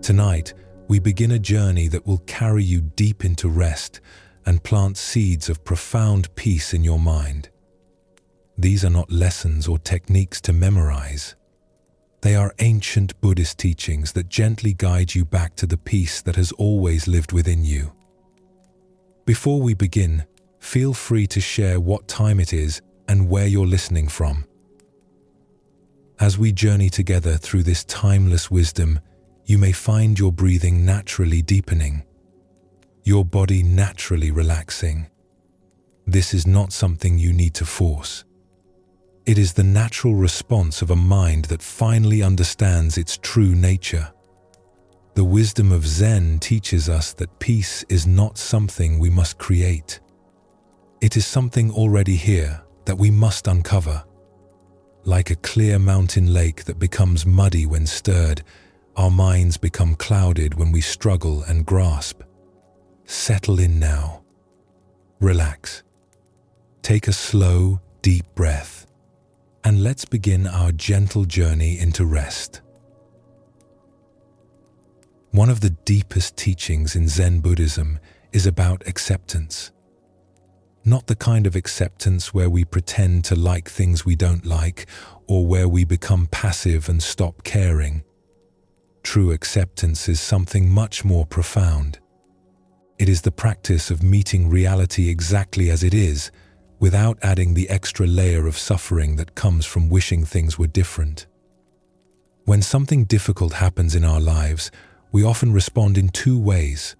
Tonight, we begin a journey that will carry you deep into rest and plant seeds of profound peace in your mind. These are not lessons or techniques to memorize. They are ancient Buddhist teachings that gently guide you back to the peace that has always lived within you. Before we begin, feel free to share what time it is and where you're listening from. As we journey together through this timeless wisdom, you may find your breathing naturally deepening, your body naturally relaxing. This is not something you need to force. It is the natural response of a mind that finally understands its true nature. The wisdom of Zen teaches us that peace is not something we must create. It is something already here that we must uncover. Like a clear mountain lake that becomes muddy when stirred, our minds become clouded when we struggle and grasp. Settle in now. Relax. Take a slow, deep breath. And let's begin our gentle journey into rest. One of the deepest teachings in Zen Buddhism is about acceptance. Not the kind of acceptance where we pretend to like things we don't like, or where we become passive and stop caring. True acceptance is something much more profound. It is the practice of meeting reality exactly as it is, without adding the extra layer of suffering that comes from wishing things were different. When something difficult happens in our lives, we often respond in two ways.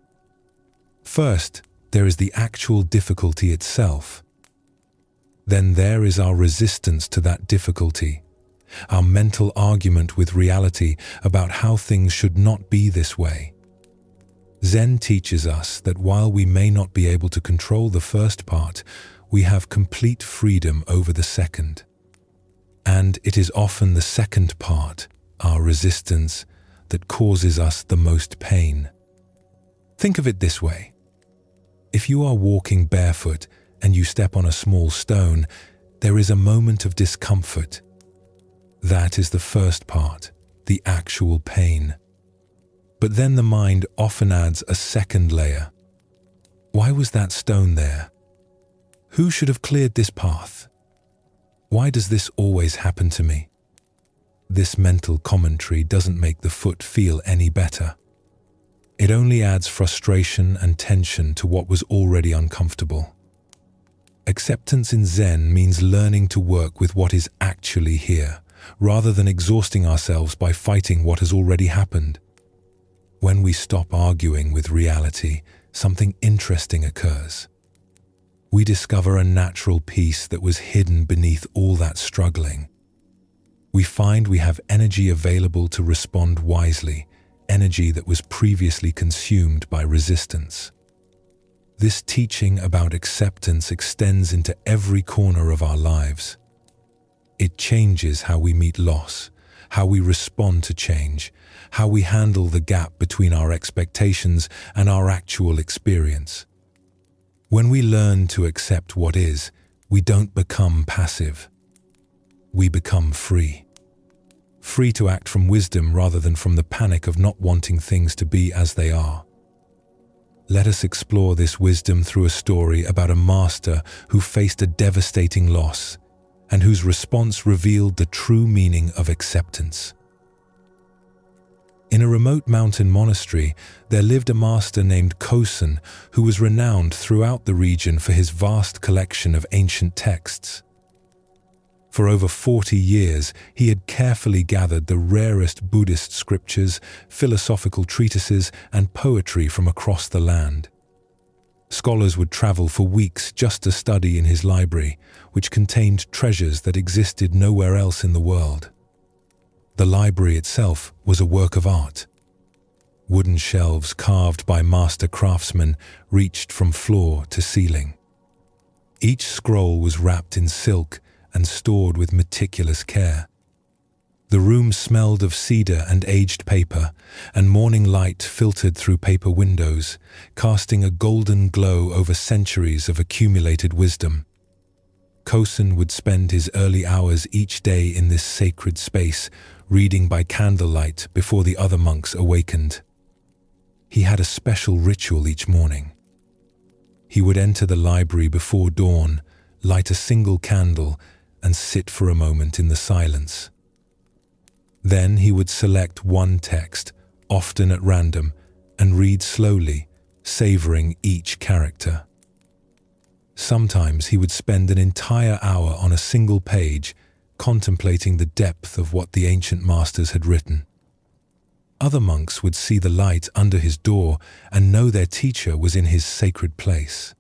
First, there is the actual difficulty itself. Then there is our resistance to that difficulty, our mental argument with reality about how things should not be this way. Zen teaches us that while we may not be able to control the first part, we have complete freedom over the second. And it is often the second part, our resistance, that causes us the most pain. Think of it this way. If you are walking barefoot and you step on a small stone, there is a moment of discomfort. That is the first part, the actual pain. But then the mind often adds a second layer. Why was that stone there? Who should have cleared this path? Why does this always happen to me? This mental commentary doesn't make the foot feel any better. It only adds frustration and tension to what was already uncomfortable. Acceptance in Zen means learning to work with what is actually here, rather than exhausting ourselves by fighting what has already happened. When we stop arguing with reality, something interesting occurs. We discover a natural peace that was hidden beneath all that struggling. We find we have energy available to respond wisely, energy that was previously consumed by resistance. This teaching about acceptance extends into every corner of our lives. It changes how we meet loss, how we respond to change, how we handle the gap between our expectations and our actual experience. When we learn to accept what is, we don't become passive. We become free. Free to act from wisdom rather than from the panic of not wanting things to be as they are. Let us explore this wisdom through a story about a master who faced a devastating loss and whose response revealed the true meaning of acceptance. In a remote mountain monastery, there lived a master named Kosen who was renowned throughout the region for his vast collection of ancient texts. For over 40 years, he had carefully gathered the rarest Buddhist scriptures, philosophical treatises, and poetry from across the land. Scholars would travel for weeks just to study in his library, which contained treasures that existed nowhere else in the world. The library itself was a work of art. Wooden shelves carved by master craftsmen reached from floor to ceiling. Each scroll was wrapped in silk and stored with meticulous care. The room smelled of cedar and aged paper, and morning light filtered through paper windows, casting a golden glow over centuries of accumulated wisdom. Kosen would spend his early hours each day in this sacred space, reading by candlelight before the other monks awakened. He had a special ritual each morning. He would enter the library before dawn, light a single candle, and sit for a moment in the silence. Then he would select one text, often at random, and read slowly, savoring each character. Sometimes he would spend an entire hour on a single page, contemplating the depth of what the ancient masters had written. Other monks would see the light under his door and know their teacher was in his sacred place.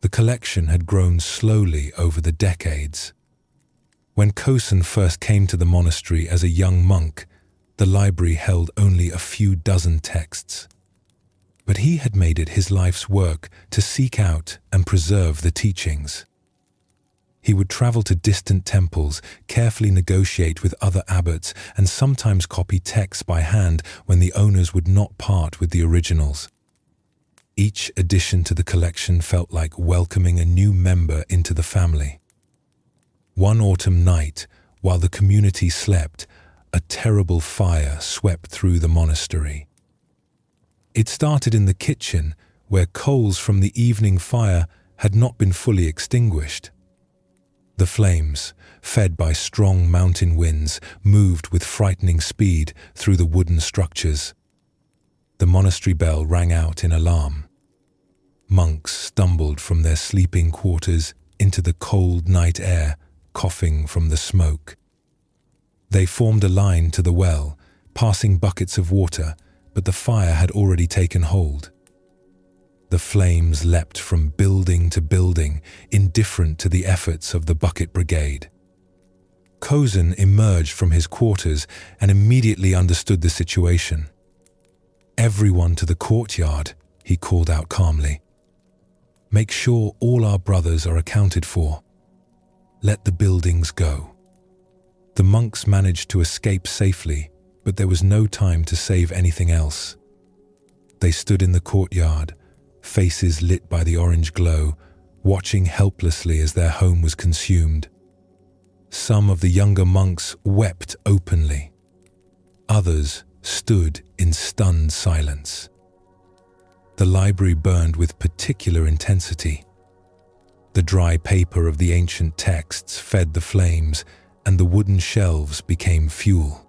The collection had grown slowly over the decades. When Kosen first came to the monastery as a young monk, the library held only a few dozen texts. But he had made it his life's work to seek out and preserve the teachings. He would travel to distant temples, carefully negotiate with other abbots, and sometimes copy texts by hand when the owners would not part with the originals. Each addition to the collection felt like welcoming a new member into the family. One autumn night, while the community slept, a terrible fire swept through the monastery. It started in the kitchen, where coals from the evening fire had not been fully extinguished. The flames, fed by strong mountain winds, moved with frightening speed through the wooden structures. The monastery bell rang out in alarm. Monks stumbled from their sleeping quarters into the cold night air, coughing from the smoke. They formed a line to the well, passing buckets of water, but the fire had already taken hold. The flames leapt from building to building, indifferent to the efforts of the bucket brigade. Kosen emerged from his quarters and immediately understood the situation. "Everyone to the courtyard," he called out calmly. "Make sure all our brothers are accounted for. Let the buildings go." The monks managed to escape safely, but there was no time to save anything else. They stood in the courtyard, faces lit by the orange glow, watching helplessly as their home was consumed. Some of the younger monks wept openly. Others stood in stunned silence. The library burned with particular intensity. The dry paper of the ancient texts fed the flames, and the wooden shelves became fuel.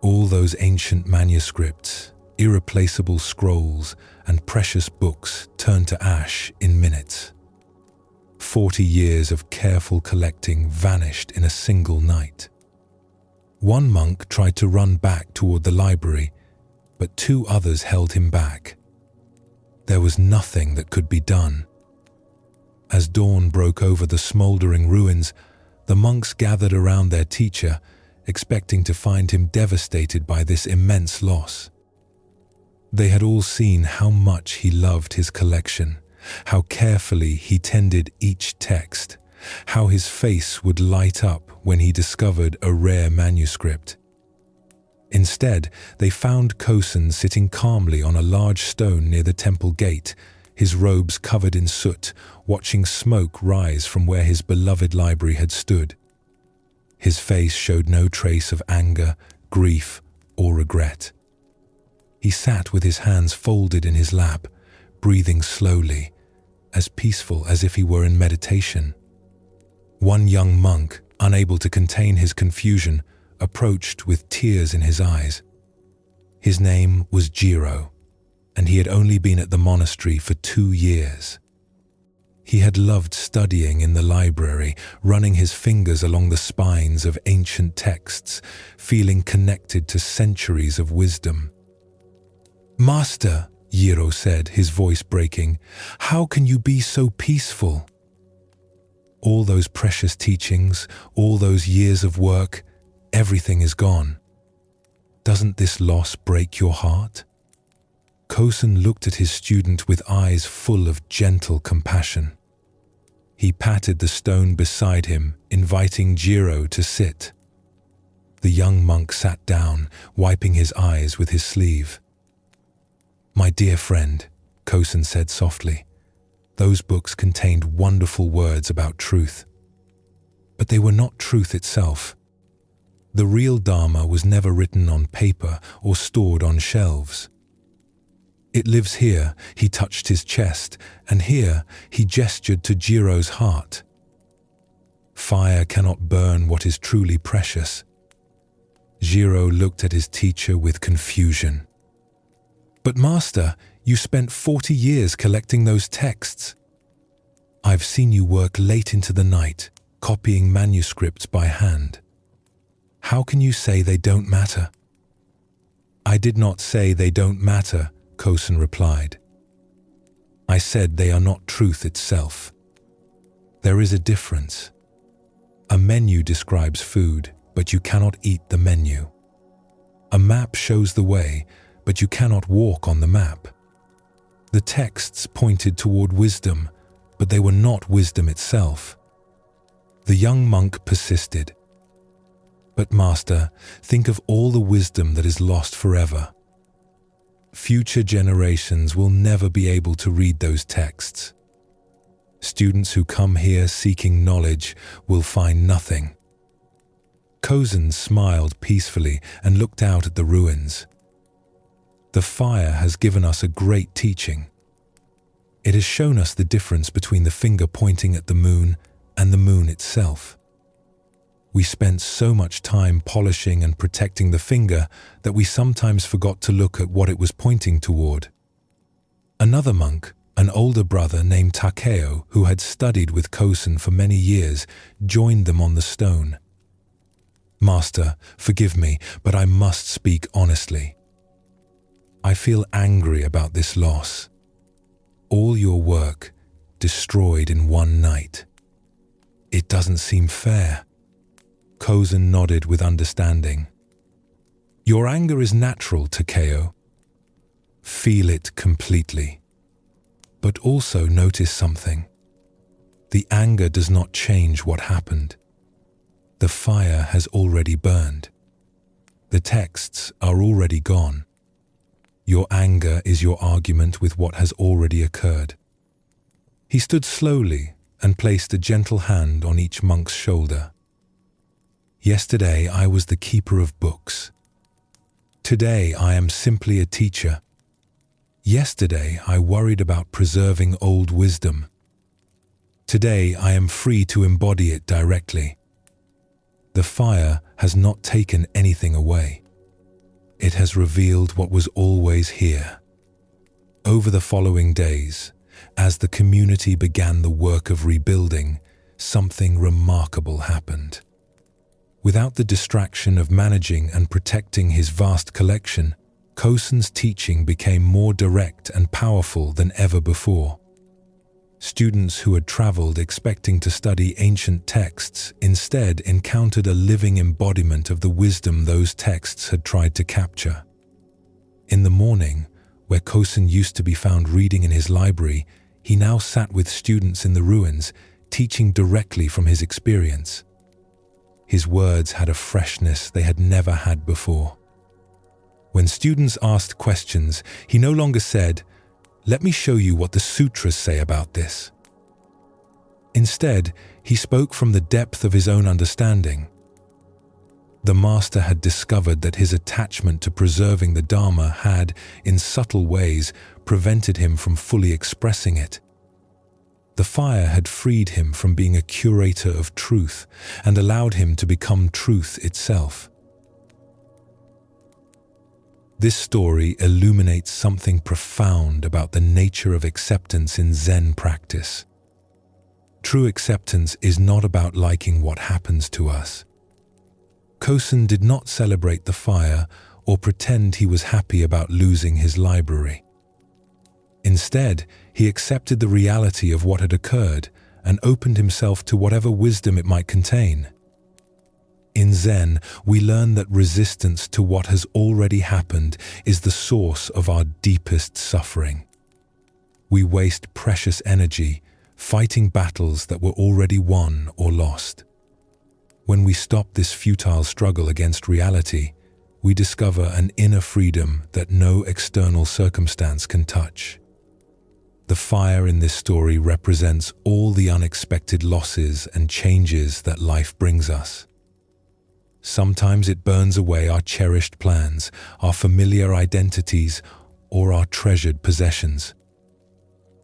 All those ancient manuscripts, irreplaceable scrolls, and precious books turned to ash in minutes. 40 years of careful collecting vanished in a single night. One monk tried to run back toward the library, but 2 others held him back. There was nothing that could be done. As dawn broke over the smoldering ruins, the monks gathered around their teacher, expecting to find him devastated by this immense loss. They had all seen how much he loved his collection, how carefully he tended each text, how his face would light up when he discovered a rare manuscript. Instead, they found Kosen sitting calmly on a large stone near the temple gate, his robes covered in soot, watching smoke rise from where his beloved library had stood. His face showed no trace of anger, grief, or regret. He sat with his hands folded in his lap, breathing slowly, as peaceful as if he were in meditation. One young monk, unable to contain his confusion, approached with tears in his eyes. His name was Jiro, and he had only been at the monastery for 2 years. He had loved studying in the library, running his fingers along the spines of ancient texts, feeling connected to centuries of wisdom. "Master," Jiro said, his voice breaking, "how can you be so peaceful? All those precious teachings, all those years of work, everything is gone. Doesn't this loss break your heart?" Kosen looked at his student with eyes full of gentle compassion. He patted the stone beside him, inviting Jiro to sit. The young monk sat down, wiping his eyes with his sleeve. "My dear friend," Kosen said softly, "those books contained wonderful words about truth. But they were not truth itself. The real Dharma was never written on paper or stored on shelves. It lives here, he touched his chest, and here he gestured to Jiro's heart. Fire cannot burn what is truly precious. Jiro looked at his teacher with confusion. But master, you spent 40 years collecting those texts. I've seen you work late into the night, copying manuscripts by hand. How can you say they don't matter? I did not say they don't matter, Kosen replied. I said they are not truth itself. There is a difference. A menu describes food, but you cannot eat the menu. A map shows the way, but you cannot walk on the map. The texts pointed toward wisdom, but they were not wisdom itself. The young monk persisted. But master, think of all the wisdom that is lost forever. Future generations will never be able to read those texts. Students who come here seeking knowledge will find nothing. Kosen smiled peacefully and looked out at the ruins. The fire has given us a great teaching. It has shown us the difference between the finger pointing at the moon and the moon itself. We spent so much time polishing and protecting the finger that we sometimes forgot to look at what it was pointing toward. Another monk, an older brother named Takeo, who had studied with Kosen for many years, joined them on the stone. Master, forgive me, but I must speak honestly. I feel angry about this loss. All your work destroyed in one night. It doesn't seem fair. Kosen nodded with understanding. Your anger is natural, Takeo. Feel it completely. But also notice something. The anger does not change what happened. The fire has already burned. The texts are already gone. Your anger is your argument with what has already occurred. He stood slowly and placed a gentle hand on each monk's shoulder. Yesterday I was the keeper of books. Today I am simply a teacher. Yesterday I worried about preserving old wisdom. Today I am free to embody it directly. The fire has not taken anything away. It has revealed what was always here. Over the following days, as the community began the work of rebuilding, something remarkable happened. Without the distraction of managing and protecting his vast collection, Kosen's teaching became more direct and powerful than ever before. Students who had traveled expecting to study ancient texts instead encountered a living embodiment of the wisdom those texts had tried to capture. In the morning, where Kosen used to be found reading in his library, he now sat with students in the ruins, teaching directly from his experience. His words had a freshness they had never had before. When students asked questions, he no longer said, "Let me show you what the sutras say about this." Instead, he spoke from the depth of his own understanding. The master had discovered that his attachment to preserving the Dharma had, in subtle ways, prevented him from fully expressing it. The fire had freed him from being a curator of truth and allowed him to become truth itself. This story illuminates something profound about the nature of acceptance in Zen practice. True acceptance is not about liking what happens to us. Kosen did not celebrate the fire or pretend he was happy about losing his library. Instead, he accepted the reality of what had occurred and opened himself to whatever wisdom it might contain. In Zen, we learn that resistance to what has already happened is the source of our deepest suffering. We waste precious energy fighting battles that were already won or lost. When we stop this futile struggle against reality, we discover an inner freedom that no external circumstance can touch. The fire in this story represents all the unexpected losses and changes that life brings us. Sometimes it burns away our cherished plans, our familiar identities, or our treasured possessions.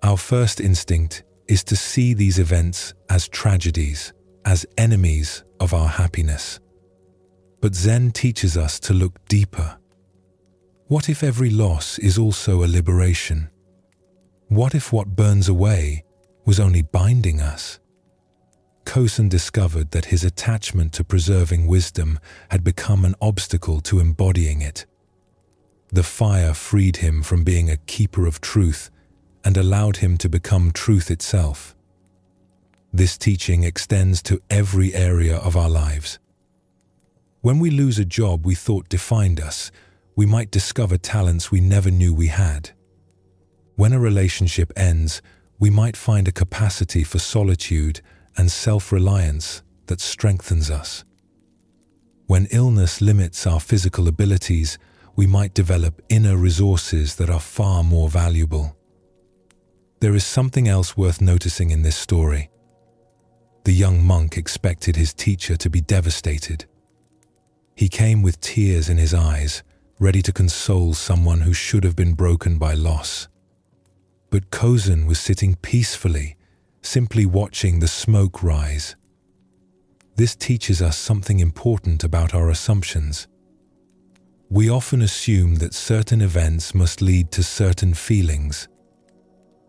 Our first instinct is to see these events as tragedies, as enemies of our happiness. But Zen teaches us to look deeper. What if every loss is also a liberation? What if what burns away was only binding us? Kosen discovered that his attachment to preserving wisdom had become an obstacle to embodying it. The fire freed him from being a keeper of truth and allowed him to become truth itself. This teaching extends to every area of our lives. When we lose a job we thought defined us, we might discover talents we never knew we had. When a relationship ends, we might find a capacity for solitude and self-reliance that strengthens us. When illness limits our physical abilities, we might develop inner resources that are far more valuable. There is something else worth noticing in this story. The young monk expected his teacher to be devastated. He came with tears in his eyes, ready to console someone who should have been broken by loss. But Kosen was sitting peacefully, simply watching the smoke rise. This teaches us something important about our assumptions. We often assume that certain events must lead to certain feelings.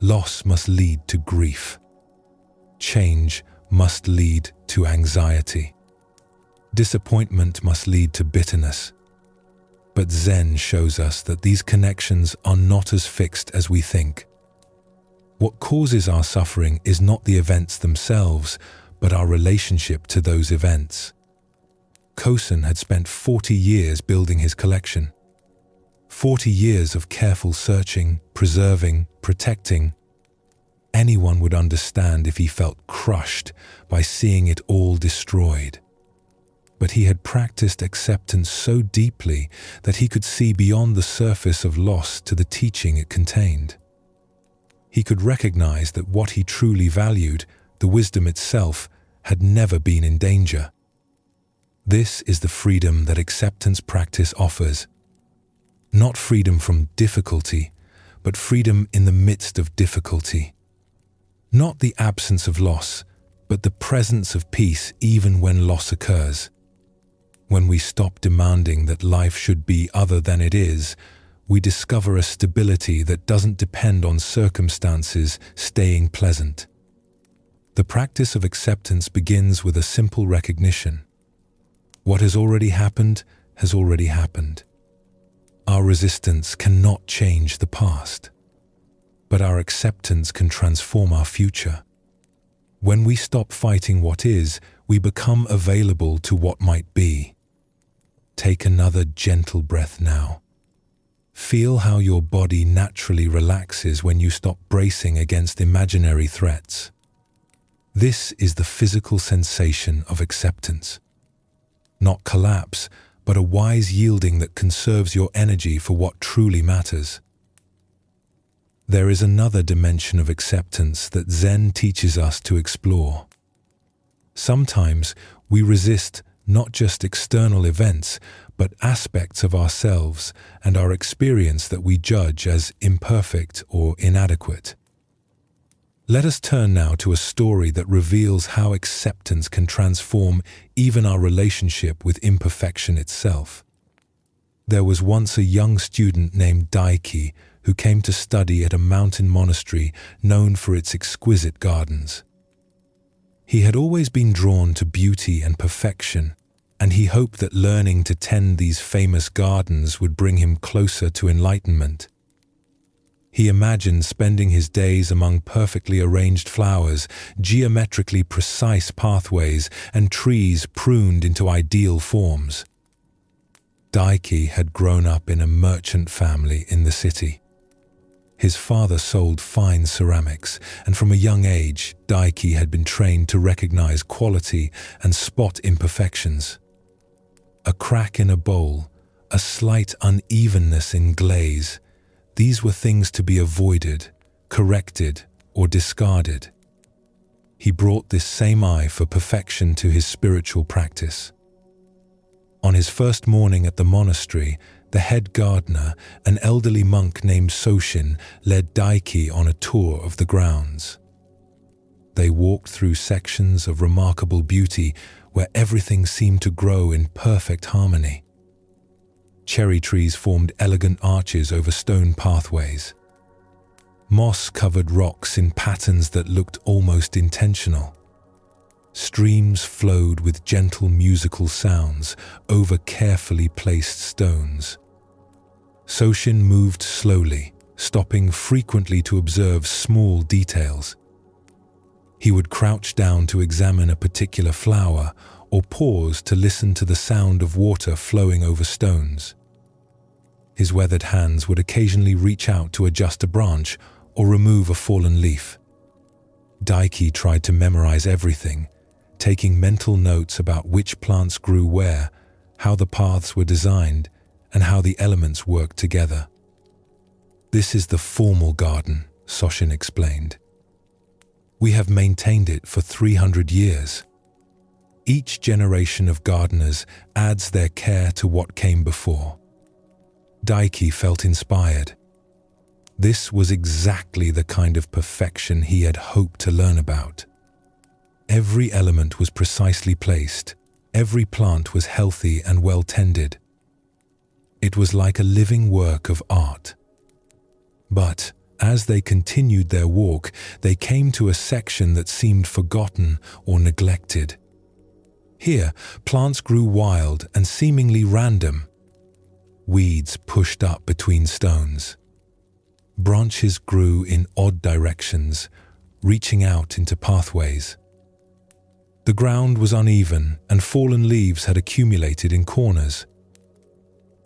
Loss must lead to grief. Change must lead to anxiety. Disappointment must lead to bitterness. But Zen shows us that these connections are not as fixed as we think. What causes our suffering is not the events themselves, but our relationship to those events. Kosen had spent 40 years building his collection. 40 years of careful searching, preserving, protecting. Anyone would understand if he felt crushed by seeing it all destroyed. But he had practiced acceptance so deeply that he could see beyond the surface of loss to the teaching it contained. He could recognize that what he truly valued, the wisdom itself, had never been in danger. This is the freedom that acceptance practice offers. Not freedom from difficulty, but freedom in the midst of difficulty. Not the absence of loss, but the presence of peace even when loss occurs. When we stop demanding that life should be other than it is, we discover a stability that doesn't depend on circumstances staying pleasant. The practice of acceptance begins with a simple recognition. What has already happened has already happened. Our resistance cannot change the past, but our acceptance can transform our future. When we stop fighting what is, we become available to what might be. Take another gentle breath now. Feel how your body naturally relaxes when you stop bracing against imaginary threats. This is the physical sensation of acceptance. Not collapse, but a wise yielding that conserves your energy for what truly matters. There is another dimension of acceptance that Zen teaches us to explore. Sometimes we resist not just external events, but aspects of ourselves and our experience that we judge as imperfect or inadequate. Let us turn now to a story that reveals how acceptance can transform even our relationship with imperfection itself. There was once a young student named Daiki who came to study at a mountain monastery known for its exquisite gardens. He had always been drawn to beauty and perfection, and he hoped that learning to tend these famous gardens would bring him closer to enlightenment. He imagined spending his days among perfectly arranged flowers, geometrically precise pathways, and trees pruned into ideal forms. Daiki had grown up in a merchant family in the city. His father sold fine ceramics, and from a young age, Daiki had been trained to recognize quality and spot imperfections. A crack in a bowl, a slight unevenness in glaze, these were things to be avoided, corrected, or discarded. He brought this same eye for perfection to his spiritual practice. On his first morning at the monastery, The head gardener, an elderly monk named Soshin, led Daiki on a tour of the grounds. They walked through sections of remarkable beauty where everything seemed to grow in perfect harmony. Cherry trees formed elegant arches over stone pathways. Moss-covered rocks in patterns that looked almost intentional. Streams flowed with gentle musical sounds over carefully placed stones. Soshin moved slowly, stopping frequently to observe small details. He would crouch down to examine a particular flower or pause to listen to the sound of water flowing over stones. His weathered hands would occasionally reach out to adjust a branch or remove a fallen leaf. Daiki tried to memorize everything, taking mental notes about which plants grew where, how the paths were designed, and how the elements worked together. "This is the formal garden," Soshin explained. "We have maintained it for 300 years. Each generation of gardeners adds their care to what came before." Daiki felt inspired. This was exactly the kind of perfection he had hoped to learn about. Every element was precisely placed. Every plant was healthy and well tended. It was like a living work of art. But as they continued their walk, they came to a section that seemed forgotten or neglected. Here, plants grew wild and seemingly random. Weeds pushed up between stones. Branches grew in odd directions, reaching out into pathways. The ground was uneven and fallen leaves had accumulated in corners.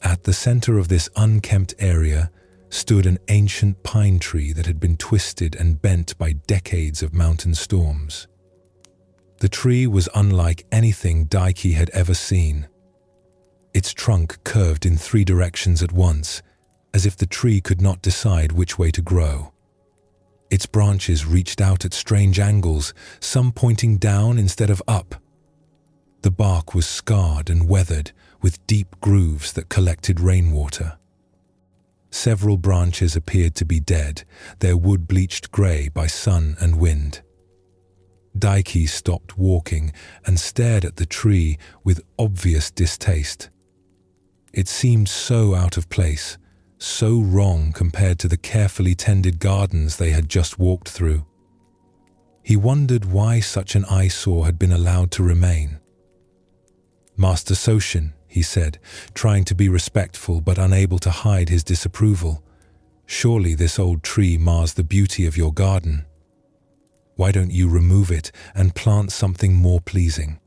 At the center of this unkempt area stood an ancient pine tree that had been twisted and bent by decades of mountain storms. The tree was unlike anything Daiki had ever seen. Its trunk curved in 3 directions at once, as if the tree could not decide which way to grow. Its branches reached out at strange angles, some pointing down instead of up. The bark was scarred and weathered, with deep grooves that collected rainwater. Several branches appeared to be dead, their wood bleached grey by sun and wind. Daiki stopped walking and stared at the tree with obvious distaste. It seemed so out of place, so wrong compared to the carefully tended gardens they had just walked through. He wondered why such an eyesore had been allowed to remain. "Master Soshin," he said, trying to be respectful but unable to hide his disapproval, "surely this old tree mars the beauty of your garden. Why don't you remove it and plant something more pleasing?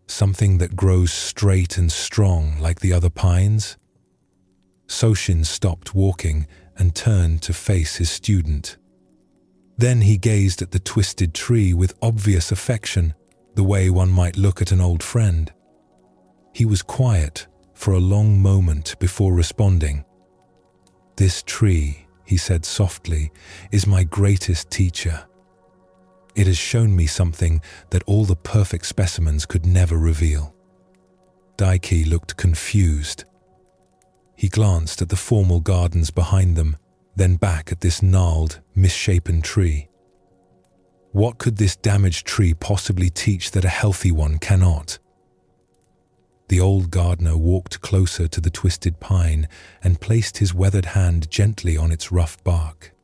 Something that grows straight and strong like the other pines?" Soshin stopped walking and turned to face his student. Then he gazed at the twisted tree with obvious affection, the way one might look at an old friend. He was quiet for a long moment before responding. "This tree," he said softly, "is my greatest teacher. It has shown me something that all the perfect specimens could never reveal." Daiki looked confused. He glanced at the formal gardens behind them, then back at this gnarled, misshapen tree. What could this damaged tree possibly teach that a healthy one cannot? The old gardener walked closer to the twisted pine and placed his weathered hand gently on its rough bark.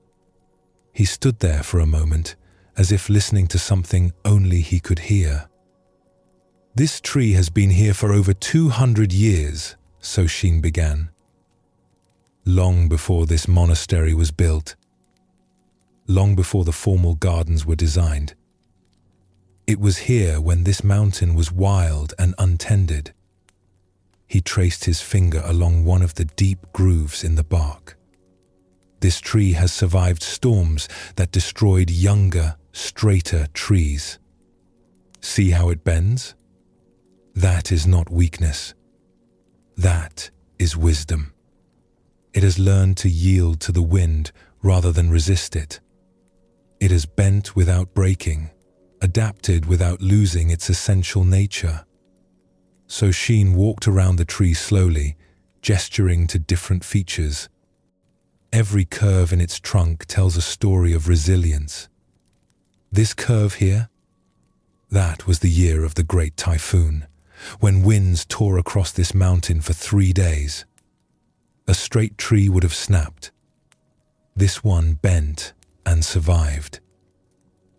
He stood there for a moment, as if listening to something only he could hear. "This tree has been here for over 200 years, Soshin began. "Long before this monastery was built. Long before the formal gardens were designed. It was here when this mountain was wild and untended." He traced his finger along one of the deep grooves in the bark. "This tree has survived storms that destroyed younger, straighter trees. See how it bends? That is not weakness. That is wisdom. It has learned to yield to the wind rather than resist it. It has bent without breaking, adapted without losing its essential nature." Soshin walked around the tree slowly, gesturing to different features. Every curve in its trunk tells a story of resilience. This curve here? That was the year of the Great Typhoon, when winds tore across this mountain for 3 days. A straight tree would have snapped. This one bent and survived.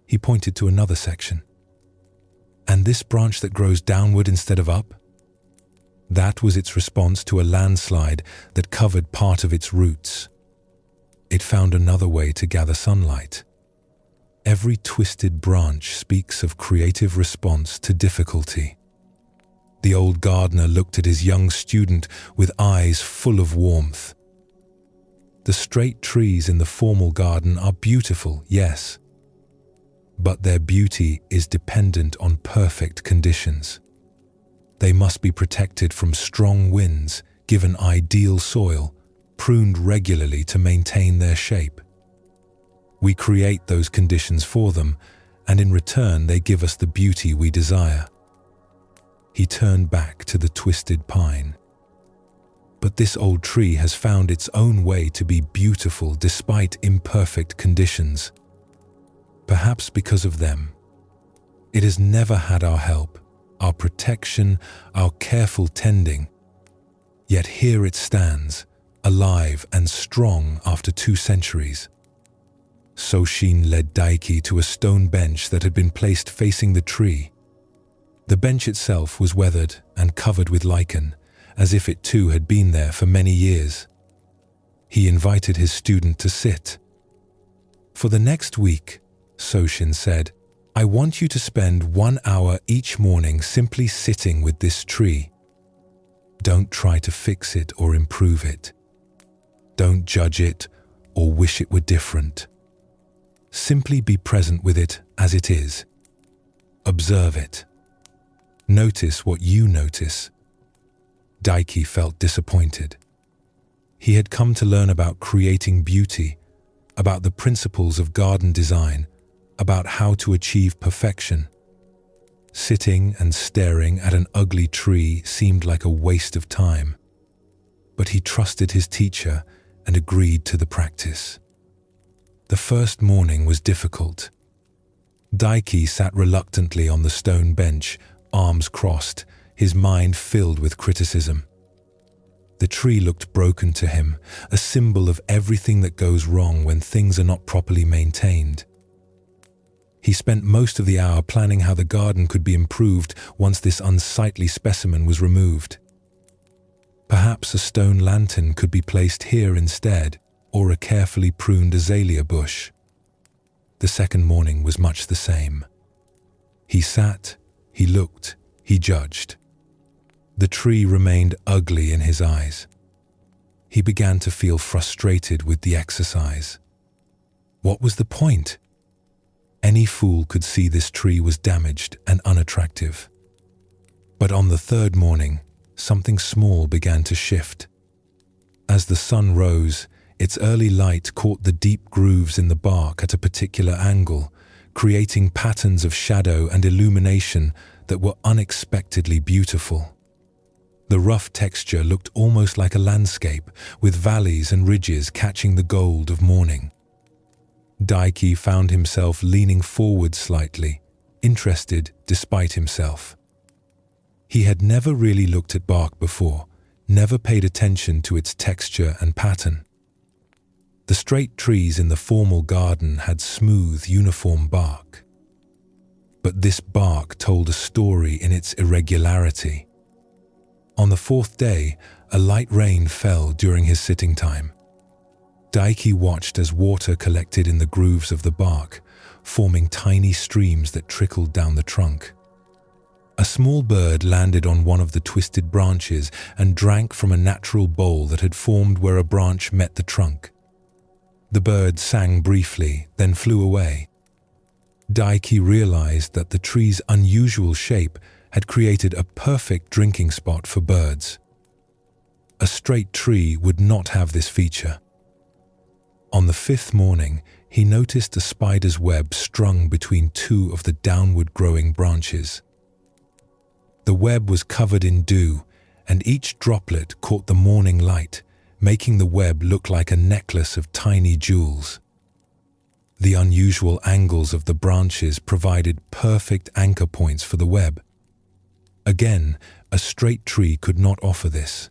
He pointed to another section. And this branch that grows downward instead of up? That was its response to a landslide that covered part of its roots. It found another way to gather sunlight. Every twisted branch speaks of creative response to difficulty. The old gardener looked at his young student with eyes full of warmth. The straight trees in the formal garden are beautiful, yes, but their beauty is dependent on perfect conditions. They must be protected from strong winds, given ideal soil, pruned regularly to maintain their shape. We create those conditions for them, and in return they give us the beauty we desire. He turned back to the twisted pine. But this old tree has found its own way to be beautiful despite imperfect conditions. Perhaps because of them. It has never had our help, our protection, our careful tending. Yet here it stands, alive and strong after 2 centuries. Soshin led Daiki to a stone bench that had been placed facing the tree. The bench itself was weathered and covered with lichen, as if it too had been there for many years. He invited his student to sit. For the next week, Soshin said, I want you to spend 1 hour each morning simply sitting with this tree. Don't try to fix it or improve it. Don't judge it or wish it were different. Simply be present with it as it is. Observe it. Notice what you notice. Daiki felt disappointed. He had come to learn about creating beauty, about the principles of garden design, about how to achieve perfection. Sitting and staring at an ugly tree seemed like a waste of time. But he trusted his teacher and agreed to the practice. The first morning was difficult. Daiki sat reluctantly on the stone bench, arms crossed, his mind filled with criticism. The tree looked broken to him, a symbol of everything that goes wrong when things are not properly maintained. He spent most of the hour planning how the garden could be improved once this unsightly specimen was removed. Perhaps a stone lantern could be placed here instead, or a carefully pruned azalea bush. The second morning was much the same. He sat, he looked, he judged. The tree remained ugly in his eyes. He began to feel frustrated with the exercise. What was the point? Any fool could see this tree was damaged and unattractive. But on the third morning, something small began to shift. As the sun rose, its early light caught the deep grooves in the bark at a particular angle, creating patterns of shadow and illumination that were unexpectedly beautiful. The rough texture looked almost like a landscape, with valleys and ridges catching the gold of morning. Daiki found himself leaning forward slightly, interested despite himself. He had never really looked at bark before, never paid attention to its texture and pattern. The straight trees in the formal garden had smooth, uniform bark. But this bark told a story in its irregularity. On the 4th day, a light rain fell during his sitting time. Daiki watched as water collected in the grooves of the bark, forming tiny streams that trickled down the trunk. A small bird landed on one of the twisted branches and drank from a natural bowl that had formed where a branch met the trunk. The bird sang briefly, then flew away. Daiki realized that the tree's unusual shape had created a perfect drinking spot for birds. A straight tree would not have this feature. On the 5th morning, he noticed a spider's web strung between 2 of the downward growing branches. The web was covered in dew, and each droplet caught the morning light, making the web look like a necklace of tiny jewels. The unusual angles of the branches provided perfect anchor points for the web. Again, a straight tree could not offer this.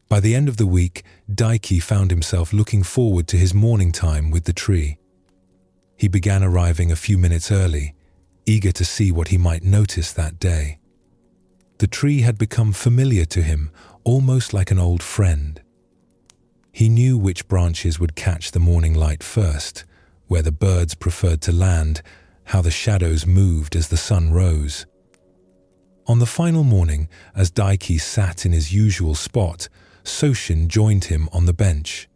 By the end of the week, Daiki found himself looking forward to his morning time with the tree. He began arriving a few minutes early, eager to see what he might notice that day. The tree had become familiar to him, almost like an old friend. He knew which branches would catch the morning light first, where the birds preferred to land, how the shadows moved as the sun rose. On the final morning, as Daiki sat in his usual spot, Soshin joined him on the bench.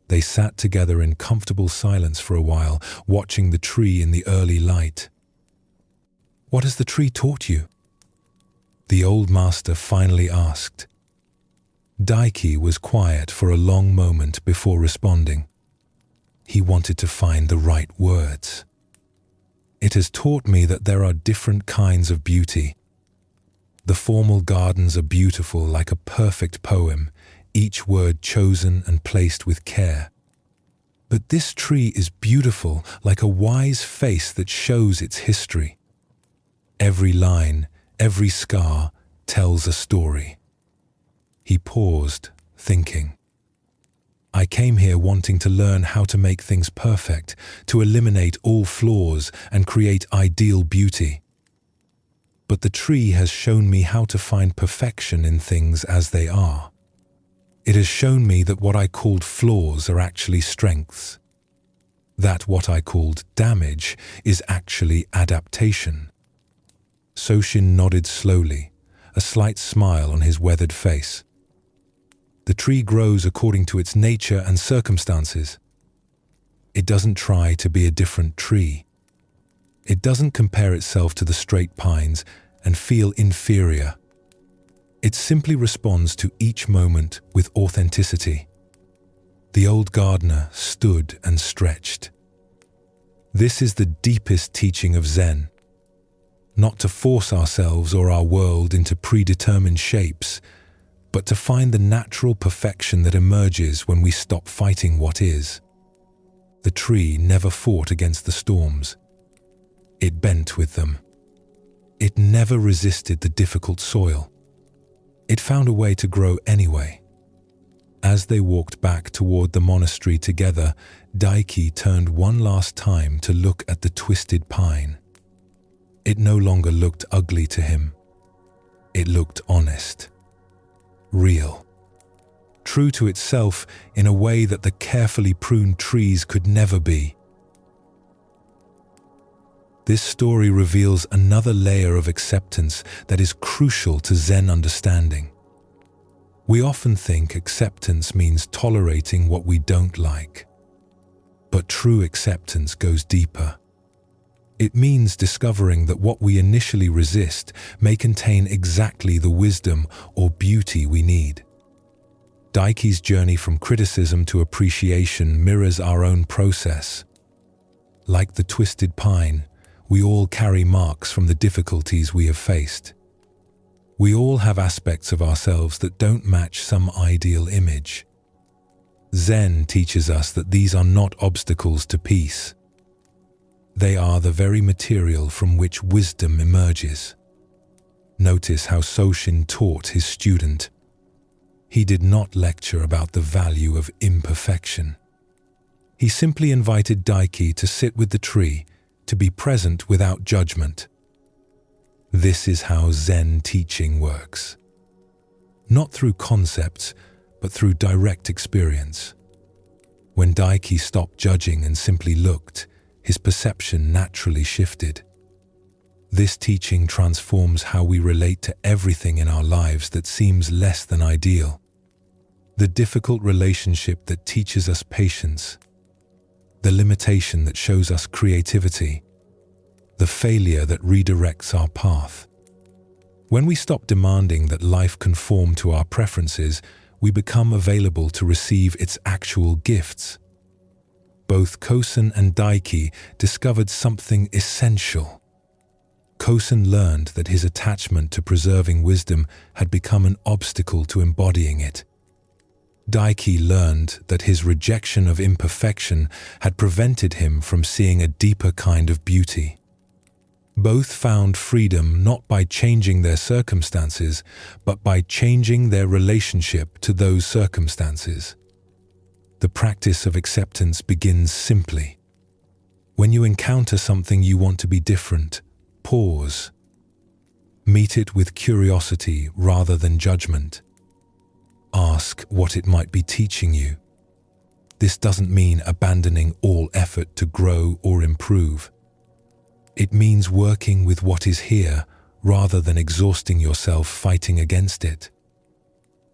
They sat together in comfortable silence for a while, watching the tree in the early light. "What has the tree taught you?" the old master finally asked. Daiki was quiet for a long moment before responding. He wanted to find the right words. "It has taught me that there are different kinds of beauty. The formal gardens are beautiful like a perfect poem, each word chosen and placed with care. But this tree is beautiful like a wise face that shows its history. Every line, every scar tells a story." He paused, thinking. "I came here wanting to learn how to make things perfect, to eliminate all flaws and create ideal beauty. But the tree has shown me how to find perfection in things as they are. It has shown me that what I called flaws are actually strengths. That what I called damage is actually adaptation." Soshin nodded slowly, a slight smile on his weathered face. "The tree grows according to its nature and circumstances. It doesn't try to be a different tree. It doesn't compare itself to the straight pines and feel inferior. It simply responds to each moment with authenticity." The old gardener stood and stretched. This is the deepest teaching of Zen. Not to force ourselves or our world into predetermined shapes, but to find the natural perfection that emerges when we stop fighting what is. The tree never fought against the storms. It bent with them. It never resisted the difficult soil. It found a way to grow anyway. As they walked back toward the monastery together, Daiki turned one last time to look at the twisted pine. It no longer looked ugly to him. It looked honest, real, true to itself in a way that the carefully pruned trees could never be. This story reveals another layer of acceptance that is crucial to Zen understanding. We often think acceptance means tolerating what we don't like. But true acceptance goes deeper. It means discovering that what we initially resist may contain exactly the wisdom or beauty we need. Daiki's journey from criticism to appreciation mirrors our own process. Like the twisted pine, we all carry marks from the difficulties we have faced. We all have aspects of ourselves that don't match some ideal image. Zen teaches us that these are not obstacles to peace. They are the very material from which wisdom emerges. Notice how Soshin taught his student. He did not lecture about the value of imperfection. He simply invited Daiki to sit with the tree, to be present without judgment. This is how Zen teaching works. Not through concepts, but through direct experience. When Daiki stopped judging and simply looked, his perception naturally shifted. This teaching transforms how we relate to everything in our lives that seems less than ideal. The difficult relationship that teaches us patience, the limitation that shows us creativity, the failure that redirects our path. When we stop demanding that life conform to our preferences, we become available to receive its actual gifts. Both Kosen and Daiki discovered something essential. Kosen learned that his attachment to preserving wisdom had become an obstacle to embodying it. Daiki learned that his rejection of imperfection had prevented him from seeing a deeper kind of beauty. Both found freedom not by changing their circumstances, but by changing their relationship to those circumstances. The practice of acceptance begins simply. When you encounter something you want to be different, pause. Meet it with curiosity rather than judgment. Ask what it might be teaching you. This doesn't mean abandoning all effort to grow or improve. It means working with what is here rather than exhausting yourself fighting against it.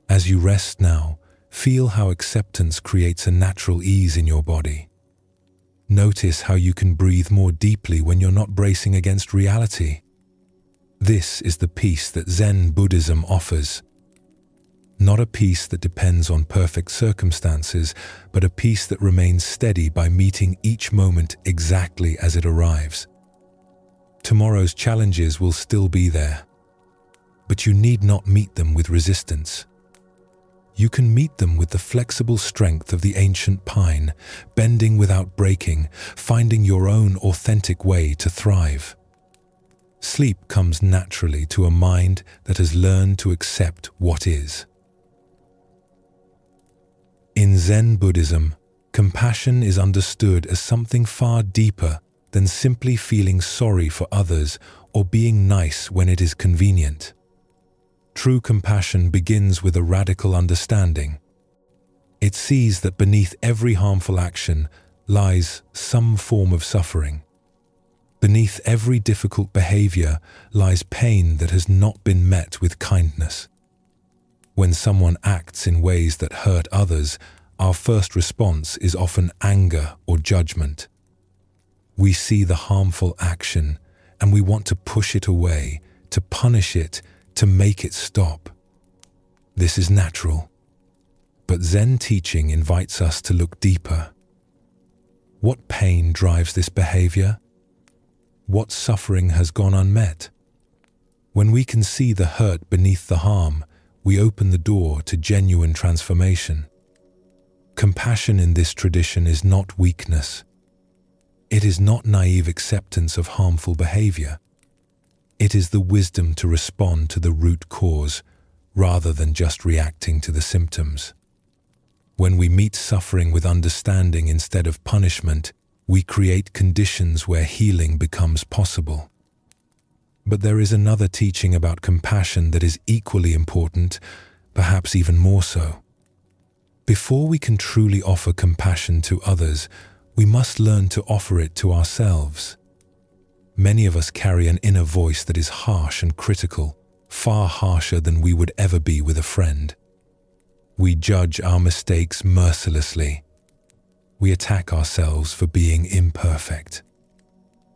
As you rest now, feel how acceptance creates a natural ease in your body. Notice how you can breathe more deeply when you're not bracing against reality. This is the peace that Zen Buddhism offers. Not a peace that depends on perfect circumstances, but a peace that remains steady by meeting each moment exactly as it arrives. Tomorrow's challenges will still be there, but you need not meet them with resistance. You can meet them with the flexible strength of the ancient pine, bending without breaking, finding your own authentic way to thrive. Sleep comes naturally to a mind that has learned to accept what is. In Zen Buddhism, compassion is understood as something far deeper than simply feeling sorry for others or being nice when it is convenient. True compassion begins with a radical understanding. It sees that beneath every harmful action lies some form of suffering. Beneath every difficult behavior lies pain that has not been met with kindness. When someone acts in ways that hurt others, our first response is often anger or judgment. We see the harmful action and we want to push it away, to punish it, to make it stop. This is natural, but Zen teaching invites us to look deeper. What pain drives this behavior? What suffering has gone unmet? When we can see the hurt beneath the harm, we open the door to genuine transformation. Compassion in this tradition is not weakness. It is not naive acceptance of harmful behavior. It is the wisdom to respond to the root cause rather than just reacting to the symptoms. When we meet suffering with understanding instead of punishment, we create conditions where healing becomes possible. But there is another teaching about compassion that is equally important, perhaps even more so. Before we can truly offer compassion to others, we must learn to offer it to ourselves. Many of us carry an inner voice that is harsh and critical, far harsher than we would ever be with a friend. We judge our mistakes mercilessly. We attack ourselves for being imperfect.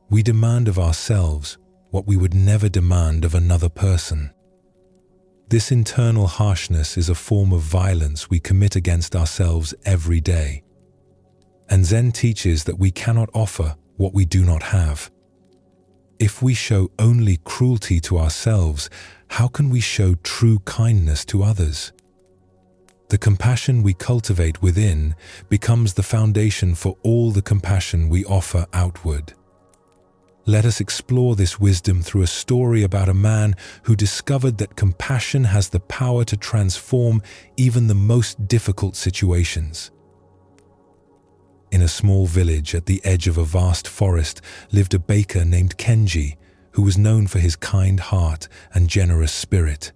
We demand of ourselves what we would never demand of another person. This internal harshness is a form of violence we commit against ourselves every day. And Zen teaches that we cannot offer what we do not have. If we show only cruelty to ourselves, how can we show true kindness to others? The compassion we cultivate within becomes the foundation for all the compassion we offer outward. Let us explore this wisdom through a story about a man who discovered that compassion has the power to transform even the most difficult situations. In a small village at the edge of a vast forest lived a baker named Kenji, who was known for his kind heart and generous spirit.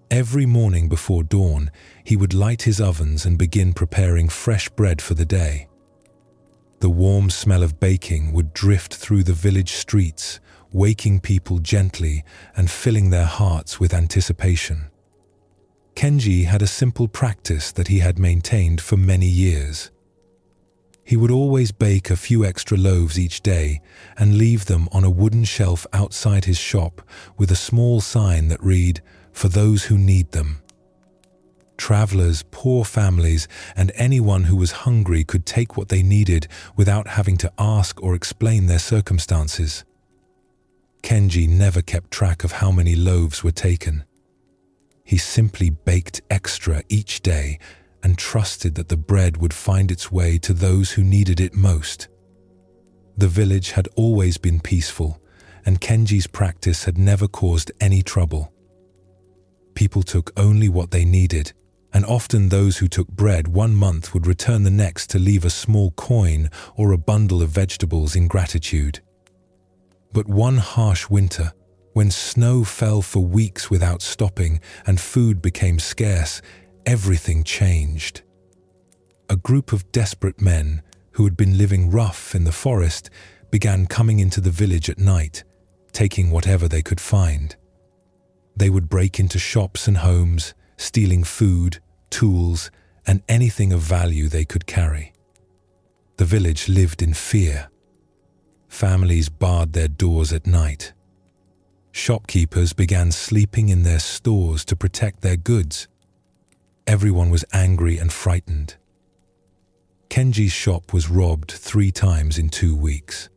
Every morning before dawn, he would light his ovens and begin preparing fresh bread for the day. The warm smell of baking would drift through the village streets, waking people gently and filling their hearts with anticipation. Kenji had a simple practice that he had maintained for many years. He would always bake a few extra loaves each day and leave them on a wooden shelf outside his shop with a small sign that read, "For those who need them." Travelers, poor families, and anyone who was hungry could take what they needed without having to ask or explain their circumstances. Kenji never kept track of how many loaves were taken. He simply baked extra each day and trusted that the bread would find its way to those who needed it most. The village had always been peaceful, and Kenji's practice had never caused any trouble. People took only what they needed, and often those who took bread 1 month would return the next to leave a small coin or a bundle of vegetables in gratitude. But one harsh winter, when snow fell for weeks without stopping and food became scarce, everything changed. A group of desperate men who had been living rough in the forest began coming into the village at night, taking whatever they could find. They would break into shops and homes, stealing food, tools, and anything of value they could carry. The village lived in fear. Families barred their doors at night. Shopkeepers began sleeping in their stores to protect their goods. Everyone was angry and frightened. Kenji's shop was robbed 3 times in 2 weeks.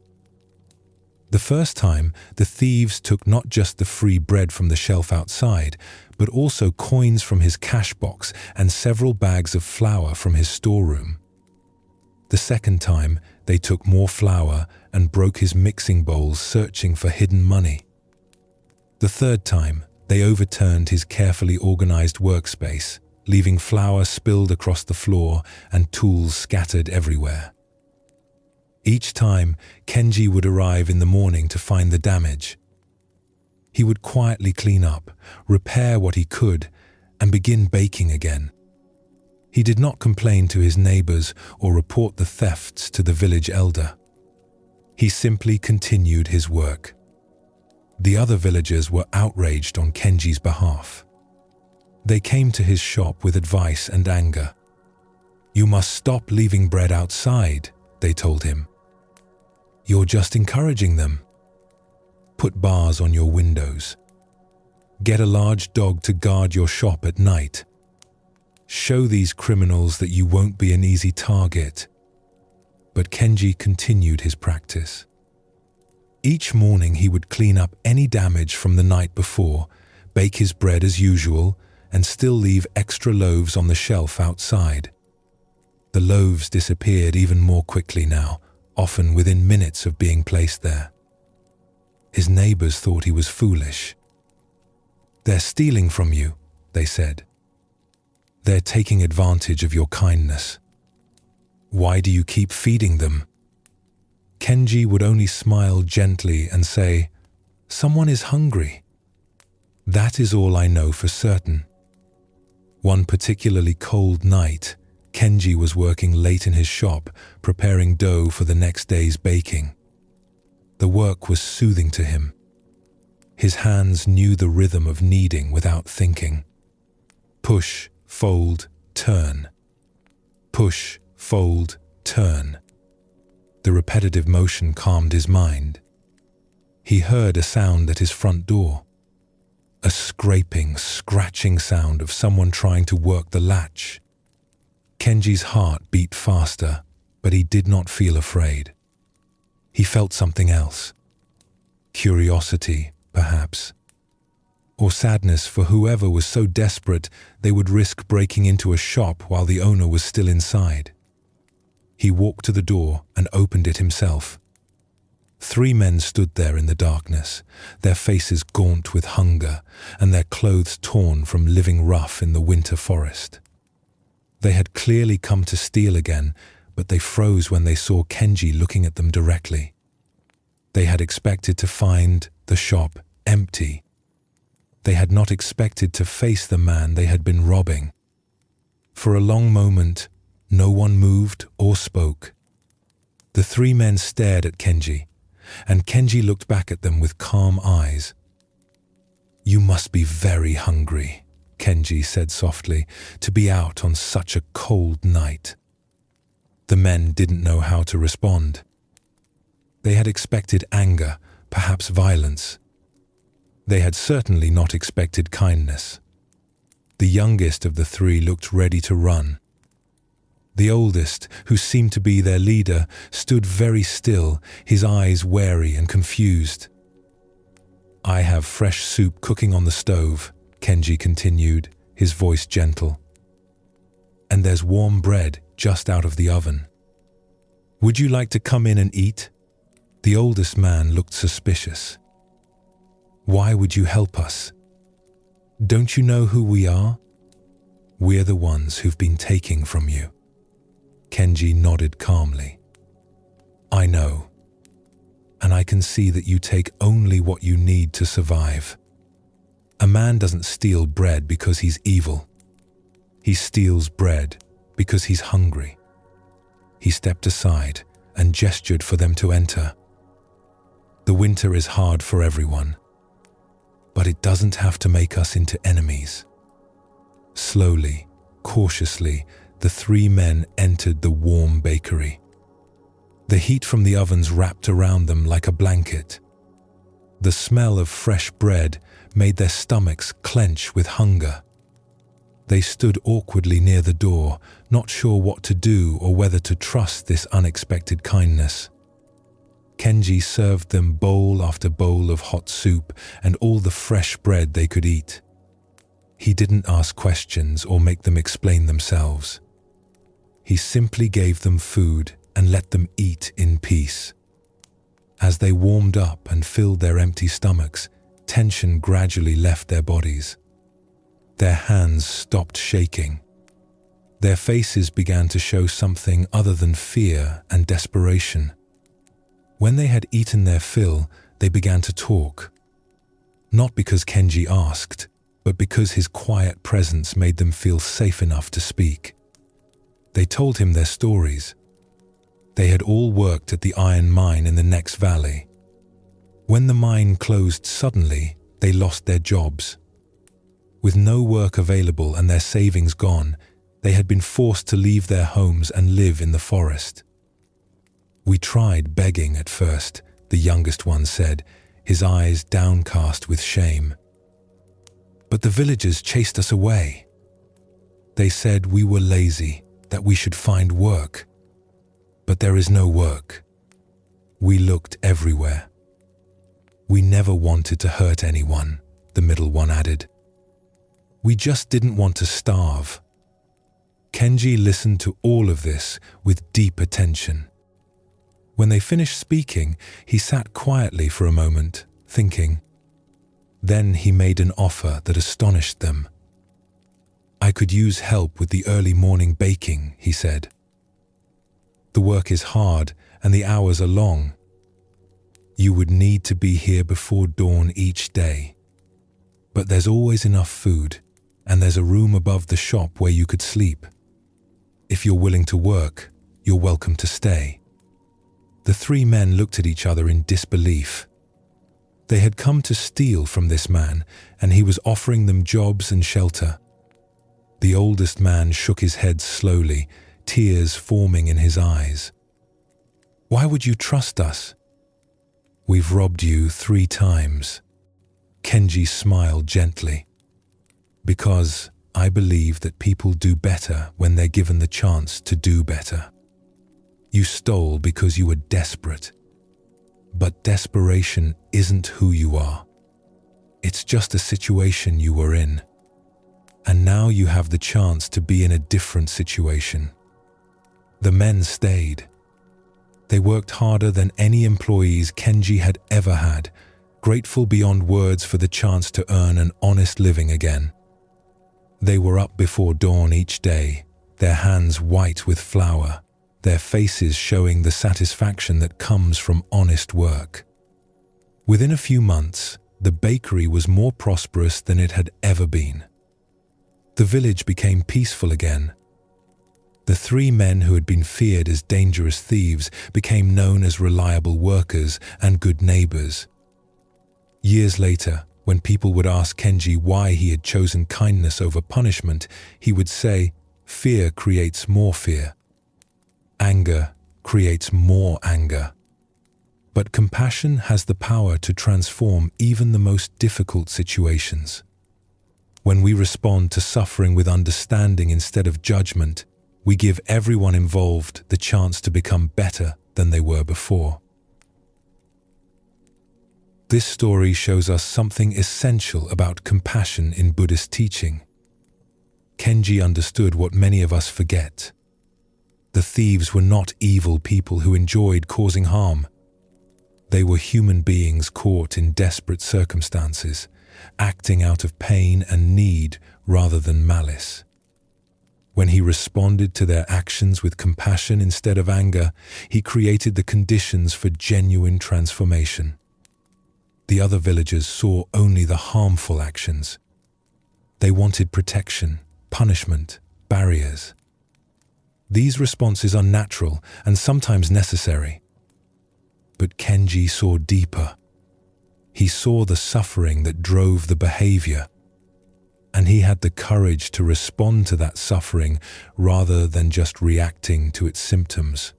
The first time, the thieves took not just the free bread from the shelf outside, but also coins from his cash box and several bags of flour from his storeroom. The second time, they took more flour and broke his mixing bowls searching for hidden money. The third time, they overturned his carefully organized workspace, leaving flour spilled across the floor and tools scattered everywhere. Each time, Kenji would arrive in the morning to find the damage. He would quietly clean up, repair what he could, and begin baking again. He did not complain to his neighbors or report the thefts to the village elder. He simply continued his work. The other villagers were outraged on Kenji's behalf. They came to his shop with advice and anger. "You must stop leaving bread outside," they told him. "You're just encouraging them. Put bars on your windows. Get a large dog to guard your shop at night. Show these criminals that you won't be an easy target." But Kenji continued his practice. Each morning he would clean up any damage from the night before, bake his bread as usual, and still leave extra loaves on the shelf outside. The loaves disappeared even more quickly now, often within minutes of being placed there. His neighbors thought he was foolish. "They're stealing from you," they said. "They're taking advantage of your kindness. Why do you keep feeding them?" Kenji would only smile gently and say, "Someone is hungry. That is all I know for certain." One particularly cold night, Kenji was working late in his shop, preparing dough for the next day's baking. The work was soothing to him. His hands knew the rhythm of kneading without thinking. Push, fold, turn. Push, fold, turn. The repetitive motion calmed his mind. He heard a sound at his front door. A scraping, scratching sound of someone trying to work the latch. Kenji's heart beat faster, but he did not feel afraid. He felt something else. Curiosity, perhaps. Or sadness for whoever was so desperate they would risk breaking into a shop while the owner was still inside. He walked to the door and opened it himself. 3 men stood there in the darkness, their faces gaunt with hunger and their clothes torn from living rough in the winter forest. They had clearly come to steal again, but they froze when they saw Kenji looking at them directly. They had expected to find the shop empty. They had not expected to face the man they had been robbing. For a long moment, no one moved or spoke. The 3 men stared at Kenji, and Kenji looked back at them with calm eyes. "You must be very hungry," Kenji said softly, "to be out on such a cold night." The men didn't know how to respond. They had expected anger, perhaps violence. They had certainly not expected kindness. The youngest of the 3 looked ready to run. The oldest, who seemed to be their leader, stood very still, his eyes wary and confused. I have fresh soup cooking on the stove, Kenji continued, his voice gentle. And there's warm bread just out of the oven. Would you like to come in and eat? The oldest man looked suspicious. Why would you help us? Don't you know who we are? We're the ones who've been taking from you. Kenji nodded calmly. I know. And I can see that you take only what you need to survive. A man doesn't steal bread because he's evil. He steals bread because he's hungry. He stepped aside and gestured for them to enter. The winter is hard for everyone, but it doesn't have to make us into enemies. Slowly, cautiously, the three men entered the warm bakery. The heat from the ovens wrapped around them like a blanket. The smell of fresh bread made their stomachs clench with hunger. They stood awkwardly near the door, not sure what to do or whether to trust this unexpected kindness. Kenji served them bowl after bowl of hot soup and all the fresh bread they could eat. He didn't ask questions or make them explain themselves. He simply gave them food and let them eat in peace. As they warmed up and filled their empty stomachs, tension gradually left their bodies. Their hands stopped shaking. Their faces began to show something other than fear and desperation. When they had eaten their fill, they began to talk. Not because Kenji asked, but because his quiet presence made them feel safe enough to speak. They told him their stories. They had all worked at the iron mine in the next valley. When the mine closed suddenly, they lost their jobs. With no work available and their savings gone, they had been forced to leave their homes and live in the forest. We tried begging at first, the youngest one said, his eyes downcast with shame. But the villagers chased us away. They said we were lazy, that we should find work. But there is no work. We looked everywhere. We never wanted to hurt anyone, the middle one added. We just didn't want to starve. Kenji listened to all of this with deep attention. When they finished speaking, he sat quietly for a moment, thinking. Then he made an offer that astonished them. I could use help with the early morning baking, he said. The work is hard and the hours are long. You would need to be here before dawn each day. But there's always enough food, and there's a room above the shop where you could sleep. If you're willing to work, you're welcome to stay. The three men looked at each other in disbelief. They had come to steal from this man, and he was offering them jobs and shelter. The oldest man shook his head slowly, tears forming in his eyes. Why would you trust us? We've robbed you 3 times. Kenji smiled gently. Because I believe that people do better when they're given the chance to do better. You stole because you were desperate. But desperation isn't who you are. It's just a situation you were in. And now you have the chance to be in a different situation. The men stayed. They worked harder than any employees Kenji had ever had, grateful beyond words for the chance to earn an honest living again. They were up before dawn each day, their hands white with flour, their faces showing the satisfaction that comes from honest work. Within a few months, the bakery was more prosperous than it had ever been. The village became peaceful again. The 3 men who had been feared as dangerous thieves became known as reliable workers and good neighbors. Years later, when people would ask Kenji why he had chosen kindness over punishment, he would say, fear creates more fear. Anger creates more anger. But compassion has the power to transform even the most difficult situations. When we respond to suffering with understanding instead of judgment, we give everyone involved the chance to become better than they were before. This story shows us something essential about compassion in Buddhist teaching. Kenji understood what many of us forget. The thieves were not evil people who enjoyed causing harm. They were human beings caught in desperate circumstances, acting out of pain and need rather than malice. When he responded to their actions with compassion instead of anger, he created the conditions for genuine transformation. The other villagers saw only the harmful actions. They wanted protection, punishment, barriers. These responses are natural and sometimes necessary. But Kenji saw deeper. He saw the suffering that drove the behavior, and he had the courage to respond to that suffering rather than just reacting to its symptoms.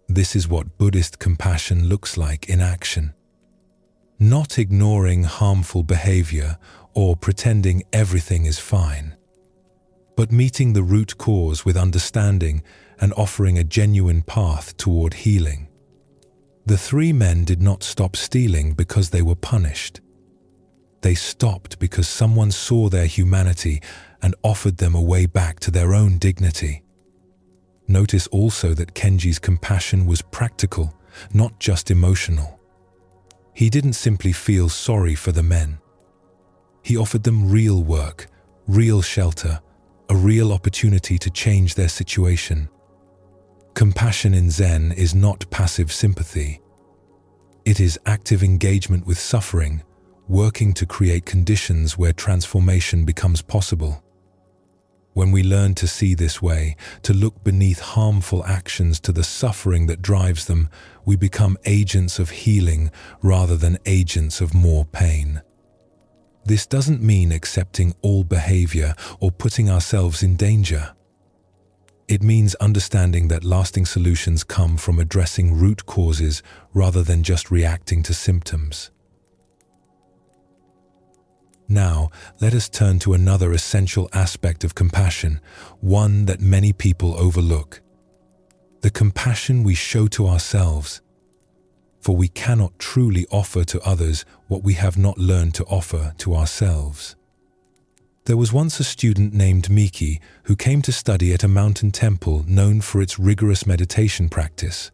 This is what Buddhist compassion looks like in action. Not ignoring harmful behavior or pretending everything is fine, but meeting the root cause with understanding and offering a genuine path toward healing. The three men did not stop stealing because they were punished. They stopped because someone saw their humanity and offered them a way back to their own dignity. Notice also that Kenji's compassion was practical, not just emotional. He didn't simply feel sorry for the men. He offered them real work, real shelter, a real opportunity to change their situation. Compassion in Zen is not passive sympathy. It is active engagement with suffering, working to create conditions where transformation becomes possible. When we learn to see this way, to look beneath harmful actions to the suffering that drives them, we become agents of healing rather than agents of more pain. This doesn't mean accepting all behavior or putting ourselves in danger. It means understanding that lasting solutions come from addressing root causes rather than just reacting to symptoms. Now, let us turn to another essential aspect of compassion, one that many people overlook: the compassion we show to ourselves. For we cannot truly offer to others what we have not learned to offer to ourselves. There was once a student named Miki who came to study at a mountain temple known for its rigorous meditation practice.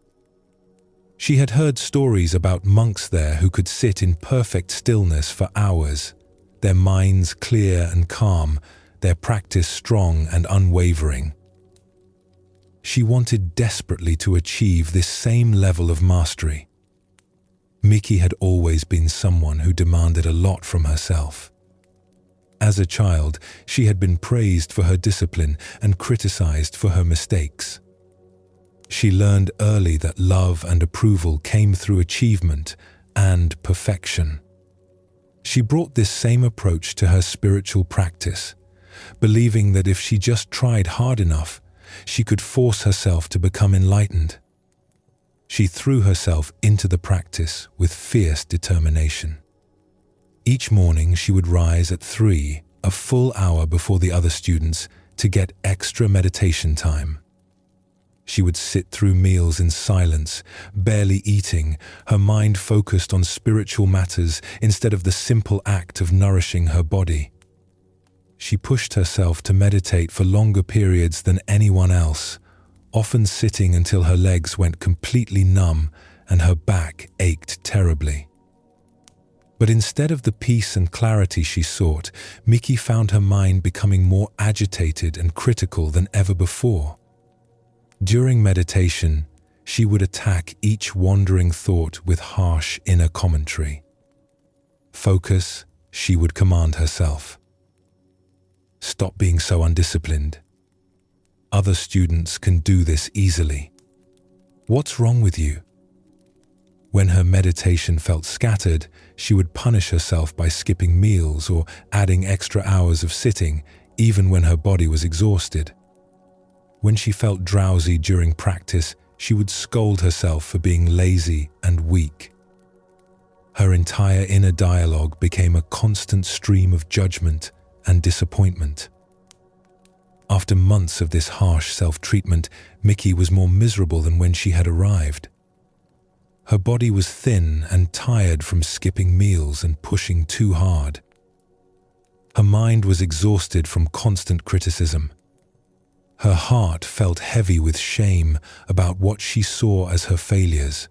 She had heard stories about monks there who could sit in perfect stillness for hours, their minds clear and calm, their practice strong and unwavering. She wanted desperately to achieve this same level of mastery. Miki had always been someone who demanded a lot from herself. As a child, she had been praised for her discipline and criticized for her mistakes. She learned early that love and approval came through achievement and perfection. She brought this same approach to her spiritual practice, believing that if she just tried hard enough, she could force herself to become enlightened. She threw herself into the practice with fierce determination. Each morning she would rise at 3, a full hour before the other students, to get extra meditation time. She would sit through meals in silence, barely eating, her mind focused on spiritual matters instead of the simple act of nourishing her body. She pushed herself to meditate for longer periods than anyone else, often sitting until her legs went completely numb and her back ached terribly. But instead of the peace and clarity she sought, Miki found her mind becoming more agitated and critical than ever before. During meditation, she would attack each wandering thought with harsh inner commentary. Focus, she would command herself. Stop being so undisciplined. Other students can do this easily. What's wrong with you? When her meditation felt scattered, she would punish herself by skipping meals or adding extra hours of sitting, even when her body was exhausted. When she felt drowsy during practice, she would scold herself for being lazy and weak. Her entire inner dialogue became a constant stream of judgment and disappointment. After months of this harsh self-treatment, Miki was more miserable than when she had arrived. Her body was thin and tired from skipping meals and pushing too hard. Her mind was exhausted from constant criticism. Her heart felt heavy with shame about what she saw as her failures.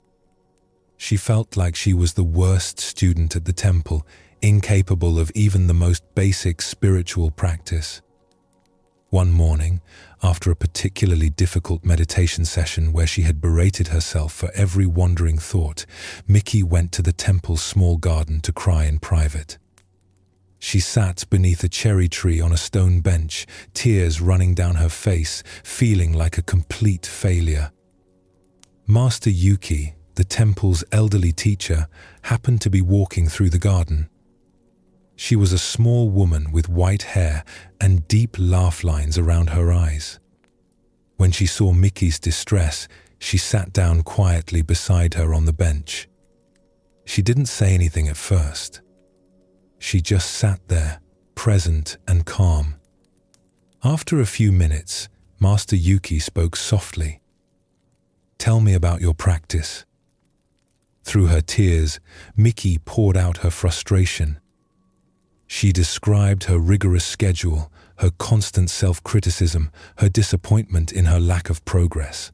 She felt like she was the worst student at the temple, incapable of even the most basic spiritual practice. One morning, after a particularly difficult meditation session where she had berated herself for every wandering thought, Miki went to the temple's small garden to cry in private. She sat beneath a cherry tree on a stone bench, tears running down her face, feeling like a complete failure. Master Yuki, the temple's elderly teacher, happened to be walking through the garden. She was a small woman with white hair and deep laugh lines around her eyes. When she saw Miki's distress, she sat down quietly beside her on the bench. She didn't say anything at first. She just sat there, present and calm. After a few minutes, Master Yuki spoke softly. "Tell me about your practice." Through her tears, Miki poured out her frustration. She described her rigorous schedule, her constant self-criticism, her disappointment in her lack of progress.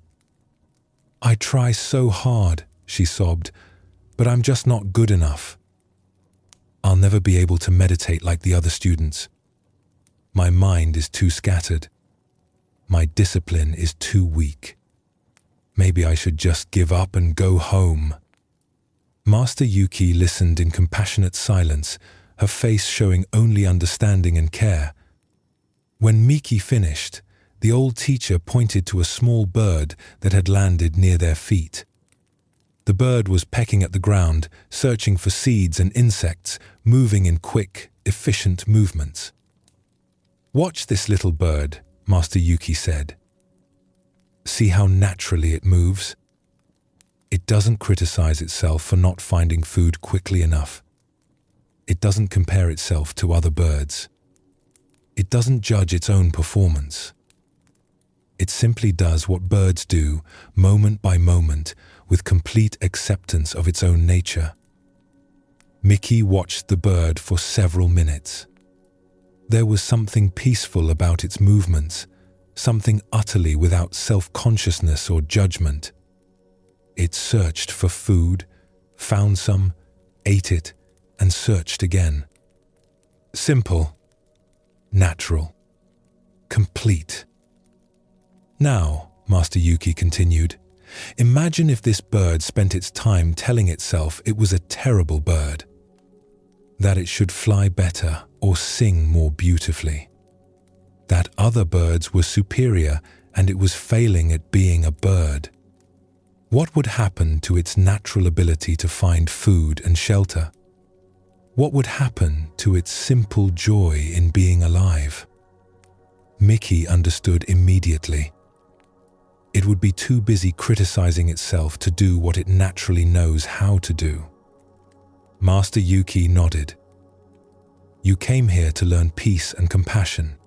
"I try so hard," she sobbed, "but I'm just not good enough. I'll never be able to meditate like the other students. My mind is too scattered. My discipline is too weak. Maybe I should just give up and go home." Master Yuki listened in compassionate silence, her face showing only understanding and care. When Miki finished, the old teacher pointed to a small bird that had landed near their feet. The bird was pecking at the ground, searching for seeds and insects, moving in quick, efficient movements. "Watch this little bird," Master Yuki said. "See how naturally it moves? It doesn't criticize itself for not finding food quickly enough. It doesn't compare itself to other birds. It doesn't judge its own performance. It simply does what birds do, moment by moment, with complete acceptance of its own nature." Miki watched the bird for several minutes. There was something peaceful about its movements, something utterly without self-consciousness or judgment. It searched for food, found some, ate it, and searched again. Simple, natural, complete. "Now," Master Yuki continued, "imagine if this bird spent its time telling itself it was a terrible bird, that it should fly better or sing more beautifully, that other birds were superior and it was failing at being a bird. What would happen to its natural ability to find food and shelter? What would happen to its simple joy in being alive?" Miki understood immediately. It would be too busy criticizing itself to do what it naturally knows how to do. Master Yuki nodded. "You came here to learn peace and compassion.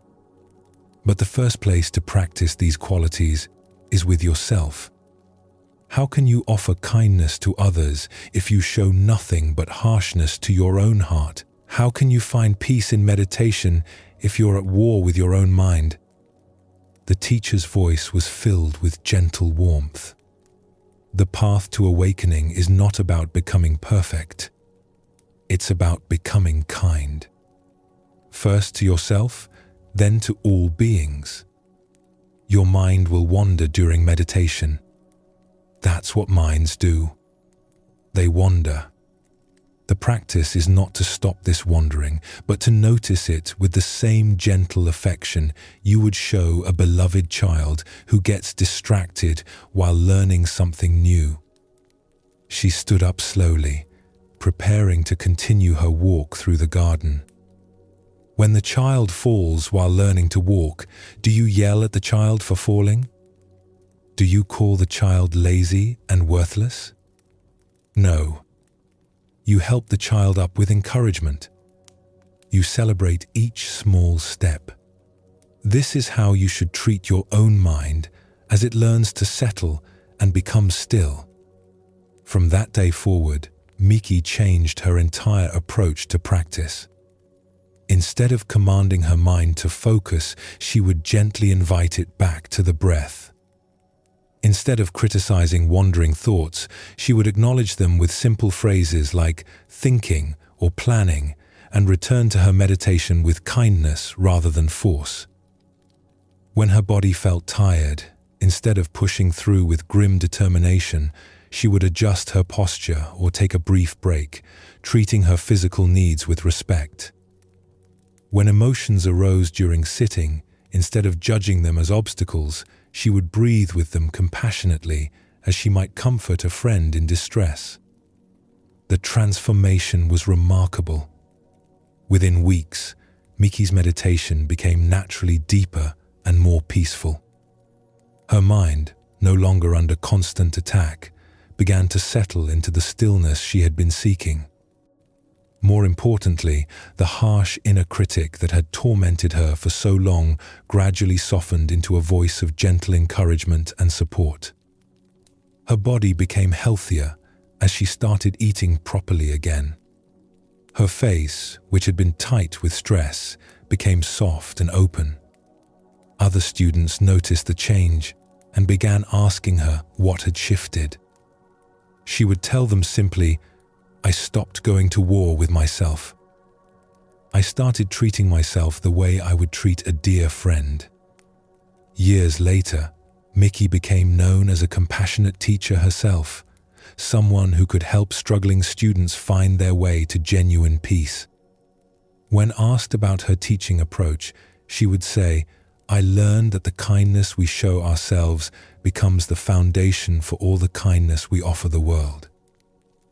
But the first place to practice these qualities is with yourself. How can you offer kindness to others if you show nothing but harshness to your own heart? How can you find peace in meditation if you're at war with your own mind?" The teacher's voice was filled with gentle warmth. The path to awakening is not about becoming perfect. It's about becoming kind. First to yourself, then to all beings. Your mind will wander during meditation. That's what minds do. They wander. The practice is not to stop this wandering, but to notice it with the same gentle affection you would show a beloved child who gets distracted while learning something new. She stood up slowly, preparing to continue her walk through the garden. When the child falls while learning to walk, do you yell at the child for falling? Do you call the child lazy and worthless? No. You help the child up with encouragement. You celebrate each small step. This is how you should treat your own mind as it learns to settle and become still. From that day forward, Miki changed her entire approach to practice. Instead of commanding her mind to focus, she would gently invite it back to the breath. Instead of criticizing wandering thoughts, she would acknowledge them with simple phrases like thinking or planning, and return to her meditation with kindness rather than force. When her body felt tired, instead of pushing through with grim determination, she would adjust her posture or take a brief break, treating her physical needs with respect. When emotions arose during sitting, instead of judging them as obstacles, she would breathe with them compassionately as she might comfort a friend in distress. The transformation was remarkable. Within weeks, Miki's meditation became naturally deeper and more peaceful. Her mind, no longer under constant attack, began to settle into the stillness she had been seeking. More importantly, the harsh inner critic that had tormented her for so long gradually softened into a voice of gentle encouragement and support. Her body became healthier as she started eating properly again. Her face, which had been tight with stress, became soft and open. Other students noticed the change and began asking her what had shifted. She would tell them simply, "I stopped going to war with myself. I started treating myself the way I would treat a dear friend." Years later, Miki became known as a compassionate teacher herself, someone who could help struggling students find their way to genuine peace. When asked about her teaching approach, she would say, "I learned that the kindness we show ourselves becomes the foundation for all the kindness we offer the world.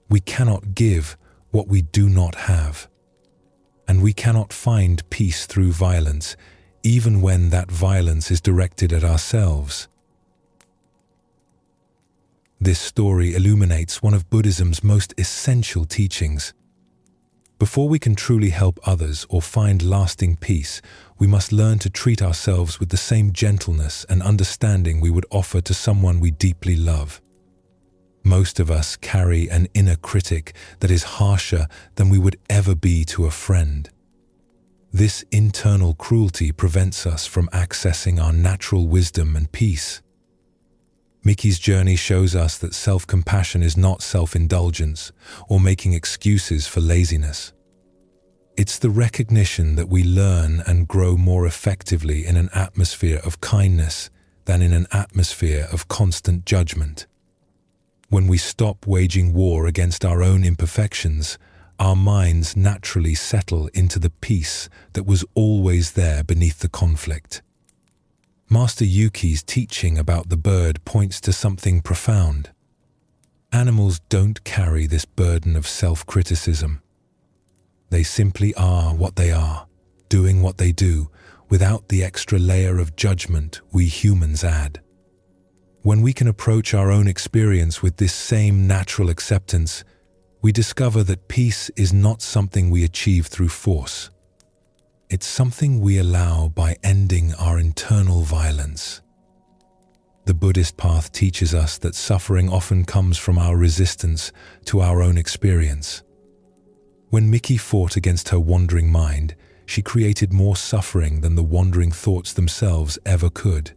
We cannot give what we do not have. And we cannot find peace through violence, even when that violence is directed at ourselves." This story illuminates one of Buddhism's most essential teachings. Before we can truly help others or find lasting peace, we must learn to treat ourselves with the same gentleness and understanding we would offer to someone we deeply love. Most of us carry an inner critic that is harsher than we would ever be to a friend. This internal cruelty prevents us from accessing our natural wisdom and peace. Miki's journey shows us that self-compassion is not self-indulgence or making excuses for laziness. It's the recognition that we learn and grow more effectively in an atmosphere of kindness than in an atmosphere of constant judgment. When we stop waging war against our own imperfections, our minds naturally settle into the peace that was always there beneath the conflict. Master Yuki's teaching about the bird points to something profound. Animals don't carry this burden of self-criticism. They simply are what they are, doing what they do, without the extra layer of judgment we humans add. When we can approach our own experience with this same natural acceptance, we discover that peace is not something we achieve through force. It's something we allow by ending our internal violence. The Buddhist path teaches us that suffering often comes from our resistance to our own experience. When Miki fought against her wandering mind, she created more suffering than the wandering thoughts themselves ever could.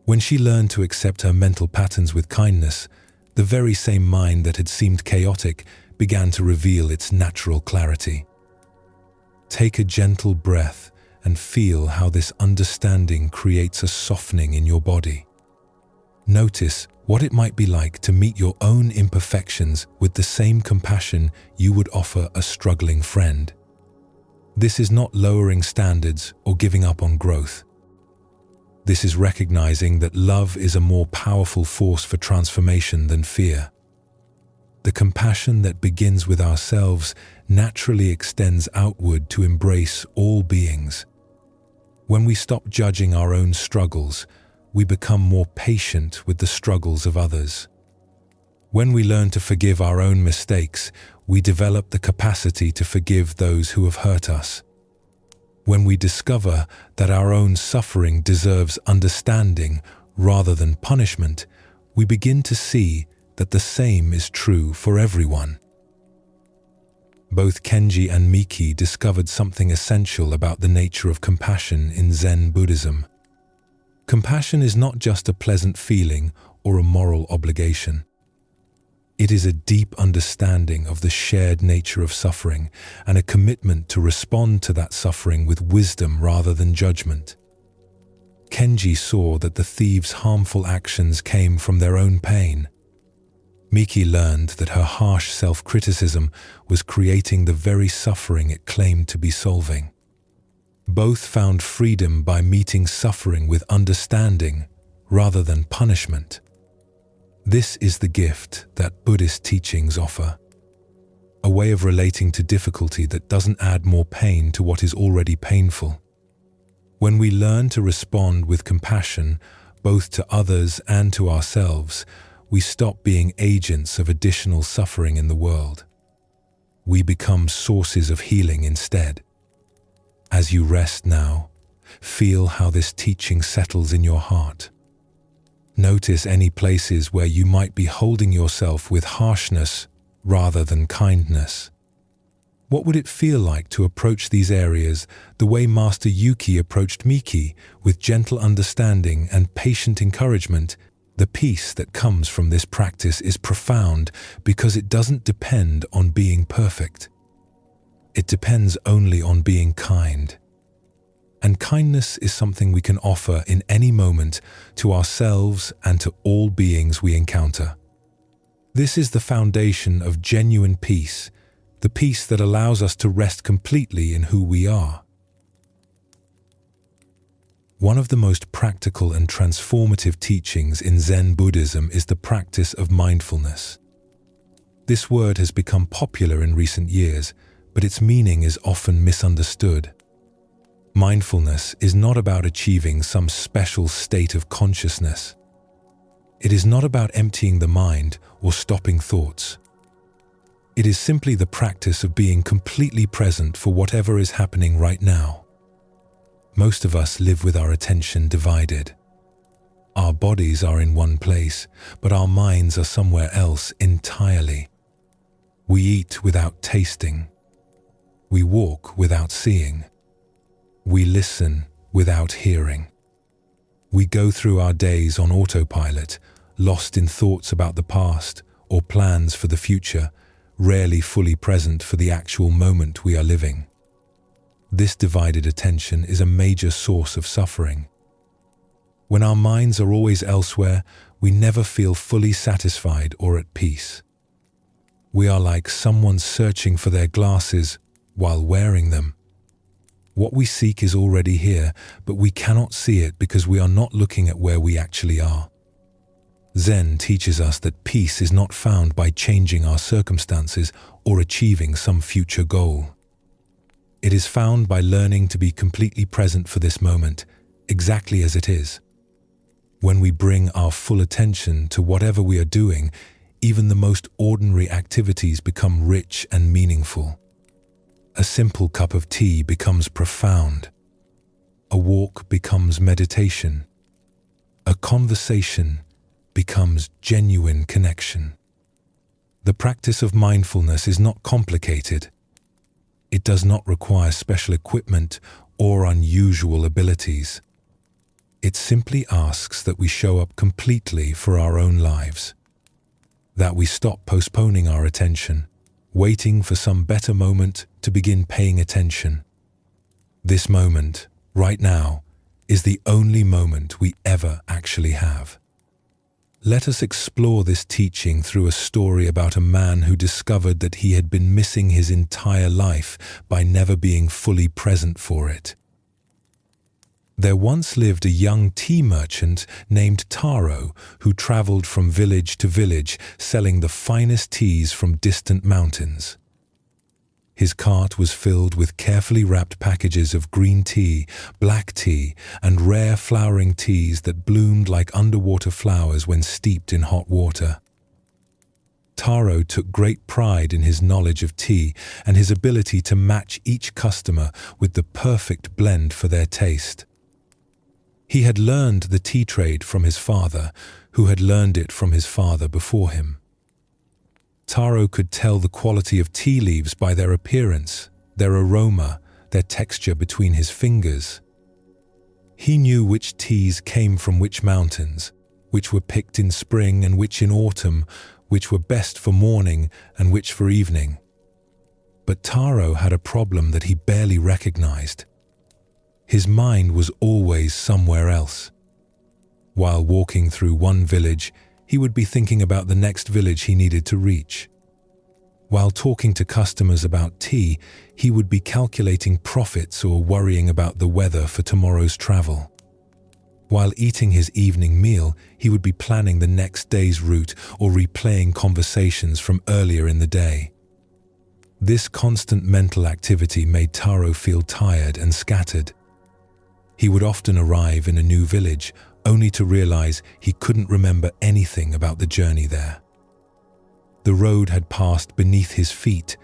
When she learned to accept her mental patterns with kindness, the very same mind that had seemed chaotic began to reveal its natural clarity. Take a gentle breath and feel how this understanding creates a softening in your body. Notice what it might be like to meet your own imperfections with the same compassion you would offer a struggling friend. This is not lowering standards or giving up on growth. This is recognizing that love is a more powerful force for transformation than fear. The compassion that begins with ourselves naturally extends outward to embrace all beings. When we stop judging our own struggles, we become more patient with the struggles of others. When we learn to forgive our own mistakes, we develop the capacity to forgive those who have hurt us. When we discover that our own suffering deserves understanding rather than punishment, we begin to see that the same is true for everyone. Both Kenji and Miki discovered something essential about the nature of compassion in Zen Buddhism. Compassion is not just a pleasant feeling or a moral obligation. It is a deep understanding of the shared nature of suffering and a commitment to respond to that suffering with wisdom rather than judgment. Kenji saw that the thieves' harmful actions came from their own pain. Miki learned that her harsh self-criticism was creating the very suffering it claimed to be solving. Both found freedom by meeting suffering with understanding rather than punishment. This is the gift that Buddhist teachings offer, a way of relating to difficulty that doesn't add more pain to what is already painful. When we learn to respond with compassion, both to others and to ourselves, we stop being agents of additional suffering in the world. We become sources of healing instead. As you rest now, feel how this teaching settles in your heart. Notice any places where you might be holding yourself with harshness rather than kindness. What would it feel like to approach these areas the way Master Yuki approached Miki, with gentle understanding and patient encouragement? The peace that comes from this practice is profound because it doesn't depend on being perfect. It depends only on being kind. And kindness is something we can offer in any moment to ourselves and to all beings we encounter. This is the foundation of genuine peace, the peace that allows us to rest completely in who we are. One of the most practical and transformative teachings in Zen Buddhism is the practice of mindfulness. This word has become popular in recent years, but its meaning is often misunderstood. Mindfulness is not about achieving some special state of consciousness. It is not about emptying the mind or stopping thoughts. It is simply the practice of being completely present for whatever is happening right now. Most of us live with our attention divided. Our bodies are in one place, but our minds are somewhere else entirely. We eat without tasting. We walk without seeing. We listen without hearing. We go through our days on autopilot, lost in thoughts about the past or plans for the future, rarely fully present for the actual moment we are living. This divided attention is a major source of suffering. When our minds are always elsewhere, we never feel fully satisfied or at peace. We are like someone searching for their glasses while wearing them. What we seek is already here, but we cannot see it because we are not looking at where we actually are. Zen teaches us that peace is not found by changing our circumstances or achieving some future goal. It is found by learning to be completely present for this moment, exactly as it is. When we bring our full attention to whatever we are doing, even the most ordinary activities become rich and meaningful. A simple cup of tea becomes profound. A walk becomes meditation. A conversation becomes genuine connection. The practice of mindfulness is not complicated. It does not require special equipment or unusual abilities. It simply asks that we show up completely for our own lives, that we stop postponing our attention, waiting for some better moment to begin paying attention. This moment, right now, is the only moment we ever actually have. Let us explore this teaching through a story about a man who discovered that he had been missing his entire life by never being fully present for it. There once lived a young tea merchant named Taro who traveled from village to village selling the finest teas from distant mountains. His cart was filled with carefully wrapped packages of green tea, black tea, and rare flowering teas that bloomed like underwater flowers when steeped in hot water. Taro took great pride in his knowledge of tea and his ability to match each customer with the perfect blend for their taste. He had learned the tea trade from his father, who had learned it from his father before him. Taro could tell the quality of tea leaves by their appearance, their aroma, their texture between his fingers. He knew which teas came from which mountains, which were picked in spring and which in autumn, which were best for morning and which for evening. But Taro had a problem that he barely recognized. His mind was always somewhere else. While walking through one village, he would be thinking about the next village he needed to reach. While talking to customers about tea, he would be calculating profits or worrying about the weather for tomorrow's travel. While eating his evening meal, he would be planning the next day's route or replaying conversations from earlier in the day. This constant mental activity made Taro feel tired and scattered. He would often arrive in a new village, only to realize he couldn't remember anything about the journey there. The road had passed beneath his feet,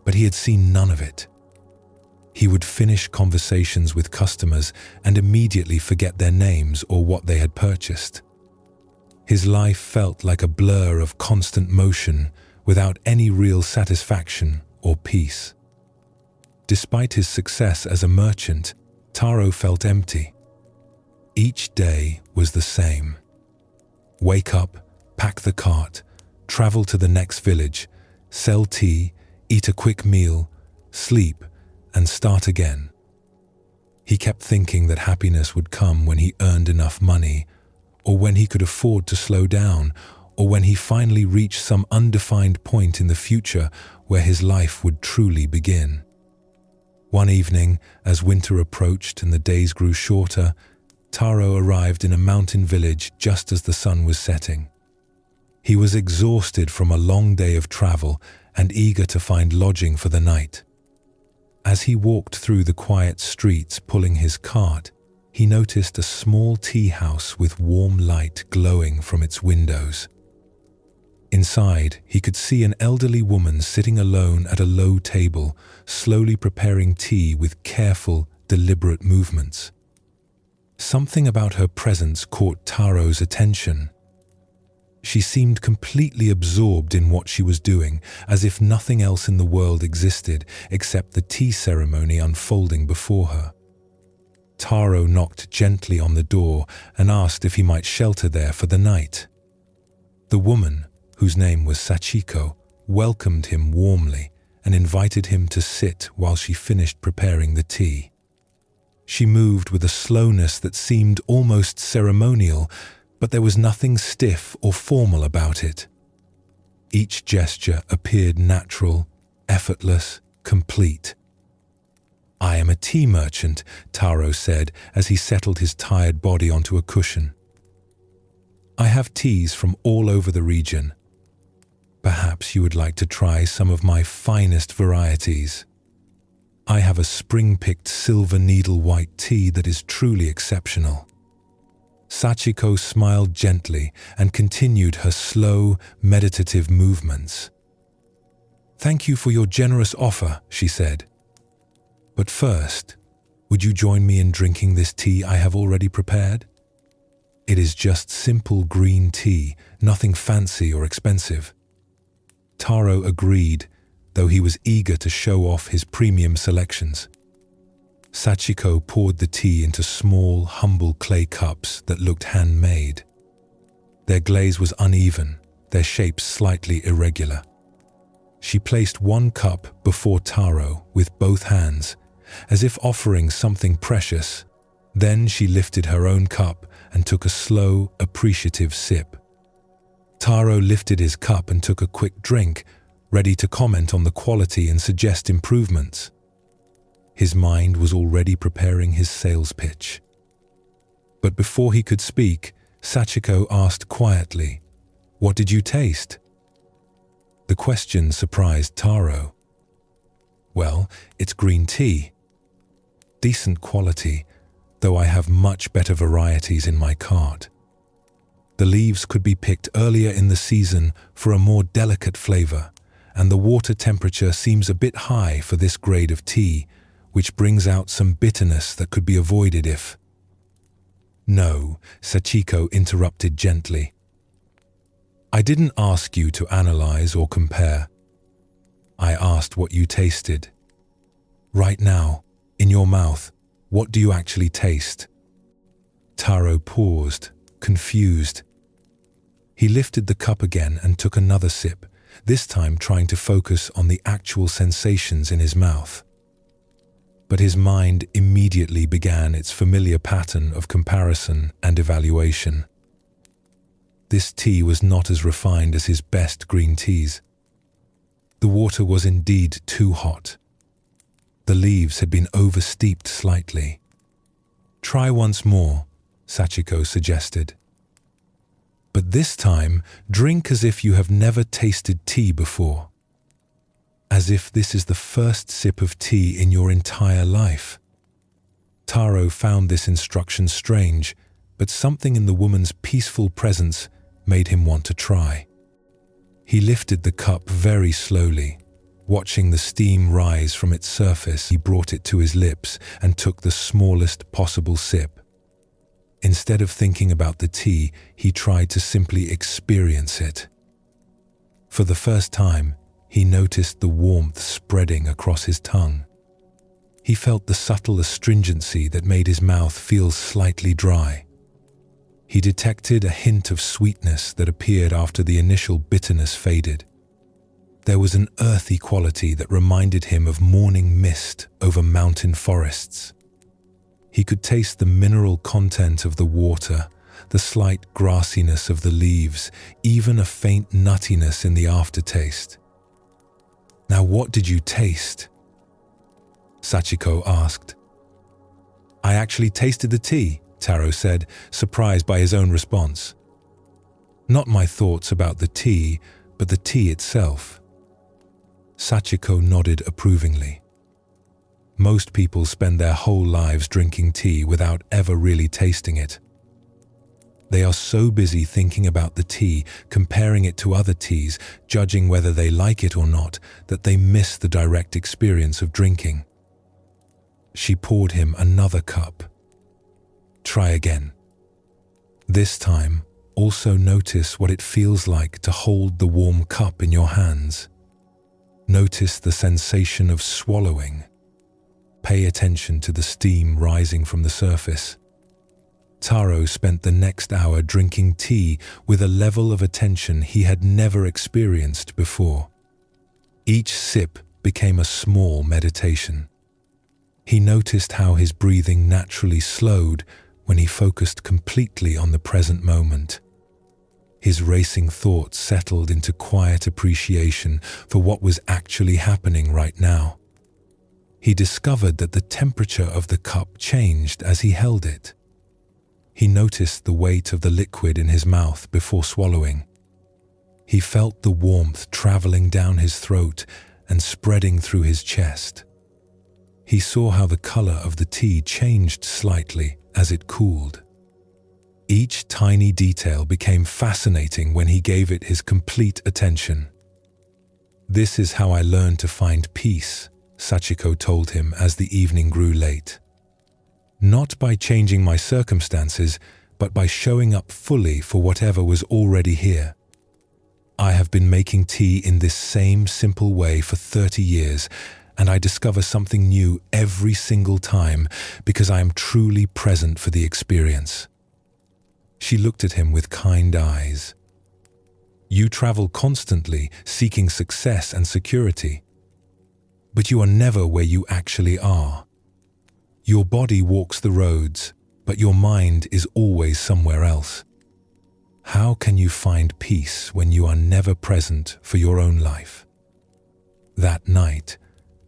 but he had seen none of it. He would finish conversations with customers and immediately forget their names or what they had purchased. His life felt like a blur of constant motion without any real satisfaction or peace. Despite his success as a merchant, Taro felt empty. Each day was the same. Wake up, pack the cart, travel to the next village, sell tea, eat a quick meal, sleep, and start again. He kept thinking that happiness would come when he earned enough money, or when he could afford to slow down, or when he finally reached some undefined point in the future where his life would truly begin. One evening, as winter approached and the days grew shorter, Taro arrived in a mountain village just as the sun was setting. He was exhausted from a long day of travel and eager to find lodging for the night. As he walked through the quiet streets pulling his cart, he noticed a small tea house with warm light glowing from its windows. Inside, he could see an elderly woman sitting alone at a low table, slowly preparing tea with careful, deliberate movements. Something about her presence caught Taro's attention. She seemed completely absorbed in what she was doing, as if nothing else in the world existed except the tea ceremony unfolding before her. Taro knocked gently on the door and asked if he might shelter there for the night. The woman, whose name was Sachiko, welcomed him warmly and invited him to sit while she finished preparing the tea. She moved with a slowness that seemed almost ceremonial, but there was nothing stiff or formal about it. Each gesture appeared natural, effortless, complete. "I am a tea merchant," Taro said as he settled his tired body onto a cushion. "I have teas from all over the region. Perhaps you would like to try some of my finest varieties. I have a spring-picked silver needle white tea that is truly exceptional." Sachiko smiled gently and continued her slow, meditative movements. "Thank you for your generous offer," she said. "But first, would you join me in drinking this tea I have already prepared? It is just simple green tea, nothing fancy or expensive." Taro agreed, though he was eager to show off his premium selections. Sachiko poured the tea into small, humble clay cups that looked handmade. Their glaze was uneven, their shapes slightly irregular. She placed one cup before Taro with both hands, as if offering something precious. Then she lifted her own cup and took a slow, appreciative sip. Taro lifted his cup and took a quick drink, ready to comment on the quality and suggest improvements. His mind was already preparing his sales pitch. But before he could speak, Sachiko asked quietly, "What did you taste?" The question surprised Taro. "Well, it's green tea. Decent quality, though I have much better varieties in my cart. The leaves could be picked earlier in the season for a more delicate flavor, and the water temperature seems a bit high for this grade of tea, which brings out some bitterness that could be avoided if—" "No," Sachiko interrupted gently. I didn't ask you to analyze or compare. I asked what you tasted. Right now, in your mouth, what do you actually taste? Taro paused, confused. He lifted the cup again and took another sip, this time trying to focus on the actual sensations in his mouth. But his mind immediately began its familiar pattern of comparison and evaluation. This tea was not as refined as his best green teas. The water was indeed too hot. The leaves had been oversteeped slightly. Try once more, Sachiko suggested. But this time, drink as if you have never tasted tea before. As if this is the first sip of tea in your entire life. Taro found this instruction strange, but something in the woman's peaceful presence made him want to try. He lifted the cup very slowly. Watching the steam rise from its surface, he brought it to his lips and took the smallest possible sip. Instead of thinking about the tea, he tried to simply experience it. For the first time, he noticed the warmth spreading across his tongue. He felt the subtle astringency that made his mouth feel slightly dry. He detected a hint of sweetness that appeared after the initial bitterness faded. There was an earthy quality that reminded him of morning mist over mountain forests. He could taste the mineral content of the water, the slight grassiness of the leaves, even a faint nuttiness in the aftertaste. Now what did you taste? Sachiko asked. I actually tasted the tea, Taro said, surprised by his own response. Not my thoughts about the tea, but the tea itself. Sachiko nodded approvingly. Most people spend their whole lives drinking tea without ever really tasting it. They are so busy thinking about the tea, comparing it to other teas, judging whether they like it or not, that they miss the direct experience of drinking. She poured him another cup. Try again. This time, also notice what it feels like to hold the warm cup in your hands. Notice the sensation of swallowing. Pay attention to the steam rising from the surface. Taro spent the next hour drinking tea with a level of attention he had never experienced before. Each sip became a small meditation. He noticed how his breathing naturally slowed when he focused completely on the present moment. His racing thoughts settled into quiet appreciation for what was actually happening right now. He discovered that the temperature of the cup changed as he held it. He noticed the weight of the liquid in his mouth before swallowing. He felt the warmth traveling down his throat and spreading through his chest. He saw how the color of the tea changed slightly as it cooled. Each tiny detail became fascinating when he gave it his complete attention. This is how I learned to find peace, Sachiko told him as the evening grew late. Not by changing my circumstances, but by showing up fully for whatever was already here. I have been making tea in this same simple way for 30 years, and I discover something new every single time because I am truly present for the experience. She looked at him with kind eyes. You travel constantly, seeking success and security. But you are never where you actually are. Your body walks the roads, but your mind is always somewhere else. How can you find peace when you are never present for your own life? That night,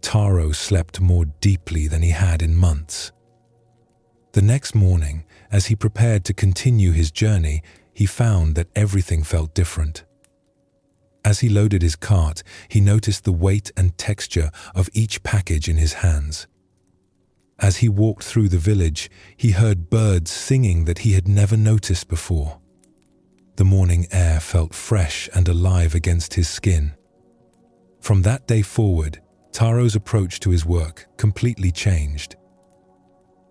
Taro slept more deeply than he had in months. The next morning, as he prepared to continue his journey, he found that everything felt different. As he loaded his cart, he noticed the weight and texture of each package in his hands. As he walked through the village, he heard birds singing that he had never noticed before. The morning air felt fresh and alive against his skin. From that day forward, Taro's approach to his work completely changed.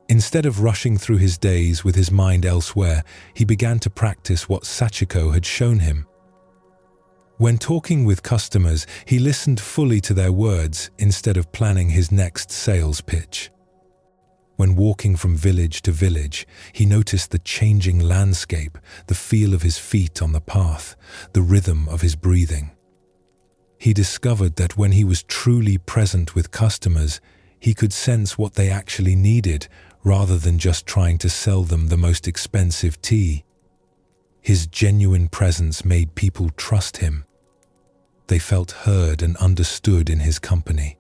Instead of rushing through his days with his mind elsewhere, he began to practice what Sachiko had shown him. When talking with customers, he listened fully to their words instead of planning his next sales pitch. When walking from village to village, he noticed the changing landscape, the feel of his feet on the path, the rhythm of his breathing. He discovered that when he was truly present with customers, he could sense what they actually needed rather than just trying to sell them the most expensive tea. His genuine presence made people trust him. They felt heard and understood in his company.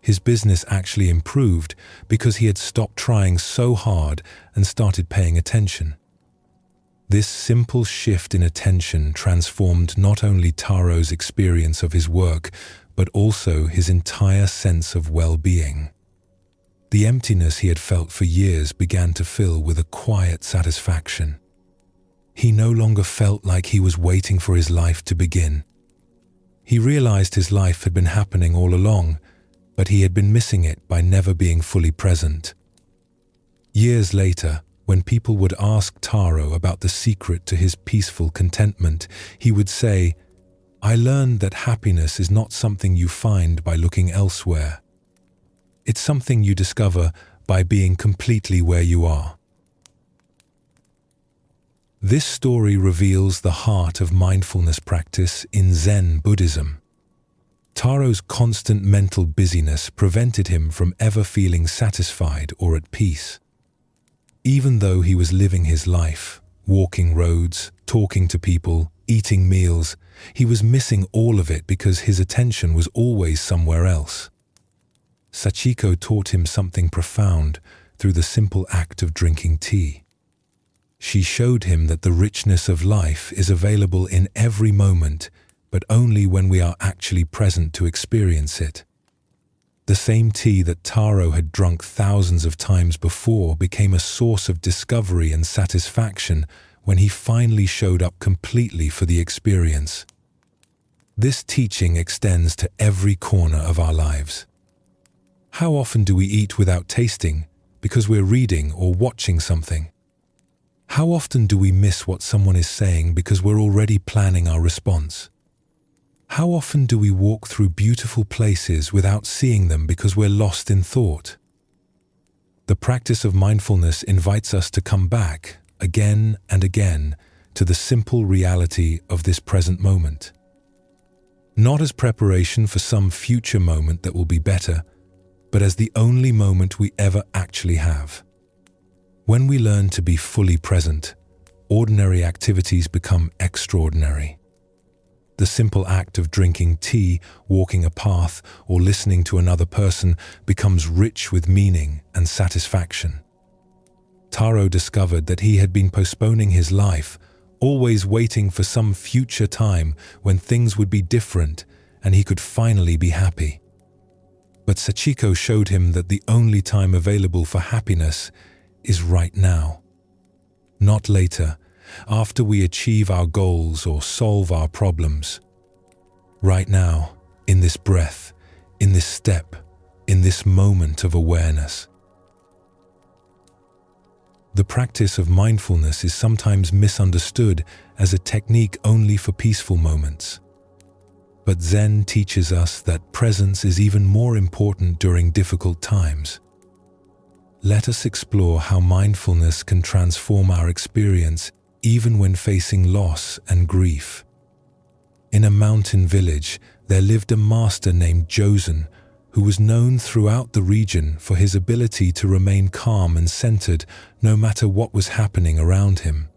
His business actually improved because he had stopped trying so hard and started paying attention. This simple shift in attention transformed not only Taro's experience of his work, but also his entire sense of well-being. The emptiness he had felt for years began to fill with a quiet satisfaction. He no longer felt like he was waiting for his life to begin. He realized his life had been happening all along, but he had been missing it by never being fully present. Years later, when people would ask Taro about the secret to his peaceful contentment, he would say, "I learned that happiness is not something you find by looking elsewhere. It's something you discover by being completely where you are." This story reveals the heart of mindfulness practice in Zen Buddhism. Taro's constant mental busyness prevented him from ever feeling satisfied or at peace. Even though he was living his life, walking roads, talking to people, eating meals, he was missing all of it because his attention was always somewhere else. Sachiko taught him something profound through the simple act of drinking tea. She showed him that the richness of life is available in every moment, but only when we are actually present to experience it. The same tea that Taro had drunk thousands of times before became a source of discovery and satisfaction when he finally showed up completely for the experience. This teaching extends to every corner of our lives. How often do we eat without tasting because we're reading or watching something? How often do we miss what someone is saying because we're already planning our response? How often do we walk through beautiful places without seeing them because we're lost in thought? The practice of mindfulness invites us to come back, again and again, to the simple reality of this present moment. Not as preparation for some future moment that will be better, but as the only moment we ever actually have. When we learn to be fully present, ordinary activities become extraordinary. The simple act of drinking tea, walking a path, or listening to another person becomes rich with meaning and satisfaction. Taro discovered that he had been postponing his life, always waiting for some future time when things would be different and he could finally be happy. But Sachiko showed him that the only time available for happiness is right now. Not later, after we achieve our goals or solve our problems. Right now, in this breath, in this step, in this moment of awareness. The practice of mindfulness is sometimes misunderstood as a technique only for peaceful moments. But Zen teaches us that presence is even more important during difficult times. Let us explore how mindfulness can transform our experience even when facing loss and grief. In a mountain village, there lived a master named Josen, who was known throughout the region for his ability to remain calm and centered no matter what was happening around him.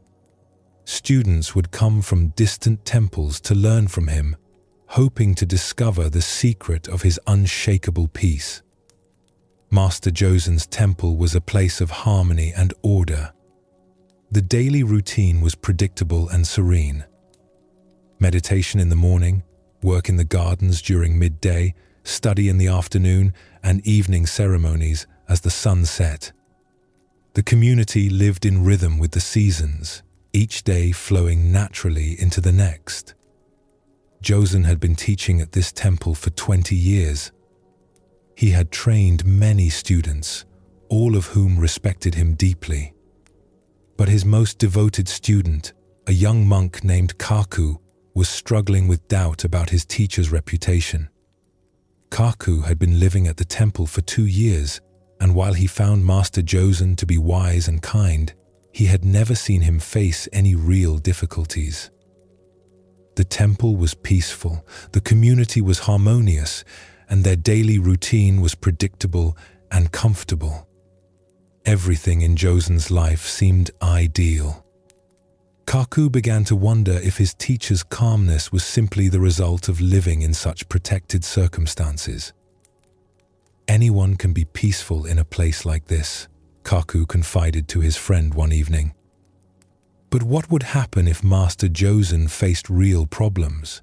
Students would come from distant temples to learn from him, hoping to discover the secret of his unshakable peace. Master Josen's temple was a place of harmony and order. The daily routine was predictable and serene. Meditation in the morning, work in the gardens during midday, study in the afternoon, and evening ceremonies as the sun set. The community lived in rhythm with the seasons, each day flowing naturally into the next. Josen had been teaching at this temple for 20 years. He had trained many students, all of whom respected him deeply. But his most devoted student, a young monk named Kaku, was struggling with doubt about his teacher's reputation. Kaku had been living at the temple for 2 years, and while he found Master Josen to be wise and kind, he had never seen him face any real difficulties. The temple was peaceful, the community was harmonious, and their daily routine was predictable and comfortable. Everything in Josen's life seemed ideal. Kaku began to wonder if his teacher's calmness was simply the result of living in such protected circumstances. Anyone can be peaceful in a place like this, Kaku confided to his friend one evening. But what would happen if Master Josen faced real problems?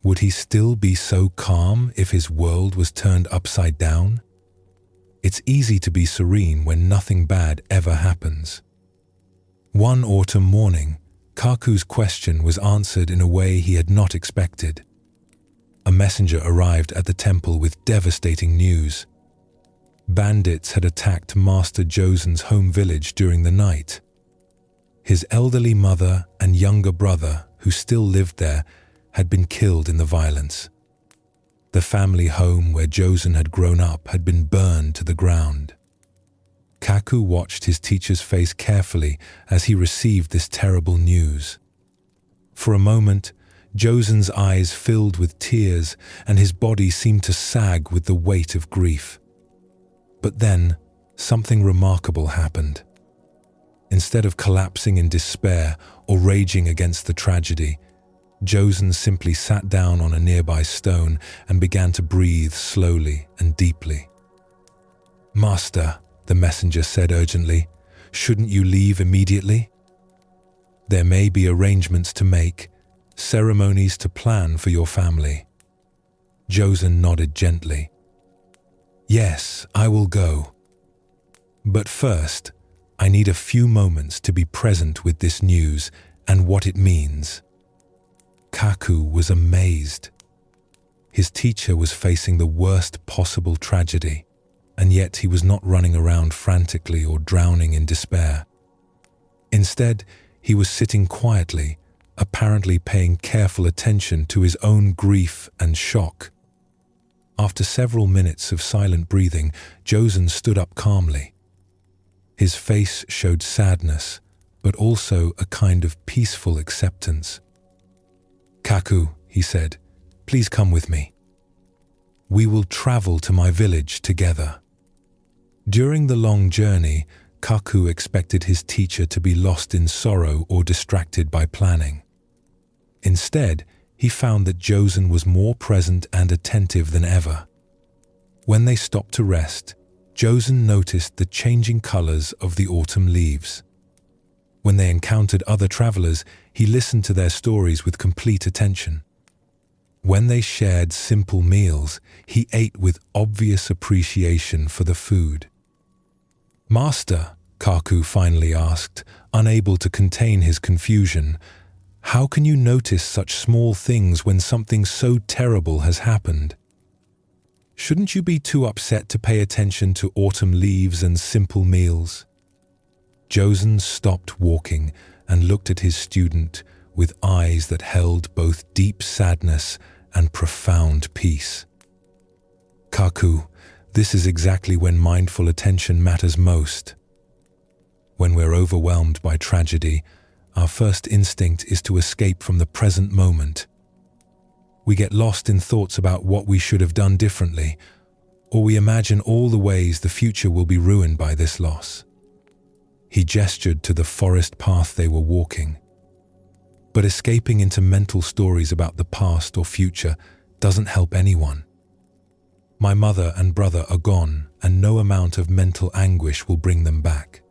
Would he still be so calm if his world was turned upside down? It's easy to be serene when nothing bad ever happens. One autumn morning, Kaku's question was answered in a way he had not expected. A messenger arrived at the temple with devastating news. Bandits had attacked Master Josen's home village during the night. His elderly mother and younger brother, who still lived there, had been killed in the violence. The family home where Josen had grown up had been burned to the ground. Kaku watched his teacher's face carefully as he received this terrible news. For a moment, Josen's eyes filled with tears and his body seemed to sag with the weight of grief. But then, something remarkable happened. Instead of collapsing in despair or raging against the tragedy, Josen simply sat down on a nearby stone and began to breathe slowly and deeply. "Master," the messenger said urgently, "shouldn't you leave immediately? There may be arrangements to make, ceremonies to plan for your family." Josen nodded gently. "Yes, I will go. But first, I need a few moments to be present with this news and what it means." Kaku was amazed. His teacher was facing the worst possible tragedy, and yet he was not running around frantically or drowning in despair. Instead, he was sitting quietly, apparently paying careful attention to his own grief and shock. After several minutes of silent breathing, Josen stood up calmly. His face showed sadness, but also a kind of peaceful acceptance. "Kaku," he said, "please come with me. We will travel to my village together." During the long journey, Kaku expected his teacher to be lost in sorrow or distracted by planning. Instead, he found that Josen was more present and attentive than ever. When they stopped to rest, Josen noticed the changing colors of the autumn leaves. When they encountered other travelers, he listened to their stories with complete attention. When they shared simple meals, he ate with obvious appreciation for the food. "Master," Kaku finally asked, unable to contain his confusion, "how can you notice such small things when something so terrible has happened? Shouldn't you be too upset to pay attention to autumn leaves and simple meals?" Josen stopped walking and looked at his student with eyes that held both deep sadness and profound peace. "Kaku, this is exactly when mindful attention matters most. When we're overwhelmed by tragedy, our first instinct is to escape from the present moment. We get lost in thoughts about what we should have done differently, or we imagine all the ways the future will be ruined by this loss." He gestured to the forest path they were walking. But escaping into mental stories about the past or future doesn't help anyone. My mother and brother are gone, and no amount of mental anguish will bring them back.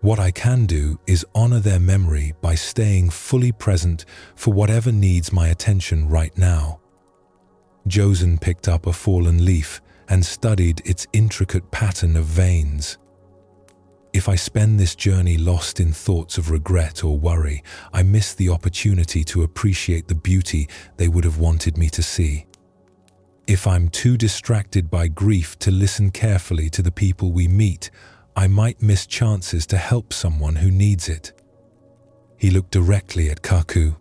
What I can do is honor their memory by staying fully present for whatever needs my attention right now. Josen picked up a fallen leaf and studied its intricate pattern of veins. If I spend this journey lost in thoughts of regret or worry, I miss the opportunity to appreciate the beauty they would have wanted me to see. If I'm too distracted by grief to listen carefully to the people we meet, I might miss chances to help someone who needs it. He looked directly at Kaku.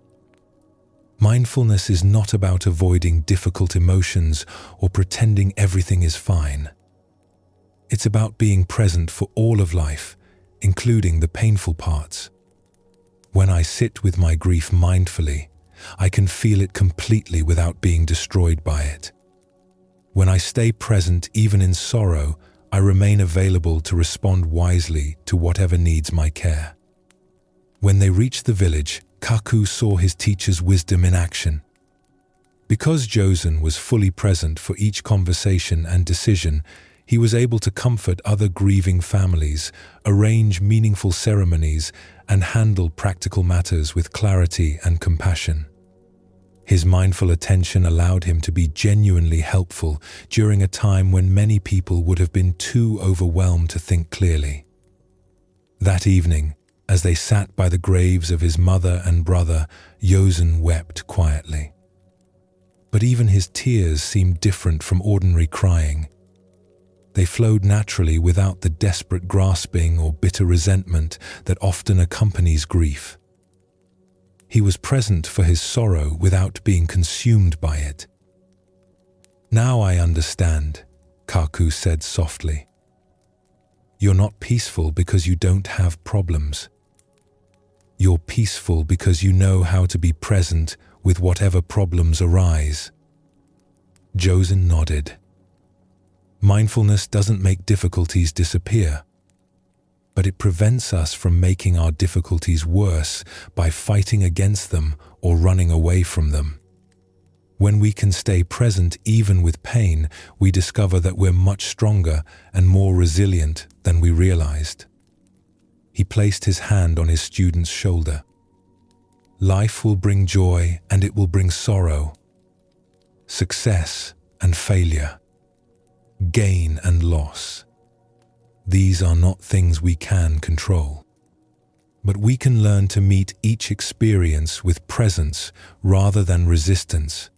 Mindfulness is not about avoiding difficult emotions or pretending everything is fine. It's about being present for all of life, including the painful parts. When I sit with my grief mindfully, I can feel it completely without being destroyed by it. When I stay present even in sorrow, I remain available to respond wisely to whatever needs my care. When they reached the village, Kaku saw his teacher's wisdom in action. Because Josen was fully present for each conversation and decision, he was able to comfort other grieving families, arrange meaningful ceremonies, and handle practical matters with clarity and compassion. His mindful attention allowed him to be genuinely helpful during a time when many people would have been too overwhelmed to think clearly. That evening, as they sat by the graves of his mother and brother, Josen wept quietly. But even his tears seemed different from ordinary crying. They flowed naturally without the desperate grasping or bitter resentment that often accompanies grief. He was present for his sorrow without being consumed by it. "Now I understand," Kaku said softly. "You're not peaceful because you don't have problems. You're peaceful because you know how to be present with whatever problems arise." Josen nodded. Mindfulness doesn't make difficulties disappear, but it prevents us from making our difficulties worse by fighting against them or running away from them. When we can stay present even with pain, we discover that we're much stronger and more resilient than we realized. He placed his hand on his student's shoulder. "Life will bring joy and it will bring sorrow, success and failure, gain and loss. These are not things we can control. But we can learn to meet each experience with presence rather than resistance.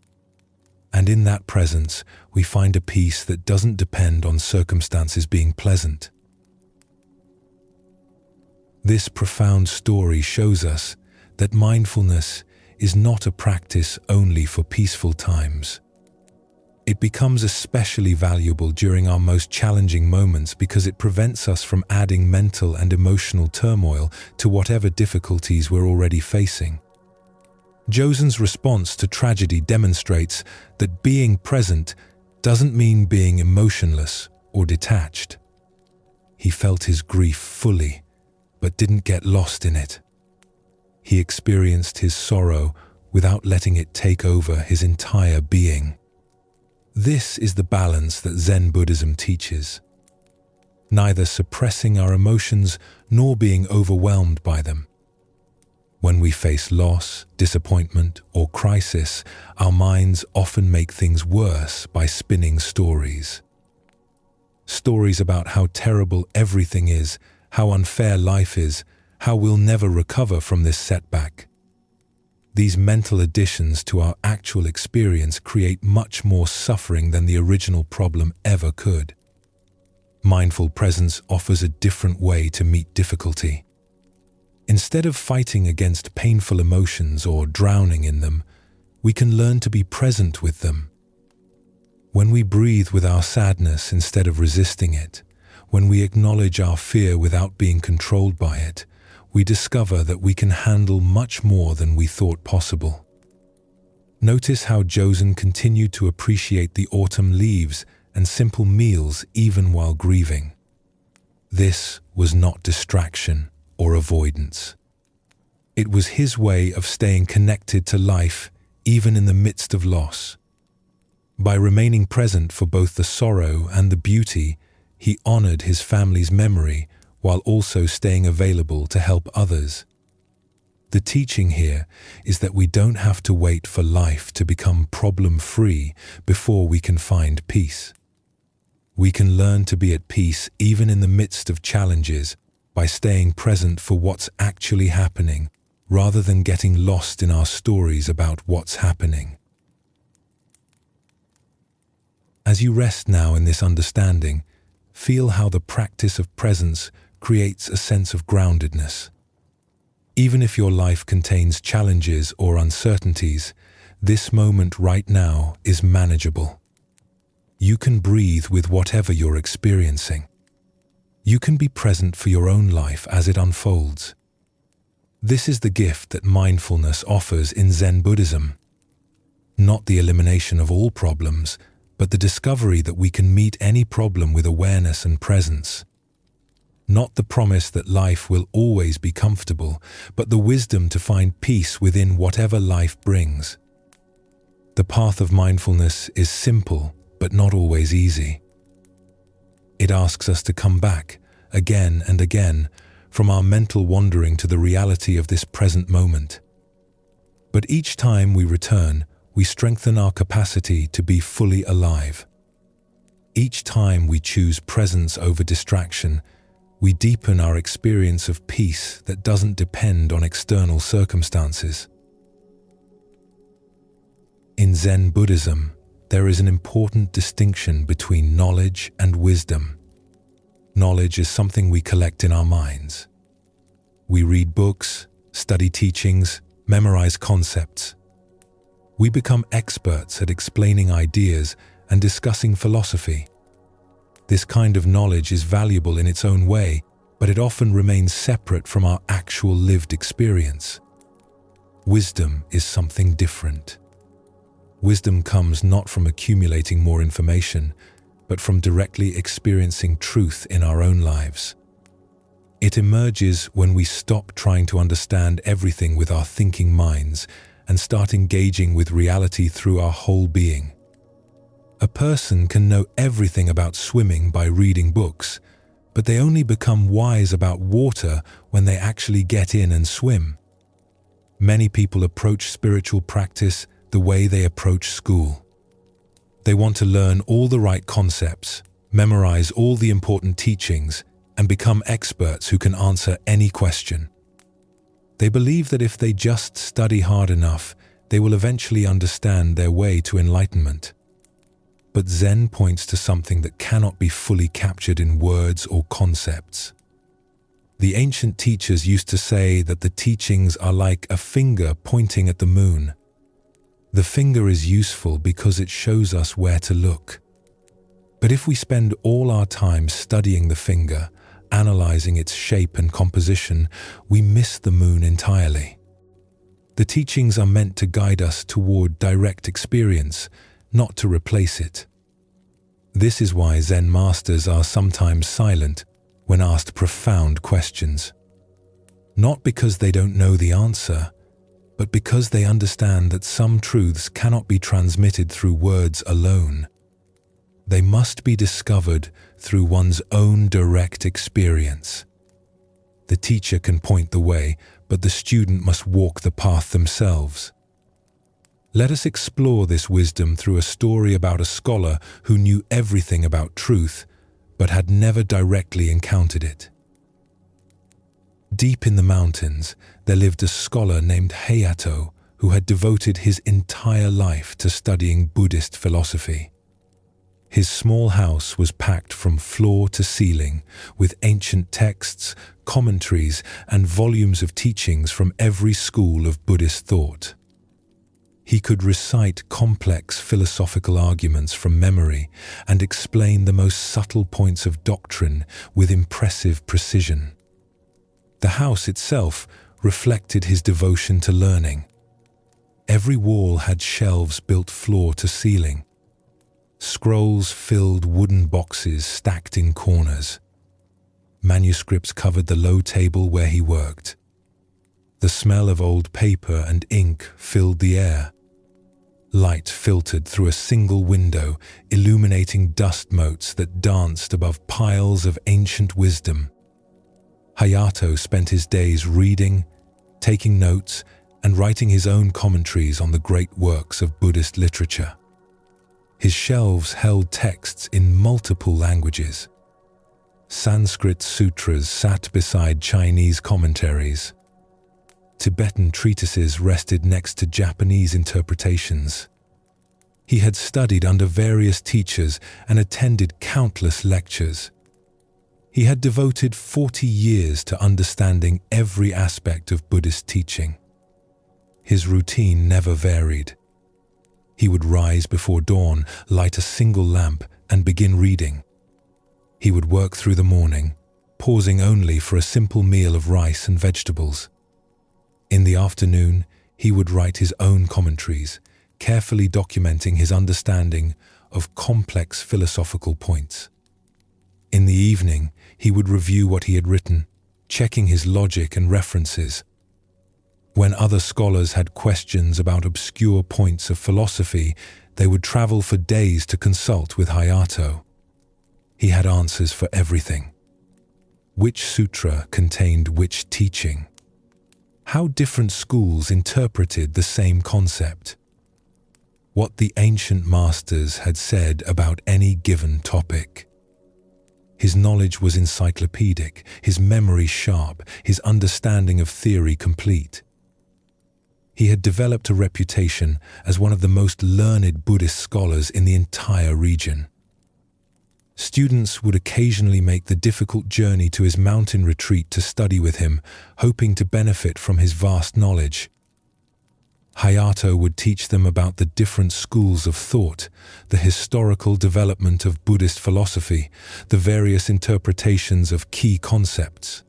And in that presence, we find a peace that doesn't depend on circumstances being pleasant." This profound story shows us that mindfulness is not a practice only for peaceful times. It becomes especially valuable during our most challenging moments because it prevents us from adding mental and emotional turmoil to whatever difficulties we're already facing. Josen's response to tragedy demonstrates that being present doesn't mean being emotionless or detached. He felt his grief fully, but didn't get lost in it. He experienced his sorrow without letting it take over his entire being. This is the balance that Zen Buddhism teaches. Neither suppressing our emotions nor being overwhelmed by them. When we face loss, disappointment, or crisis, our minds often make things worse by spinning stories. Stories about how terrible everything is, how unfair life is, how we'll never recover from this setback. These mental additions to our actual experience create much more suffering than the original problem ever could. Mindful presence offers a different way to meet difficulty. Instead of fighting against painful emotions or drowning in them, we can learn to be present with them. When we breathe with our sadness instead of resisting it, when we acknowledge our fear without being controlled by it, we discover that we can handle much more than we thought possible. Notice how Josen continued to appreciate the autumn leaves and simple meals even while grieving. This was not distraction or avoidance. It was his way of staying connected to life even in the midst of loss. By remaining present for both the sorrow and the beauty, he honored his family's memory while also staying available to help others. The teaching here is that we don't have to wait for life to become problem-free before we can find peace. We can learn to be at peace even in the midst of challenges by staying present for what's actually happening rather than getting lost in our stories about what's happening. As you rest now in this understanding, feel how the practice of presence creates a sense of groundedness. Even if your life contains challenges or uncertainties, this moment right now is manageable. You can breathe with whatever you're experiencing. You can be present for your own life as it unfolds. This is the gift that mindfulness offers in Zen Buddhism. Not the elimination of all problems, but the discovery that we can meet any problem with awareness and presence. Not the promise that life will always be comfortable, but the wisdom to find peace within whatever life brings. The path of mindfulness is simple, but not always easy. It asks us to come back, again and again, from our mental wandering to the reality of this present moment. But each time we return, we strengthen our capacity to be fully alive. Each time we choose presence over distraction, we deepen our experience of peace that doesn't depend on external circumstances. In Zen Buddhism, there is an important distinction between knowledge and wisdom. Knowledge is something we collect in our minds. We read books, study teachings, memorize concepts. We become experts at explaining ideas and discussing philosophy. This kind of knowledge is valuable in its own way, but it often remains separate from our actual lived experience. Wisdom is something different. Wisdom comes not from accumulating more information, but from directly experiencing truth in our own lives. It emerges when we stop trying to understand everything with our thinking minds and start engaging with reality through our whole being. A person can know everything about swimming by reading books, but they only become wise about water when they actually get in and swim. Many people approach spiritual practice the way they approach school. They want to learn all the right concepts, memorize all the important teachings, and become experts who can answer any question. They believe that if they just study hard enough, they will eventually understand their way to enlightenment. But Zen points to something that cannot be fully captured in words or concepts. The ancient teachers used to say that the teachings are like a finger pointing at the moon. The finger is useful because it shows us where to look. But if we spend all our time studying the finger, analyzing its shape and composition, we miss the moon entirely. The teachings are meant to guide us toward direct experience, not to replace it. This is why Zen masters are sometimes silent when asked profound questions. Not because they don't know the answer, but because they understand that some truths cannot be transmitted through words alone. They must be discovered through one's own direct experience. The teacher can point the way, but the student must walk the path themselves. Let us explore this wisdom through a story about a scholar who knew everything about truth, but had never directly encountered it. Deep in the mountains, there lived a scholar named Hayato who had devoted his entire life to studying Buddhist philosophy. His small house was packed from floor to ceiling with ancient texts, commentaries, and volumes of teachings from every school of Buddhist thought. He could recite complex philosophical arguments from memory and explain the most subtle points of doctrine with impressive precision. The house itself reflected his devotion to learning. Every wall had shelves built floor to ceiling. Scrolls filled wooden boxes stacked in corners. Manuscripts covered the low table where he worked. The smell of old paper and ink filled the air. Light filtered through a single window, illuminating dust motes that danced above piles of ancient wisdom. Hayato spent his days reading, taking notes, and writing his own commentaries on the great works of Buddhist literature. His shelves held texts in multiple languages. Sanskrit sutras sat beside Chinese commentaries. Tibetan treatises rested next to Japanese interpretations. He had studied under various teachers and attended countless lectures. He had devoted 40 years to understanding every aspect of Buddhist teaching. His routine never varied. He would rise before dawn, light a single lamp, and begin reading. He would work through the morning, pausing only for a simple meal of rice and vegetables. In the afternoon, he would write his own commentaries, carefully documenting his understanding of complex philosophical points. In the evening, he would review what he had written, checking his logic and references. When other scholars had questions about obscure points of philosophy, they would travel for days to consult with Hayato. He had answers for everything. Which sutra contained which teaching? How different schools interpreted the same concept? What the ancient masters had said about any given topic. His knowledge was encyclopedic, his memory sharp, his understanding of theory complete. He had developed a reputation as one of the most learned Buddhist scholars in the entire region. Students would occasionally make the difficult journey to his mountain retreat to study with him, hoping to benefit from his vast knowledge. Hayato would teach them about the different schools of thought, the historical development of Buddhist philosophy, the various interpretations of key concepts.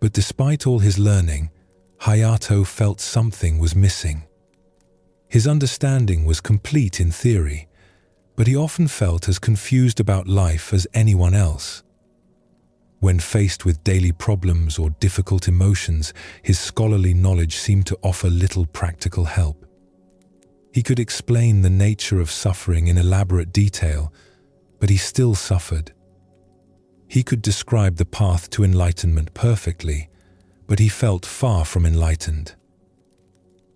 But despite all his learning, Hayato felt something was missing. His understanding was complete in theory, but he often felt as confused about life as anyone else. When faced with daily problems or difficult emotions, his scholarly knowledge seemed to offer little practical help. He could explain the nature of suffering in elaborate detail, but he still suffered. He could describe the path to enlightenment perfectly, but he felt far from enlightened.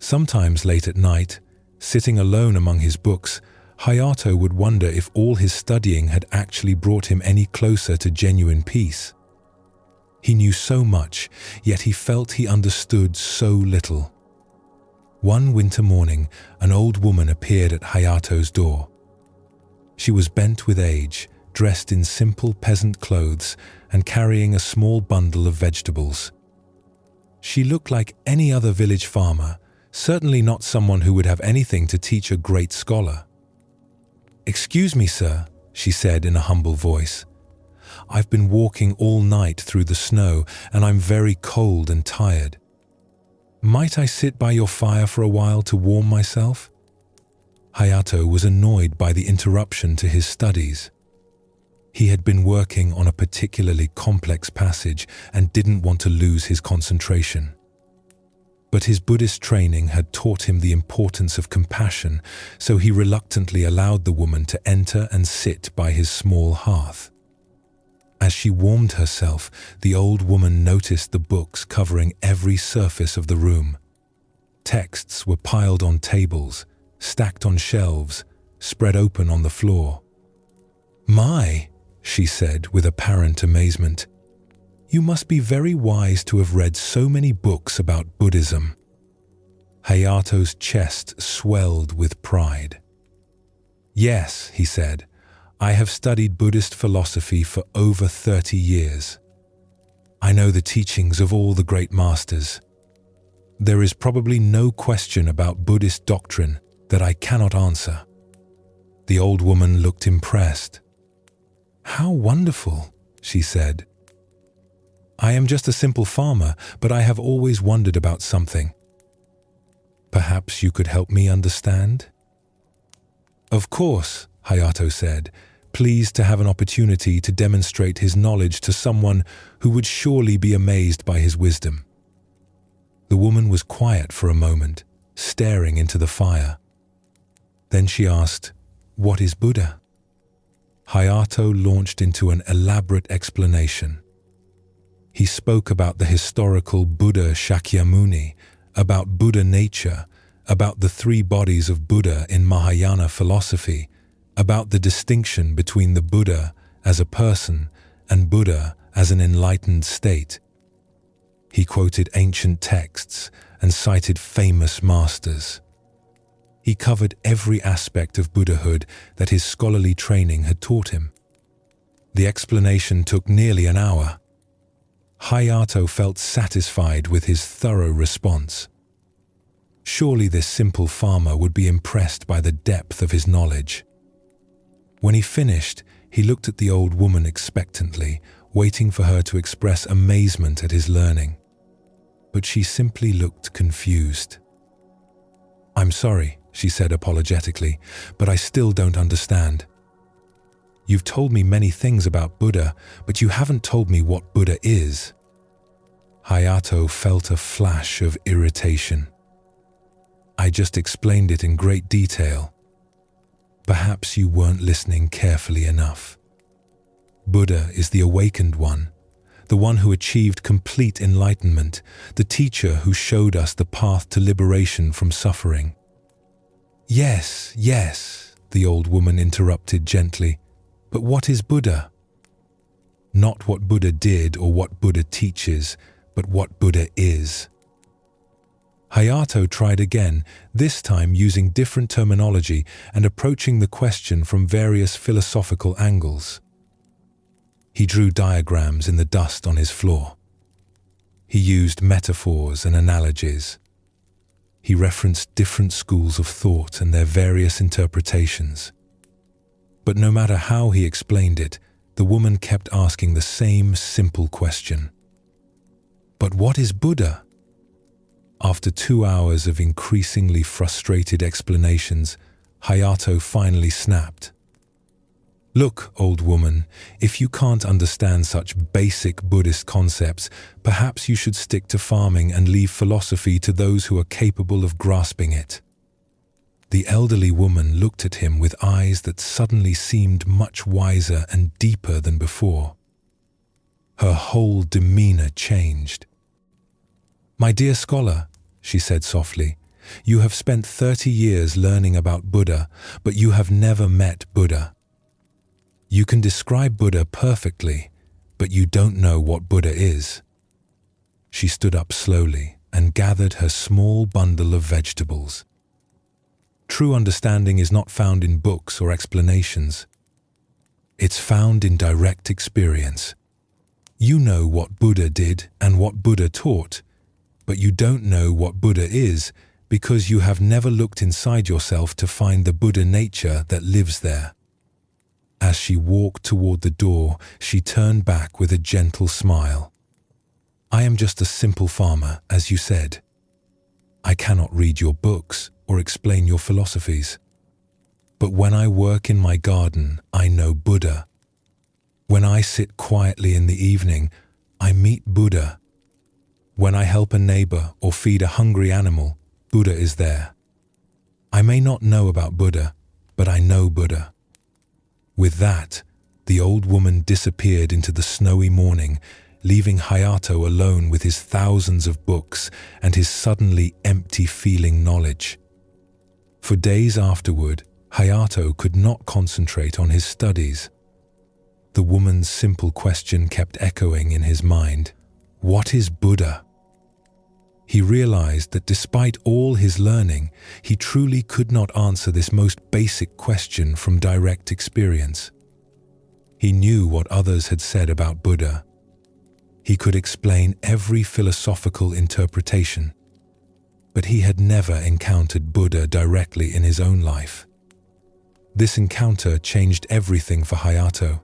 Sometimes late at night, sitting alone among his books, Hayato would wonder if all his studying had actually brought him any closer to genuine peace. He knew so much, yet he felt he understood so little. One winter morning, an old woman appeared at Hayato's door. She was bent with age, dressed in simple peasant clothes, and carrying a small bundle of vegetables. She looked like any other village farmer, certainly not someone who would have anything to teach a great scholar. "Excuse me, sir," she said in a humble voice. "I've been walking all night through the snow, and I'm very cold and tired. Might I sit by your fire for a while to warm myself?" Hayato was annoyed by the interruption to his studies. He had been working on a particularly complex passage and didn't want to lose his concentration. But his Buddhist training had taught him the importance of compassion, so he reluctantly allowed the woman to enter and sit by his small hearth. As she warmed herself, the old woman noticed the books covering every surface of the room. Texts were piled on tables, stacked on shelves, spread open on the floor. "My," she said with apparent amazement, "you must be very wise to have read so many books about Buddhism." Hayato's chest swelled with pride. "Yes," he said, "I have studied Buddhist philosophy for over 30 years. I know the teachings of all the great masters. There is probably no question about Buddhist doctrine that I cannot answer." The old woman looked impressed. "How wonderful," she said. "I am just a simple farmer, but I have always wondered about something. Perhaps you could help me understand?" "Of course," Hayato said, pleased to have an opportunity to demonstrate his knowledge to someone who would surely be amazed by his wisdom. The woman was quiet for a moment, staring into the fire. Then she asked, "What is Buddha?" Hayato launched into an elaborate explanation. He spoke about the historical Buddha Shakyamuni, about Buddha nature, about the three bodies of Buddha in Mahayana philosophy, about the distinction between the Buddha as a person and Buddha as an enlightened state. He quoted ancient texts and cited famous masters. He covered every aspect of Buddhahood that his scholarly training had taught him. The explanation took nearly an hour. Hayato felt satisfied with his thorough response. Surely this simple farmer would be impressed by the depth of his knowledge. When he finished, he looked at the old woman expectantly, waiting for her to express amazement at his learning. But she simply looked confused. "I'm sorry," she said apologetically, "but I still don't understand. You've told me many things about Buddha, but you haven't told me what Buddha is." Hayato felt a flash of irritation. "I just explained it in great detail. Perhaps you weren't listening carefully enough. Buddha is the awakened one, the one who achieved complete enlightenment, the teacher who showed us the path to liberation from suffering." "Yes, yes," the old woman interrupted gently, "but what is Buddha?" "Not what Buddha did or what Buddha teaches, but what Buddha is." Hayato tried again, this time using different terminology and approaching the question from various philosophical angles. He drew diagrams in the dust on his floor. He used metaphors and analogies. He referenced different schools of thought and their various interpretations. But no matter how he explained it, the woman kept asking the same simple question. "But what is Buddha?" After 2 hours of increasingly frustrated explanations, Hayato finally snapped. "Look, old woman, if you can't understand such basic Buddhist concepts, perhaps you should stick to farming and leave philosophy to those who are capable of grasping it." The elderly woman looked at him with eyes that suddenly seemed much wiser and deeper than before. Her whole demeanor changed. "My dear scholar," she said softly, "you have spent 30 years learning about Buddha, but you have never met Buddha. You can describe Buddha perfectly, but you don't know what Buddha is." She stood up slowly and gathered her small bundle of vegetables. True understanding is not found in books or explanations. It's found in direct experience. You know what Buddha did and what Buddha taught, but you don't know what Buddha is because you have never looked inside yourself to find the Buddha nature that lives there. As she walked toward the door, she turned back with a gentle smile. "I am just a simple farmer, as you said. I cannot read your books or explain your philosophies. But when I work in my garden, I know Buddha. When I sit quietly in the evening, I meet Buddha. When I help a neighbor or feed a hungry animal, Buddha is there. I may not know about Buddha, but I know Buddha." With that, the old woman disappeared into the snowy morning, leaving Hayato alone with his thousands of books and his suddenly empty-feeling knowledge. For days afterward, Hayato could not concentrate on his studies. The woman's simple question kept echoing in his mind, "What is Buddha?" He realized that despite all his learning, he truly could not answer this most basic question from direct experience. He knew what others had said about Buddha. He could explain every philosophical interpretation, but he had never encountered Buddha directly in his own life. This encounter changed everything for Hayato.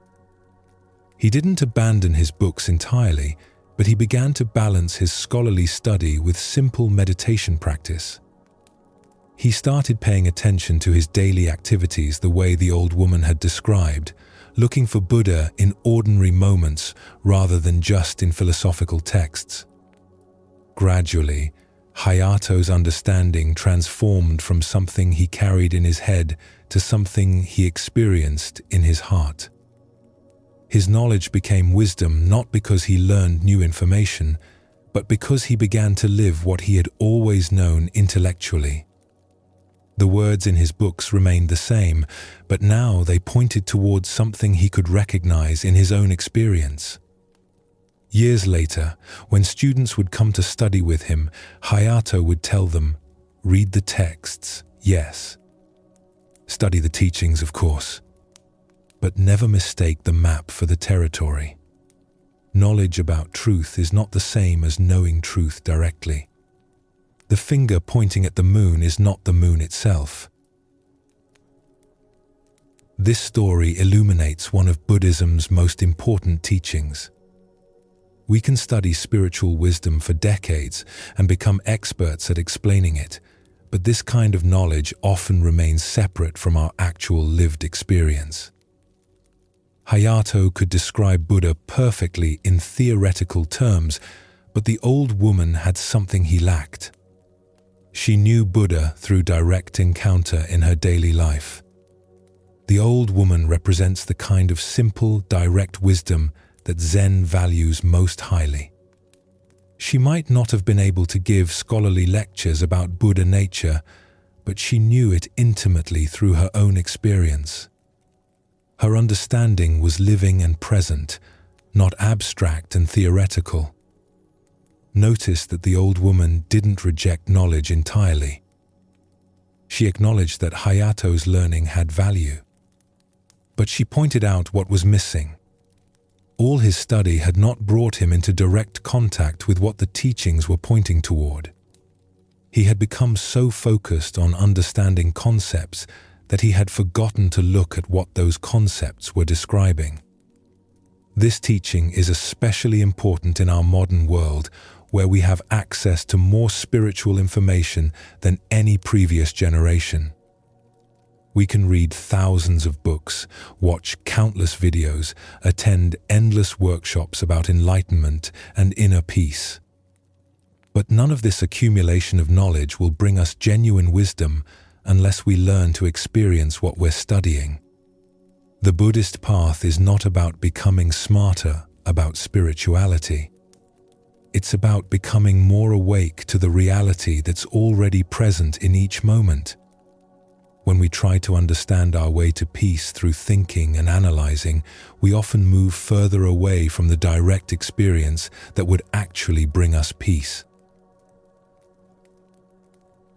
He didn't abandon his books entirely, but he began to balance his scholarly study with simple meditation practice. He started paying attention to his daily activities the way the old woman had described, looking for Buddha in ordinary moments rather than just in philosophical texts. Gradually, Hayato's understanding transformed from something he carried in his head to something he experienced in his heart. His knowledge became wisdom not because he learned new information, but because he began to live what he had always known intellectually. The words in his books remained the same, but now they pointed towards something he could recognize in his own experience. Years later, when students would come to study with him, Hayato would tell them, "Read the texts, yes. Study the teachings, of course. But never mistake the map for the territory. Knowledge about truth is not the same as knowing truth directly." The finger pointing at the moon is not the moon itself. This story illuminates one of Buddhism's most important teachings. We can study spiritual wisdom for decades and become experts at explaining it, but this kind of knowledge often remains separate from our actual lived experience. Hayato could describe Buddha perfectly in theoretical terms, but the old woman had something he lacked. She knew Buddha through direct encounter in her daily life. The old woman represents the kind of simple, direct wisdom that Zen values most highly. She might not have been able to give scholarly lectures about Buddha nature, but she knew it intimately through her own experience. Her understanding was living and present, not abstract and theoretical. Notice that the old woman didn't reject knowledge entirely. She acknowledged that Hayato's learning had value. But she pointed out what was missing. All his study had not brought him into direct contact with what the teachings were pointing toward. He had become so focused on understanding concepts that he had forgotten to look at what those concepts were describing. This teaching is especially important in our modern world, where we have access to more spiritual information than any previous generation. We can read thousands of books, watch countless videos, attend endless workshops about enlightenment and inner peace. But none of this accumulation of knowledge will bring us genuine wisdom unless we learn to experience what we're studying. The Buddhist path is not about becoming smarter about spirituality. It's about becoming more awake to the reality that's already present in each moment. When we try to understand our way to peace through thinking and analyzing, we often move further away from the direct experience that would actually bring us peace.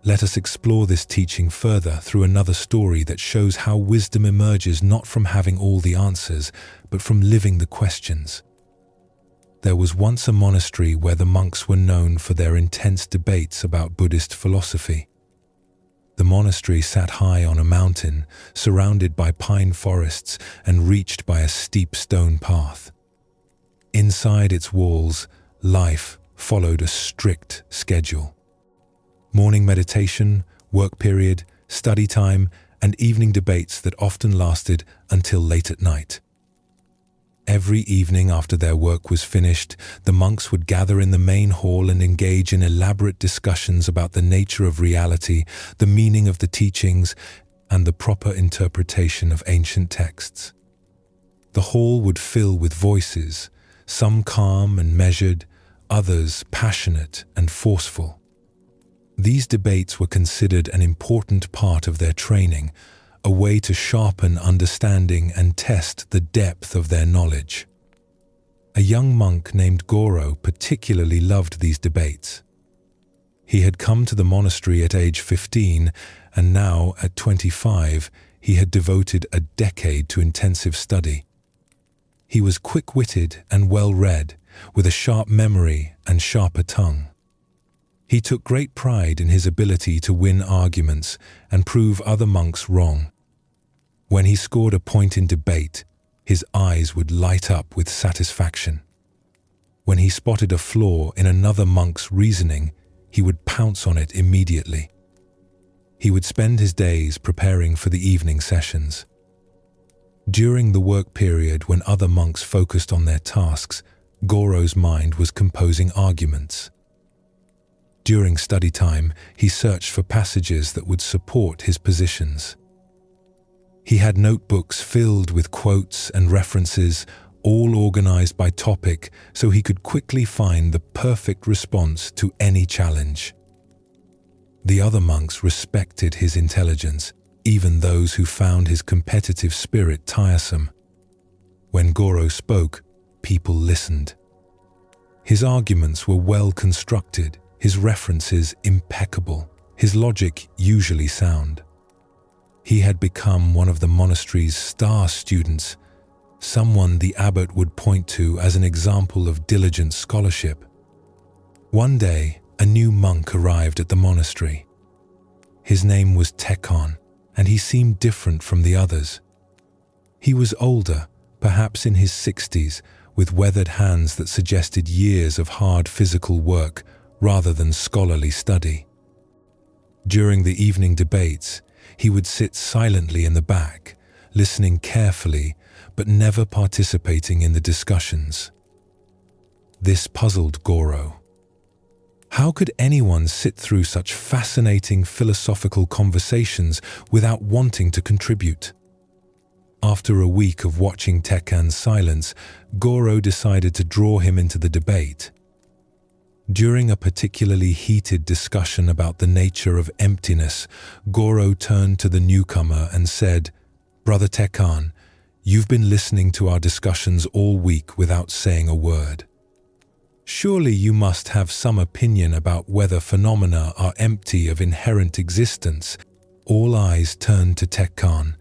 Let us explore this teaching further through another story that shows how wisdom emerges not from having all the answers, but from living the questions. There was once a monastery where the monks were known for their intense debates about Buddhist philosophy. The monastery sat high on a mountain, surrounded by pine forests and reached by a steep stone path. Inside its walls, life followed a strict schedule. Morning meditation, work period, study time, and evening debates that often lasted until late at night. Every evening after their work was finished, the monks would gather in the main hall and engage in elaborate discussions about the nature of reality, the meaning of the teachings, and the proper interpretation of ancient texts. The hall would fill with voices, some calm and measured, others passionate and forceful. These debates were considered an important part of their training, a way to sharpen understanding and test the depth of their knowledge. A young monk named Goro particularly loved these debates. He had come to the monastery at age 15, and now, at 25, he had devoted a decade to intensive study. He was quick-witted and well-read, with a sharp memory and sharper tongue. He took great pride in his ability to win arguments and prove other monks wrong. When he scored a point in debate, his eyes would light up with satisfaction. When he spotted a flaw in another monk's reasoning, he would pounce on it immediately. He would spend his days preparing for the evening sessions. During the work period when other monks focused on their tasks, Goro's mind was composing arguments. During study time, he searched for passages that would support his positions. He had notebooks filled with quotes and references, all organized by topic, so he could quickly find the perfect response to any challenge. The other monks respected his intelligence, even those who found his competitive spirit tiresome. When Goro spoke, people listened. His arguments were well constructed, his references impeccable, his logic usually sound. He had become one of the monastery's star students, someone the abbot would point to as an example of diligent scholarship. One day, a new monk arrived at the monastery. His name was Tekkan, and he seemed different from the others. He was older, perhaps in his 60s, with weathered hands that suggested years of hard physical work rather than scholarly study. During the evening debates, he would sit silently in the back, listening carefully but never participating in the discussions. This puzzled Goro. How could anyone sit through such fascinating philosophical conversations without wanting to contribute? After a week of watching Tekkan's silence, Goro decided to draw him into the debate. During a particularly heated discussion about the nature of emptiness, Goro turned to the newcomer and said, "Brother Tekkan, you've been listening to our discussions all week without saying a word. Surely you must have some opinion about whether phenomena are empty of inherent existence." All eyes turned to Tekkan,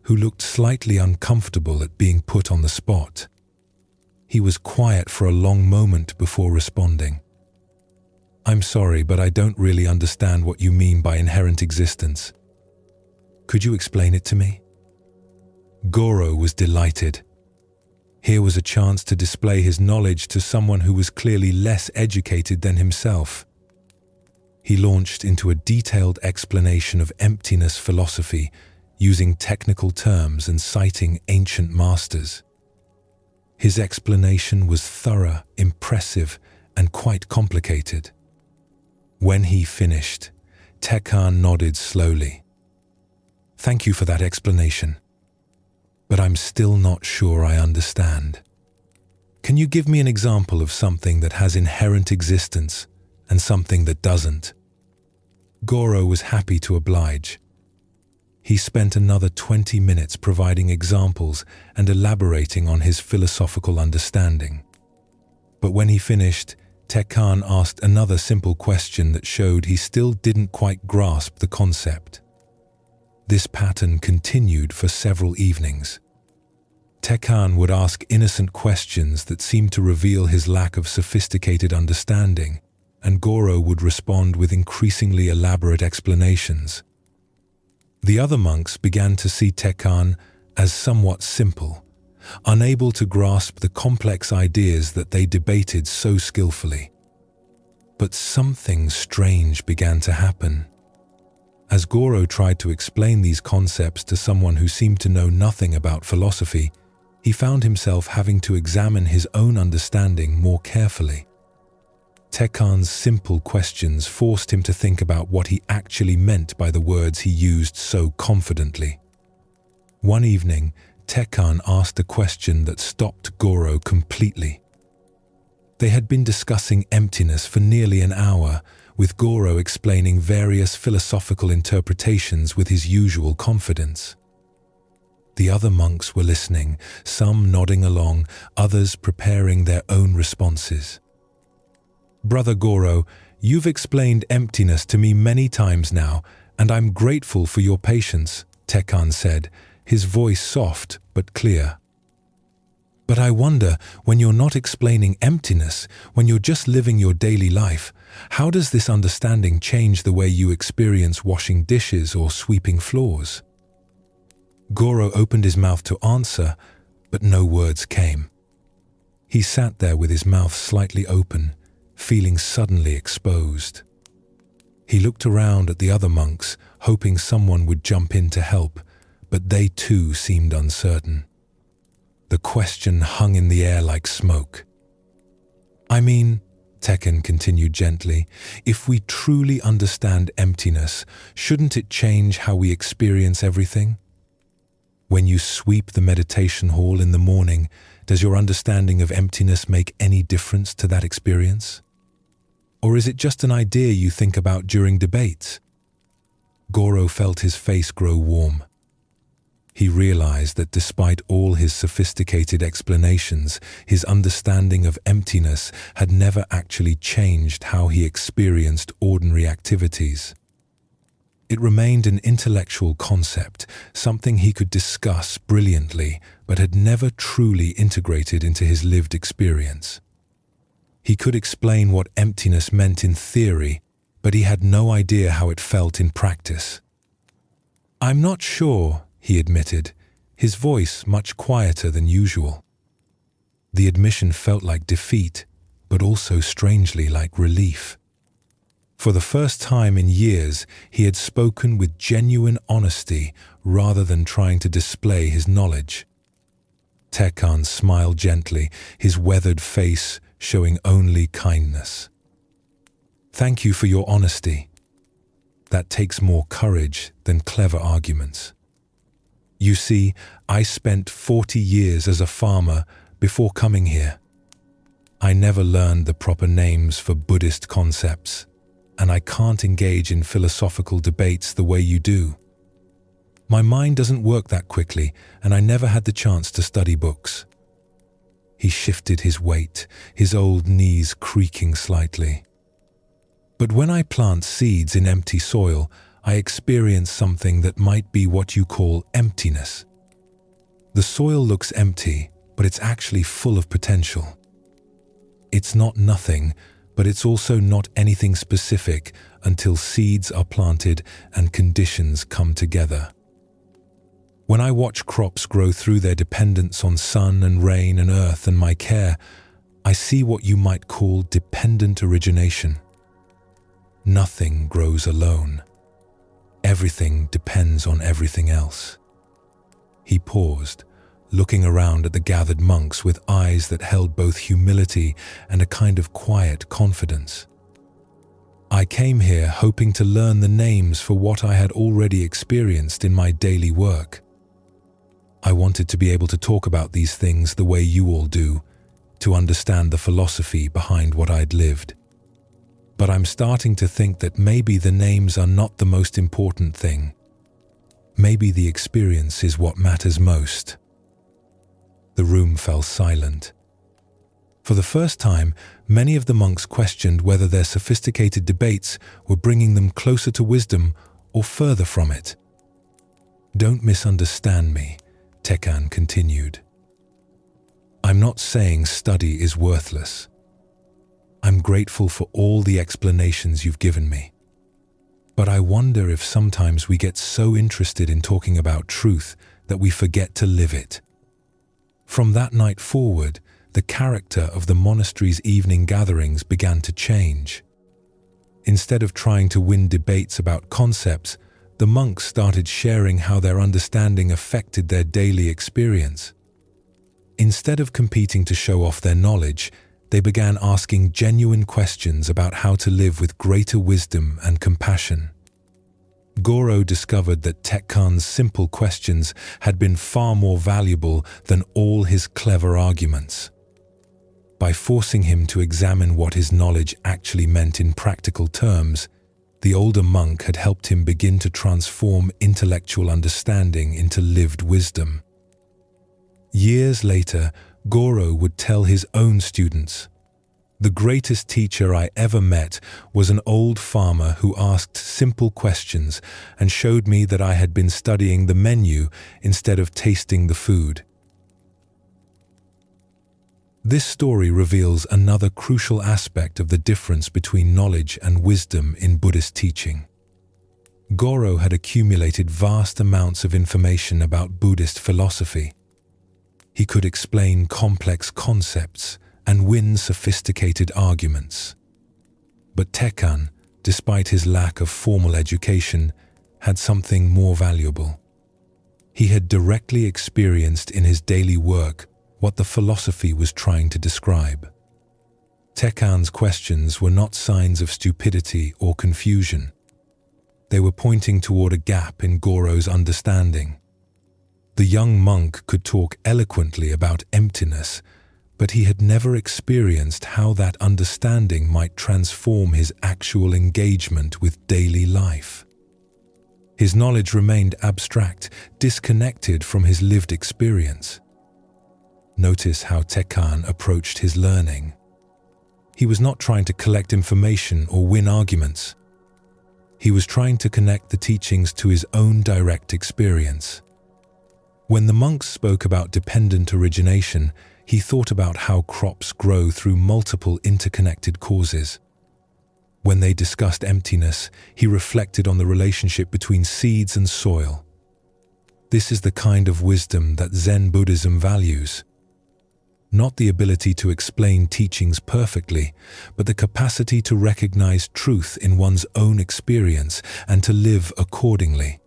who looked slightly uncomfortable at being put on the spot. He was quiet for a long moment before responding. "I'm sorry, but I don't really understand what you mean by inherent existence. Could you explain it to me?" Goro was delighted. Here was a chance to display his knowledge to someone who was clearly less educated than himself. He launched into a detailed explanation of emptiness philosophy, using technical terms and citing ancient masters. His explanation was thorough, impressive, and quite complicated. When he finished, Tekkan nodded slowly. "Thank you for that explanation. But I'm still not sure I understand. Can you give me an example of something that has inherent existence and something that doesn't?" Goro was happy to oblige. He spent another 20 minutes providing examples and elaborating on his philosophical understanding. But when he finished, Tekkan asked another simple question that showed he still didn't quite grasp the concept. This pattern continued for several evenings. Tekkan would ask innocent questions that seemed to reveal his lack of sophisticated understanding, and Goro would respond with increasingly elaborate explanations. The other monks began to see Tekkan as somewhat simple, unable to grasp the complex ideas that they debated so skillfully. But something strange began to happen. As Goro tried to explain these concepts to someone who seemed to know nothing about philosophy, he found himself having to examine his own understanding more carefully. Tekkan's simple questions forced him to think about what he actually meant by the words he used so confidently. One evening, Tekkan asked a question that stopped Goro completely. They had been discussing emptiness for nearly an hour, with Goro explaining various philosophical interpretations with his usual confidence. The other monks were listening, some nodding along, others preparing their own responses. "Brother Goro, you've explained emptiness to me many times now, and I'm grateful for your patience," Tekkan said, his voice soft but clear. "But I wonder, when you're not explaining emptiness, when you're just living your daily life, how does this understanding change the way you experience washing dishes or sweeping floors?" Goro opened his mouth to answer, but no words came. He sat there with his mouth slightly open, feeling suddenly exposed. He looked around at the other monks, hoping someone would jump in to help, but they too seemed uncertain. The question hung in the air like smoke. "I mean," Tekkan continued gently, "if we truly understand emptiness, shouldn't it change how we experience everything? When you sweep the meditation hall in the morning, does your understanding of emptiness make any difference to that experience? Or is it just an idea you think about during debates?" Goro felt his face grow warm. He realized that despite all his sophisticated explanations, his understanding of emptiness had never actually changed how he experienced ordinary activities. It remained an intellectual concept, something he could discuss brilliantly, but had never truly integrated into his lived experience. He could explain what emptiness meant in theory, but he had no idea how it felt in practice. "I'm not sure," he admitted, his voice much quieter than usual. The admission felt like defeat, but also strangely like relief. For the first time in years, he had spoken with genuine honesty rather than trying to display his knowledge. Tekkan smiled gently, his weathered face showing only kindness. "Thank you for your honesty. That takes more courage than clever arguments. You see, I spent 40 years as a farmer before coming here. I never learned the proper names for Buddhist concepts, and I can't engage in philosophical debates the way you do. My mind doesn't work that quickly, and I never had the chance to study books." He shifted his weight, his old knees creaking slightly. "But when I plant seeds in empty soil, I experience something that might be what you call emptiness. The soil looks empty, but it's actually full of potential. It's not nothing, but it's also not anything specific until seeds are planted and conditions come together. When I watch crops grow through their dependence on sun and rain and earth and my care, I see what you might call dependent origination. Nothing grows alone. Everything depends on everything else." He paused, looking around at the gathered monks with eyes that held both humility and a kind of quiet confidence. "I came here hoping to learn the names for what I had already experienced in my daily work. I wanted to be able to talk about these things the way you all do, to understand the philosophy behind what I'd lived. But I'm starting to think that maybe the names are not the most important thing. Maybe the experience is what matters most." The room fell silent. For the first time, many of the monks questioned whether their sophisticated debates were bringing them closer to wisdom or further from it. "Don't misunderstand me," Tekkan continued. "I'm not saying study is worthless. I'm grateful for all the explanations you've given me. But I wonder if sometimes we get so interested in talking about truth that we forget to live it." From that night forward, the character of the monastery's evening gatherings began to change. Instead of trying to win debates about concepts, the monks started sharing how their understanding affected their daily experience. Instead of competing to show off their knowledge, they began asking genuine questions about how to live with greater wisdom and compassion. Goro discovered that Tekkan's simple questions had been far more valuable than all his clever arguments. By forcing him to examine what his knowledge actually meant in practical terms, the older monk had helped him begin to transform intellectual understanding into lived wisdom. Years later, Goro would tell his own students, "The greatest teacher I ever met was an old farmer who asked simple questions and showed me that I had been studying the menu instead of tasting the food." This story reveals another crucial aspect of the difference between knowledge and wisdom in Buddhist teaching. Goro had accumulated vast amounts of information about Buddhist philosophy. He could explain complex concepts and win sophisticated arguments. But Tekkan, despite his lack of formal education, had something more valuable. He had directly experienced in his daily work what the philosophy was trying to describe. Tekkan's questions were not signs of stupidity or confusion. They were pointing toward a gap in Goro's understanding. The young monk could talk eloquently about emptiness, but he had never experienced how that understanding might transform his actual engagement with daily life. His knowledge remained abstract, disconnected from his lived experience. Notice how Tekkan approached his learning. He was not trying to collect information or win arguments. He was trying to connect the teachings to his own direct experience. When the monks spoke about dependent origination, He thought about how crops grow through multiple interconnected causes. When they discussed emptiness, he reflected on the relationship between seeds and soil. This is the kind of wisdom that Zen Buddhism values. Not the ability to explain teachings perfectly, but the capacity to recognize truth in one's own experience and to live accordingly.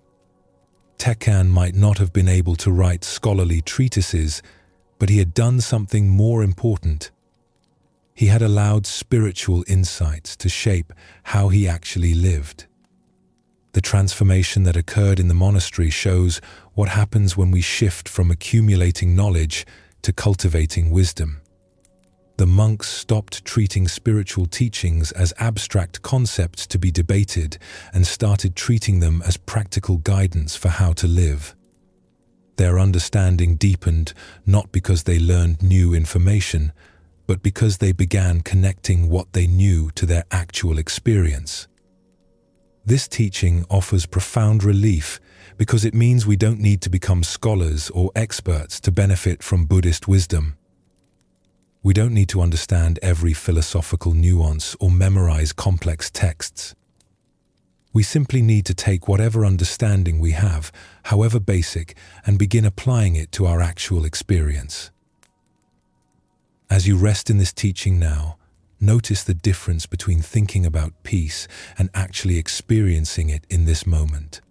Tekkan might not have been able to write scholarly treatises, but he had done something more important. He had allowed spiritual insights to shape how he actually lived. The transformation that occurred in the monastery shows what happens when we shift from accumulating knowledge to cultivating wisdom. The monks stopped treating spiritual teachings as abstract concepts to be debated and started treating them as practical guidance for how to live. Their understanding deepened not because they learned new information, but because they began connecting what they knew to their actual experience. This teaching offers profound relief because it means we don't need to become scholars or experts to benefit from Buddhist wisdom. We don't need to understand every philosophical nuance or memorize complex texts. We simply need to take whatever understanding we have, however basic, and begin applying it to our actual experience. As you rest in this teaching now, notice the difference between thinking about peace and actually experiencing it in this moment.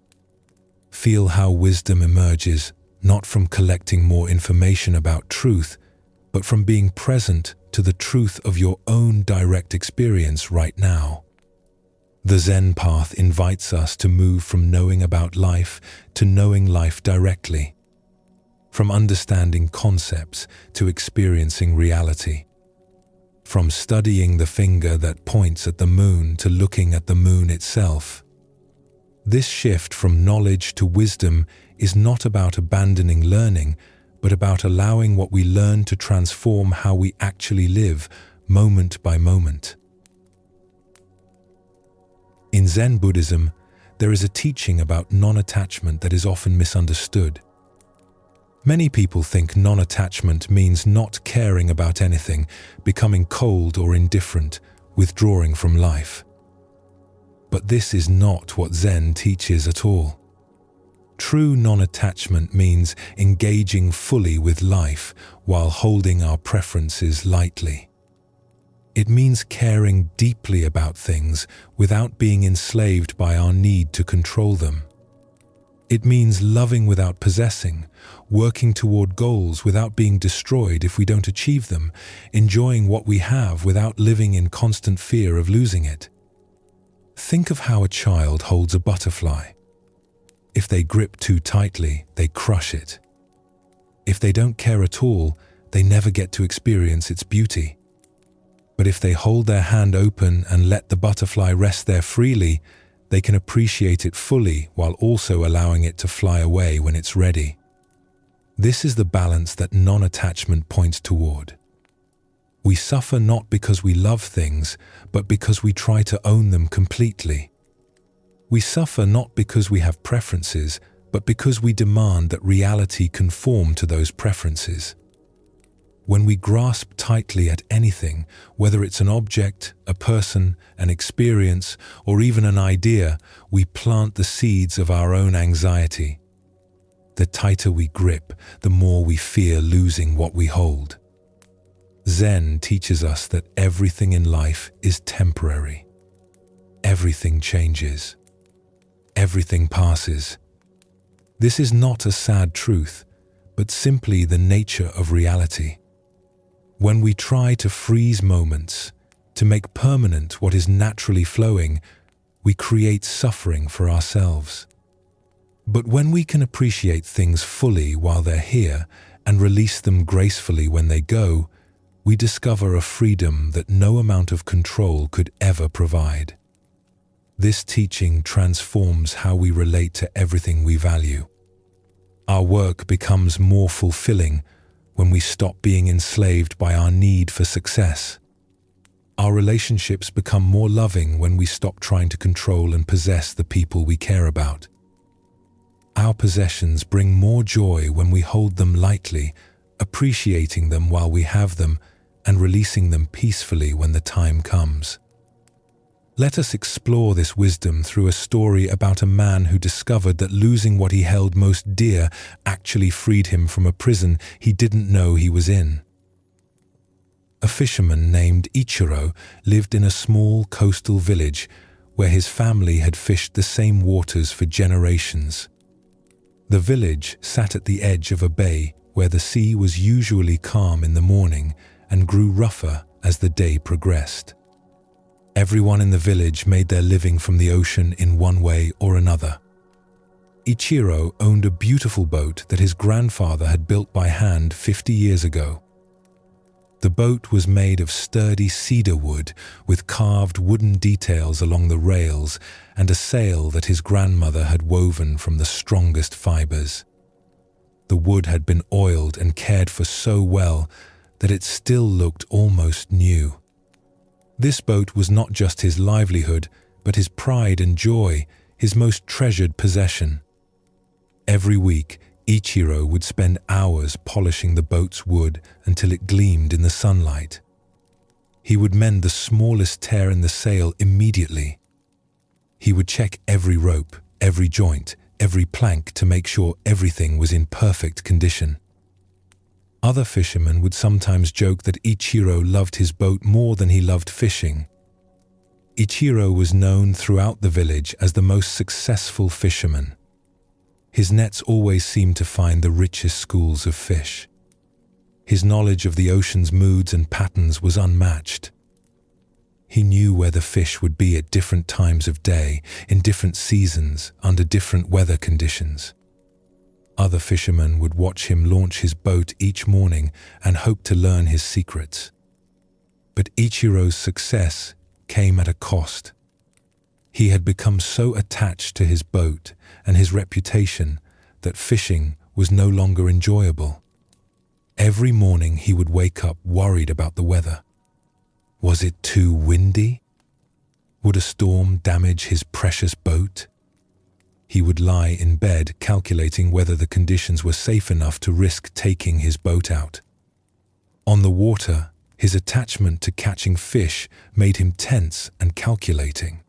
Feel how wisdom emerges, not from collecting more information about truth, but from being present to the truth of your own direct experience right now. The Zen path invites us to move from knowing about life to knowing life directly, from understanding concepts to experiencing reality, from studying the finger that points at the moon to looking at the moon itself. This shift from knowledge to wisdom is not about abandoning learning, but about allowing what we learn to transform how we actually live, moment by moment. In Zen Buddhism, there is a teaching about non-attachment that is often misunderstood. Many people think non-attachment means not caring about anything, becoming cold or indifferent, withdrawing from life. But this is not what Zen teaches at all. True non-attachment means engaging fully with life while holding our preferences lightly. It means caring deeply about things without being enslaved by our need to control them. It means loving without possessing, working toward goals without being destroyed if we don't achieve them, enjoying what we have without living in constant fear of losing it. Think of how a child holds a butterfly. If they grip too tightly, they crush it. If they don't care at all, they never get to experience its beauty. But if they hold their hand open and let the butterfly rest there freely, they can appreciate it fully while also allowing it to fly away when it's ready. This is the balance that non-attachment points toward. We suffer not because we love things, but because we try to own them completely. We suffer not because we have preferences, but because we demand that reality conform to those preferences. When we grasp tightly at anything, whether it's an object, a person, an experience, or even an idea, we plant the seeds of our own anxiety. The tighter we grip, the more we fear losing what we hold. Zen teaches us that everything in life is temporary. Everything changes. Everything passes. This is not a sad truth, but simply the nature of reality. When we try to freeze moments, to make permanent what is naturally flowing, we create suffering for ourselves. But when we can appreciate things fully while they're here and release them gracefully when they go, we discover a freedom that no amount of control could ever provide. This teaching transforms how we relate to everything we value. Our work becomes more fulfilling when we stop being enslaved by our need for success. Our relationships become more loving when we stop trying to control and possess the people we care about. Our possessions bring more joy when we hold them lightly, appreciating them while we have them, and releasing them peacefully when the time comes. Let us explore this wisdom through a story about a man who discovered that losing what he held most dear actually freed him from a prison he didn't know he was in. A fisherman named Ichiro lived in a small coastal village where his family had fished the same waters for generations. The village sat at the edge of a bay where the sea was usually calm in the morning and grew rougher as the day progressed. Everyone in the village made their living from the ocean in one way or another. Ichiro owned a beautiful boat that his grandfather had built by hand 50 years ago. The boat was made of sturdy cedar wood with carved wooden details along the rails and a sail that his grandmother had woven from the strongest fibers. The wood had been oiled and cared for so well that it still looked almost new. This boat was not just his livelihood, but his pride and joy, his most treasured possession. Every week, Ichiro would spend hours polishing the boat's wood until it gleamed in the sunlight. He would mend the smallest tear in the sail immediately. He would check every rope, every joint, every plank to make sure everything was in perfect condition. Other fishermen would sometimes joke that Ichiro loved his boat more than he loved fishing. Ichiro was known throughout the village as the most successful fisherman. His nets always seemed to find the richest schools of fish. His knowledge of the ocean's moods and patterns was unmatched. He knew where the fish would be at different times of day, in different seasons, under different weather conditions. Other fishermen would watch him launch his boat each morning and hope to learn his secrets. But Ichiro's success came at a cost. He had become so attached to his boat and his reputation that fishing was no longer enjoyable. Every morning he would wake up worried about the weather. Was it too windy? Would a storm damage his precious boat? He would lie in bed calculating whether the conditions were safe enough to risk taking his boat out. On the water, his attachment to catching fish made him tense and calculating.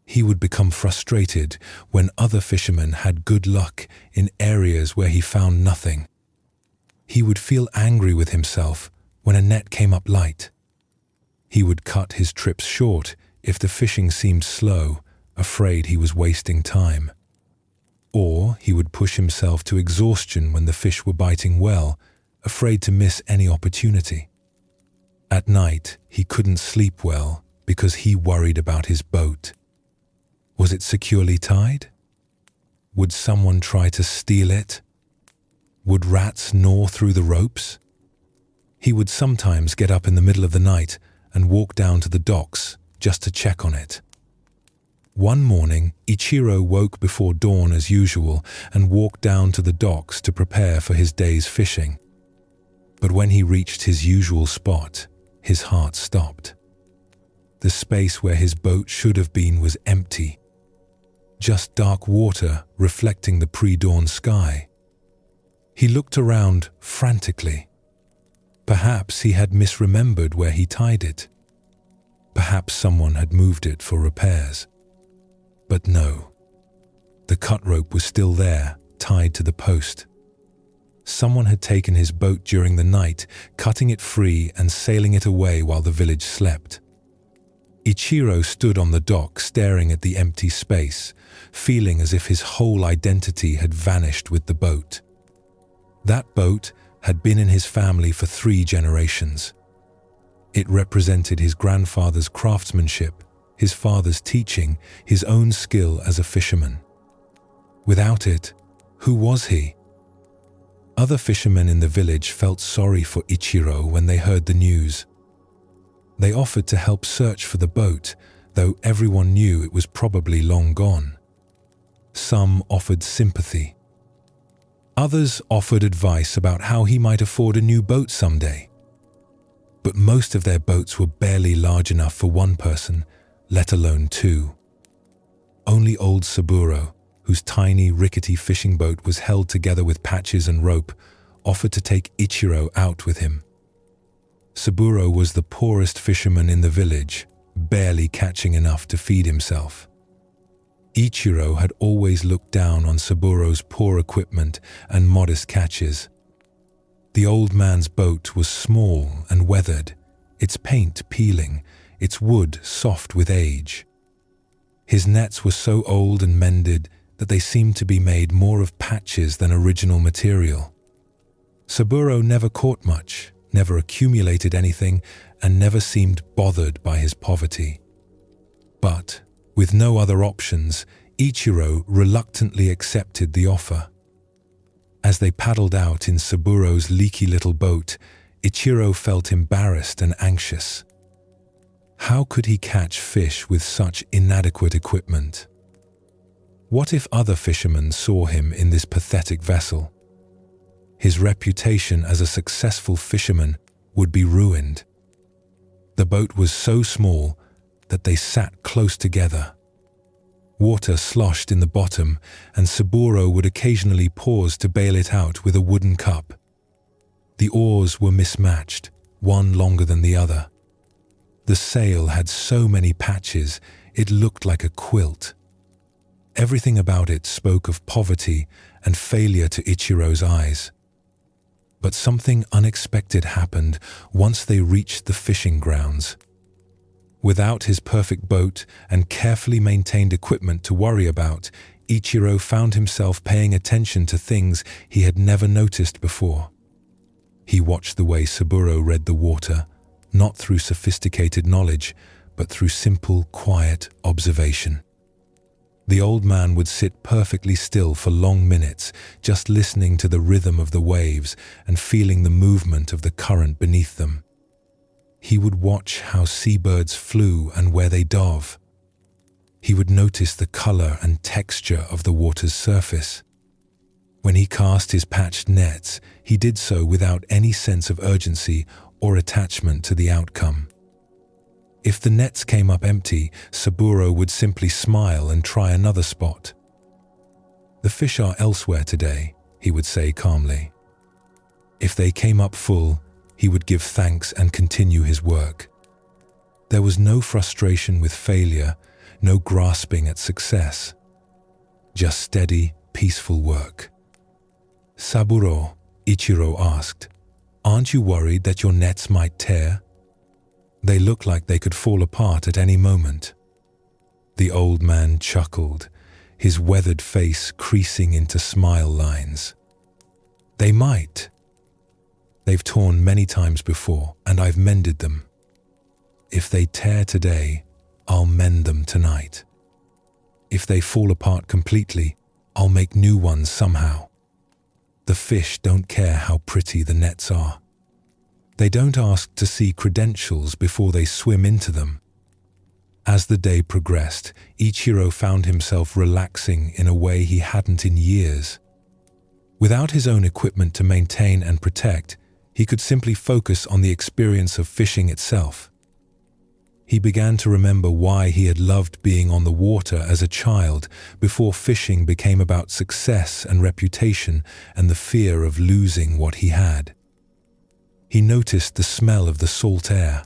He would become frustrated when other fishermen had good luck in areas where he found nothing. He would feel angry with himself when a net came up light. He would cut his trips short if the fishing seemed slow, afraid he was wasting time. Or he would push himself to exhaustion when the fish were biting well, afraid to miss any opportunity. At night, he couldn't sleep well because he worried about his boat. Was it securely tied? Would someone try to steal it? Would rats gnaw through the ropes? He would sometimes get up in the middle of the night and walk down to the docks just to check on it. One morning, Ichiro woke before dawn as usual and walked down to the docks to prepare for his day's fishing. But when he reached his usual spot, his heart stopped. The space where his boat should have been was empty. Just dark water reflecting the pre-dawn sky. He looked around frantically. Perhaps he had misremembered where he tied it. Perhaps someone had moved it for repairs. But no. The cut rope was still there, tied to the post. Someone had taken his boat during the night, cutting it free and sailing it away while the village slept. Ichiro stood on the dock staring at the empty space, feeling as if his whole identity had vanished with the boat. That boat had been in his family for 3 generations. It represented his grandfather's craftsmanship, his father's teaching, his own skill as a fisherman. Without it, who was he? Other fishermen in the village felt sorry for Ichiro when they heard the news. They offered to help search for the boat, though everyone knew it was probably long gone. Some offered sympathy. Others offered advice about how he might afford a new boat someday. But most of their boats were barely large enough for one person, let alone 2. Only old Saburo, whose tiny, rickety fishing boat was held together with patches and rope, offered to take Ichiro out with him. Saburo was the poorest fisherman in the village, barely catching enough to feed himself. Ichiro had always looked down on Saburo's poor equipment and modest catches. The old man's boat was small and weathered, its paint peeling, its wood soft with age. His nets were so old and mended that they seemed to be made more of patches than original material. Saburo never caught much, never accumulated anything, and never seemed bothered by his poverty. But, with no other options, Ichiro reluctantly accepted the offer. As they paddled out in Saburo's leaky little boat, Ichiro felt embarrassed and anxious. How could he catch fish with such inadequate equipment? What if other fishermen saw him in this pathetic vessel? His reputation as a successful fisherman would be ruined. The boat was so small that they sat close together. Water sloshed in the bottom, and Saburo would occasionally pause to bail it out with a wooden cup. The oars were mismatched, one longer than the other. The sail had so many patches, it looked like a quilt. Everything about it spoke of poverty and failure to Ichiro's eyes. But something unexpected happened once they reached the fishing grounds. Without his perfect boat and carefully maintained equipment to worry about, Ichiro found himself paying attention to things he had never noticed before. He watched the way Saburo read the water, not through sophisticated knowledge, but through simple, quiet observation. The old man would sit perfectly still for long minutes, just listening to the rhythm of the waves and feeling the movement of the current beneath them. He would watch how seabirds flew and where they dove. He would notice the color and texture of the water's surface. When he cast his patched nets, he did so without any sense of urgency or attachment to the outcome. If the nets came up empty, Saburo would simply smile and try another spot. "The fish are elsewhere today," he would say calmly. If they came up full, he would give thanks and continue his work. There was no frustration with failure, no grasping at success. Just steady, peaceful work. "Saburo," Ichiro asked, "aren't you worried that your nets might tear? They look like they could fall apart at any moment." The old man chuckled, his weathered face creasing into smile lines. "They might. They've torn many times before, and I've mended them. If they tear today, I'll mend them tonight. If they fall apart completely, I'll make new ones somehow. The fish don't care how pretty the nets are. They don't ask to see credentials before they swim into them." As the day progressed, Ichiro found himself relaxing in a way he hadn't in years. Without his own equipment to maintain and protect, he could simply focus on the experience of fishing itself. He began to remember why he had loved being on the water as a child, before fishing became about success and reputation and the fear of losing what he had. He noticed the smell of the salt air.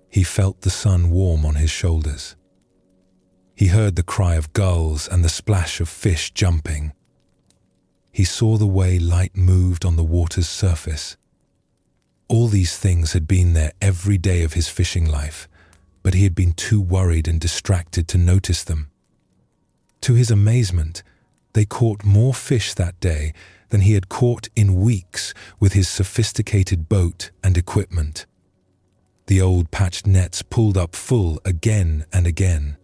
He felt the sun warm on his shoulders. He heard the cry of gulls and the splash of fish jumping. He saw the way light moved on the water's surface. All these things had been there every day of his fishing life, but he had been too worried and distracted to notice them. To his amazement, they caught more fish that day than he had caught in weeks with his sophisticated boat and equipment. The old patched nets pulled up full again and again.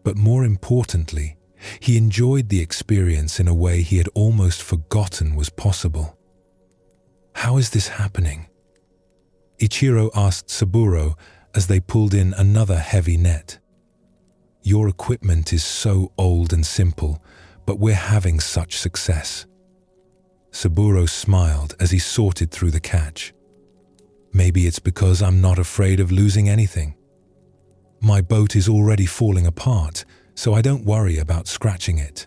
But more importantly, he enjoyed the experience in a way he had almost forgotten was possible. "How is this happening?" Ichiro asked Saburo as they pulled in another heavy net. "Your equipment is so old and simple, but we're having such success." Saburo smiled as he sorted through the catch. "Maybe it's because I'm not afraid of losing anything. My boat is already falling apart, so I don't worry about scratching it."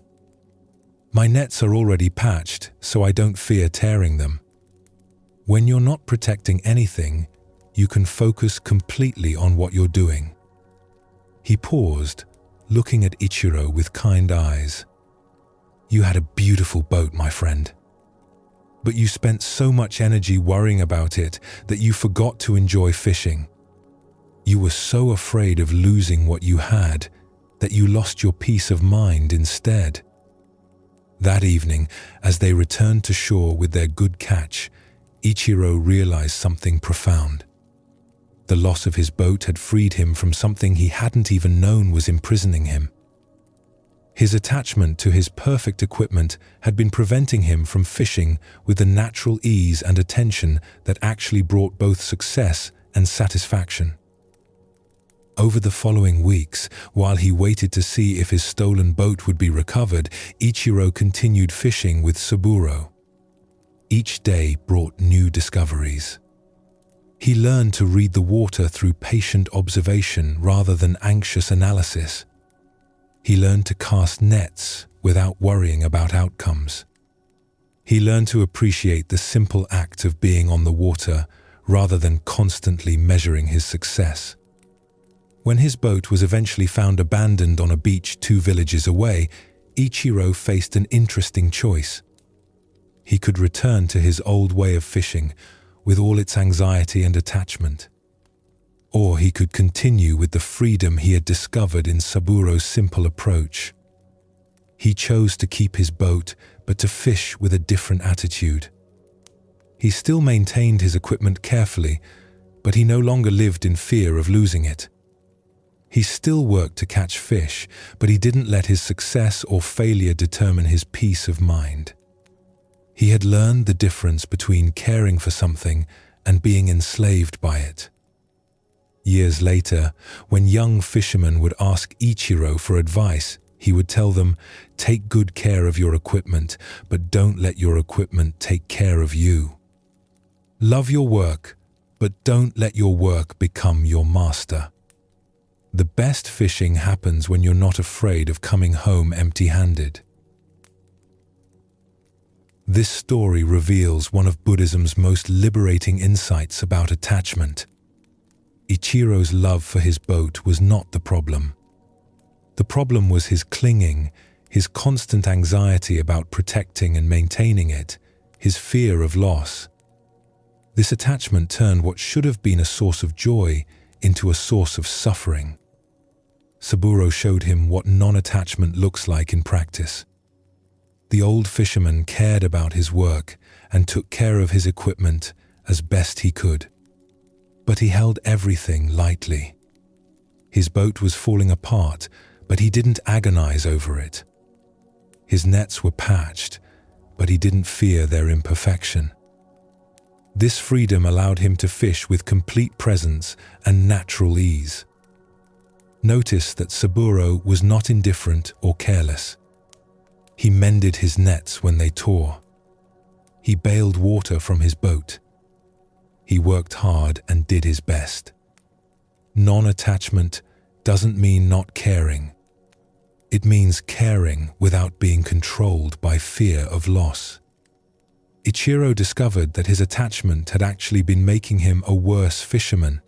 My nets are already patched, so I don't fear tearing them. When you're not protecting anything, you can focus completely on what you're doing. He paused, looking at Ichiro with kind eyes. You had a beautiful boat, my friend. But you spent so much energy worrying about it that you forgot to enjoy fishing. You were so afraid of losing what you had that you lost your peace of mind instead. That evening, as they returned to shore with their good catch, Ichiro realized something profound. The loss of his boat had freed him from something he hadn't even known was imprisoning him. His attachment to his perfect equipment had been preventing him from fishing with the natural ease and attention that actually brought both success and satisfaction. Over the following weeks, while he waited to see if his stolen boat would be recovered, Ichiro continued fishing with Saburo. Each day brought new discoveries. He learned to read the water through patient observation rather than anxious analysis. He learned to cast nets without worrying about outcomes. He learned to appreciate the simple act of being on the water rather than constantly measuring his success. When his boat was eventually found abandoned on a beach 2 villages away, Ichiro faced an interesting choice. He could return to his old way of fishing with all its anxiety and attachment. Or he could continue with the freedom he had discovered in Saburo's simple approach. He chose to keep his boat, but to fish with a different attitude. He still maintained his equipment carefully, but he no longer lived in fear of losing it. He still worked to catch fish, but he didn't let his success or failure determine his peace of mind. He had learned the difference between caring for something and being enslaved by it. Years later, when young fishermen would ask Ichiro for advice, he would tell them, "Take good care of your equipment, but don't let your equipment take care of you. Love your work, but don't let your work become your master." The best fishing happens when you're not afraid of coming home empty-handed. This story reveals one of Buddhism's most liberating insights about attachment. Ichiro's love for his boat was not the problem. The problem was his clinging, his constant anxiety about protecting and maintaining it, his fear of loss. This attachment turned what should have been a source of joy into a source of suffering. Saburo showed him what non-attachment looks like in practice. The old fisherman cared about his work and took care of his equipment as best he could. But he held everything lightly. His boat was falling apart, but he didn't agonize over it. His nets were patched, but he didn't fear their imperfection. This freedom allowed him to fish with complete presence and natural ease. Notice that Saburo was not indifferent or careless. He mended his nets when they tore. He bailed water from his boat. He worked hard and did his best. Non-attachment doesn't mean not caring. It means caring without being controlled by fear of loss. Ichiro discovered that his attachment had actually been making him a worse fisherman.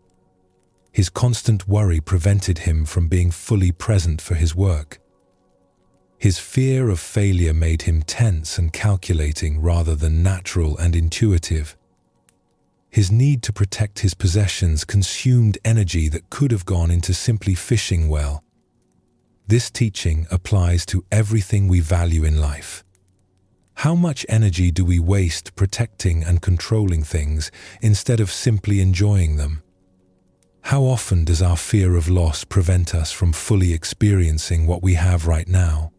His constant worry prevented him from being fully present for his work. His fear of failure made him tense and calculating rather than natural and intuitive. His need to protect his possessions consumed energy that could have gone into simply fishing well. This teaching applies to everything we value in life. How much energy do we waste protecting and controlling things instead of simply enjoying them? How often does our fear of loss prevent us from fully experiencing what we have right now?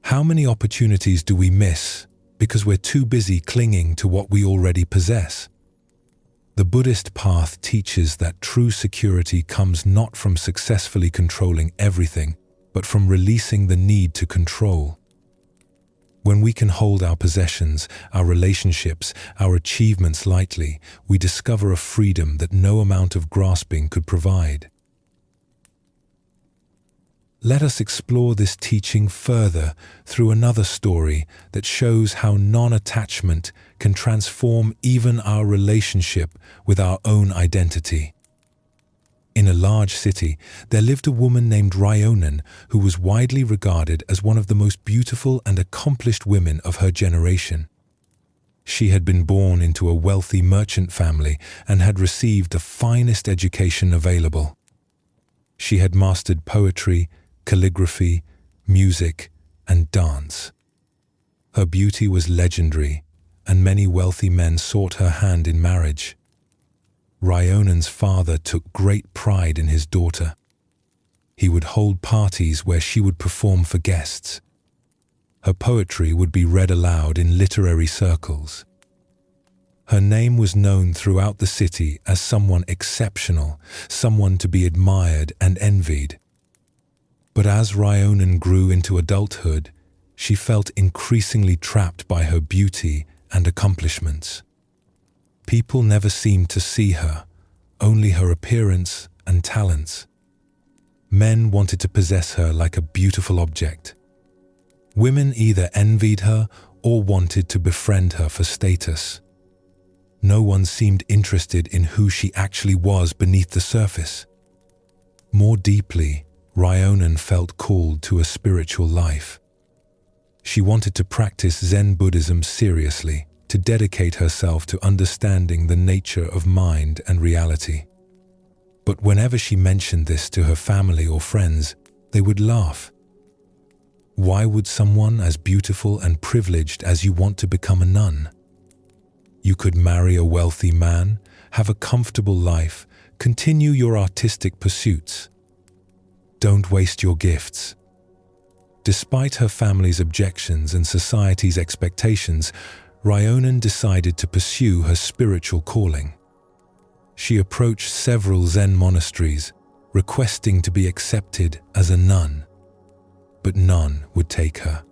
How many opportunities do we miss because we're too busy clinging to what we already possess? The Buddhist path teaches that true security comes not from successfully controlling everything, but from releasing the need to control. When we can hold our possessions, our relationships, our achievements lightly, we discover a freedom that no amount of grasping could provide. let us explore this teaching further through another story that shows how non-attachment can transform even our relationship with our own identity. In a large city, there lived a woman named Ryonen who was widely regarded as one of the most beautiful and accomplished women of her generation. She had been born into a wealthy merchant family and had received the finest education available. She had mastered poetry, calligraphy, music, and dance. Her beauty was legendary, and many wealthy men sought her hand in marriage. Ryonen's father took great pride in his daughter. He would hold parties where she would perform for guests. Her poetry would be read aloud in literary circles. Her name was known throughout the city as someone exceptional, someone to be admired and envied. But as Ryonen grew into adulthood, she felt increasingly trapped by her beauty and accomplishments. People never seemed to see her, only her appearance and talents. Men wanted to possess her like a beautiful object. Women either envied her or wanted to befriend her for status. No one seemed interested in who she actually was beneath the surface. More deeply, Ryonen felt called to a spiritual life. She wanted to practice Zen Buddhism seriously, to dedicate herself to understanding the nature of mind and reality. But whenever she mentioned this to her family or friends, they would laugh. Why would someone as beautiful and privileged as you want to become a nun? You could marry a wealthy man, have a comfortable life, continue your artistic pursuits. Don't waste your gifts. Despite her family's objections and society's expectations, Ryonen decided to pursue her spiritual calling. She approached several Zen monasteries, requesting to be accepted as a nun. But none would take her.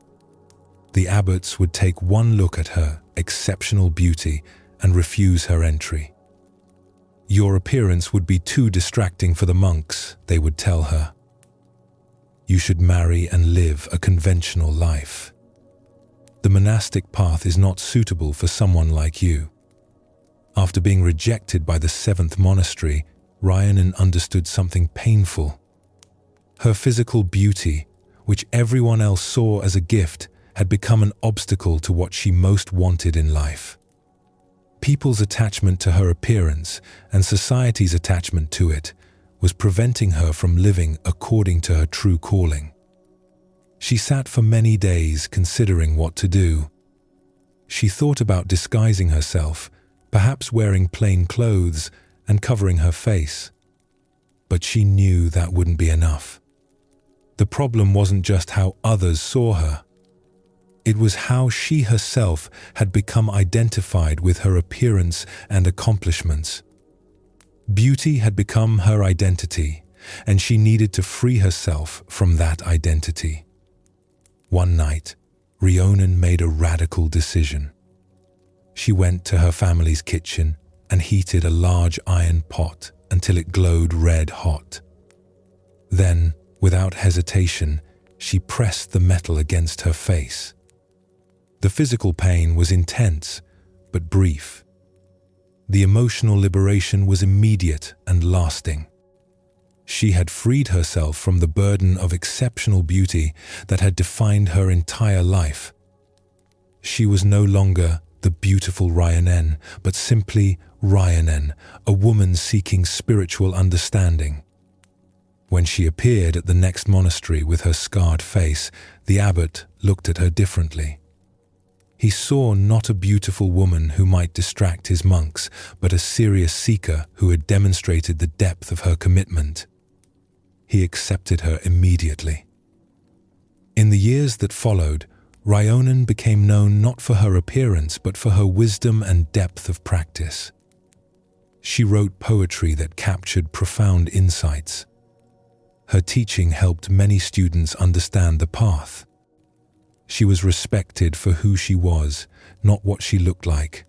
The abbots would take one look at her exceptional beauty and refuse her entry. Your appearance would be too distracting for the monks, they would tell her. You should marry and live a conventional life. The monastic path is not suitable for someone like you. After being rejected by the 7th monastery, Ryonen understood something painful. Her physical beauty, which everyone else saw as a gift, had become an obstacle to what she most wanted in life. People's attachment to her appearance and society's attachment to it was preventing her from living according to her true calling. She sat for many days considering what to do. She thought about disguising herself, perhaps wearing plain clothes and covering her face. But she knew that wouldn't be enough. The problem wasn't just how others saw her. It was how she herself had become identified with her appearance and accomplishments. Beauty had become her identity, and she needed to free herself from that identity. One night, Ryonen made a radical decision. She went to her family's kitchen and heated a large iron pot until it glowed red hot. Then, without hesitation, she pressed the metal against her face. The physical pain was intense, but brief. The emotional liberation was immediate and lasting. She had freed herself from the burden of exceptional beauty that had defined her entire life. She was no longer the beautiful Ryonen, but simply Ryonen, a woman seeking spiritual understanding. When she appeared at the next monastery with her scarred face, the abbot looked at her differently. He saw not a beautiful woman who might distract his monks, but a serious seeker who had demonstrated the depth of her commitment. He accepted her immediately. In the years that followed, Ryonen became known not for her appearance but for her wisdom and depth of practice. She wrote poetry that captured profound insights. Her teaching helped many students understand the path. She was respected for who she was, not what she looked like.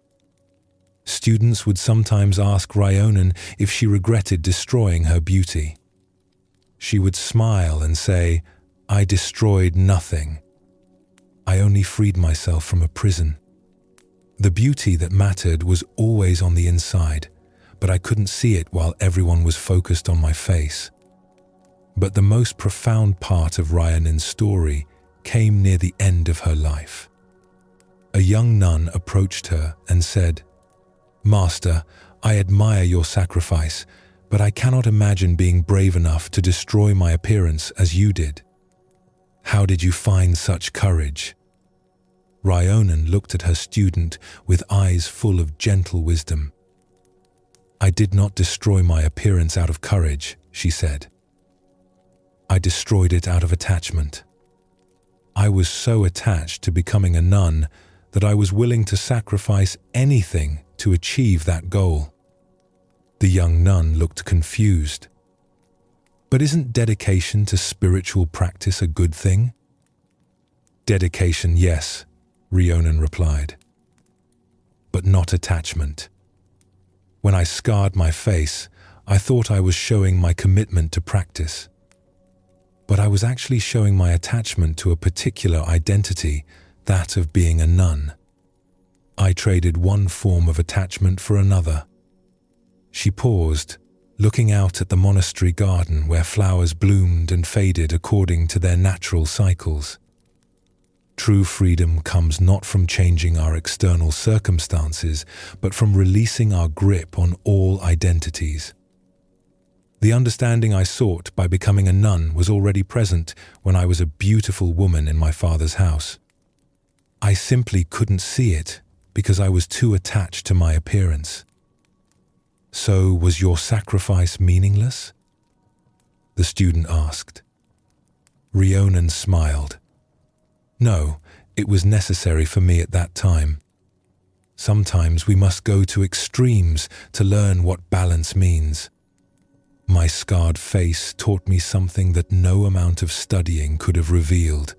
Students would sometimes ask Ryonen if she regretted destroying her beauty. She would smile and say, I destroyed nothing. I only freed myself from a prison. The beauty that mattered was always on the inside, but I couldn't see it while everyone was focused on my face. But the most profound part of Ryanan's story came near the end of her life. A young nun approached her and said, "Master, I admire your sacrifice, but I cannot imagine being brave enough to destroy my appearance as you did. How did you find such courage?" Ryanan looked at her student with eyes full of gentle wisdom. "I did not destroy my appearance out of courage," she said. "I destroyed it out of attachment. I was so attached to becoming a nun that I was willing to sacrifice anything to achieve that goal." The young nun looked confused. "But isn't dedication to spiritual practice a good thing?" "Dedication, yes," Ryanan replied, "but not attachment. When I scarred my face, I thought I was showing my commitment to practice. But I was actually showing my attachment to a particular identity, that of being a nun. I traded one form of attachment for another." She paused, looking out at the monastery garden where flowers bloomed and faded according to their natural cycles. True freedom comes not from changing our external circumstances, but from releasing our grip on all identities. The understanding I sought by becoming a nun was already present when I was a beautiful woman in my father's house. I simply couldn't see it because I was too attached to my appearance. "So was your sacrifice meaningless?" the student asked. Ryanan smiled. "No, it was necessary for me at that time. Sometimes we must go to extremes to learn what balance means. My scarred face taught me something that no amount of studying could have revealed.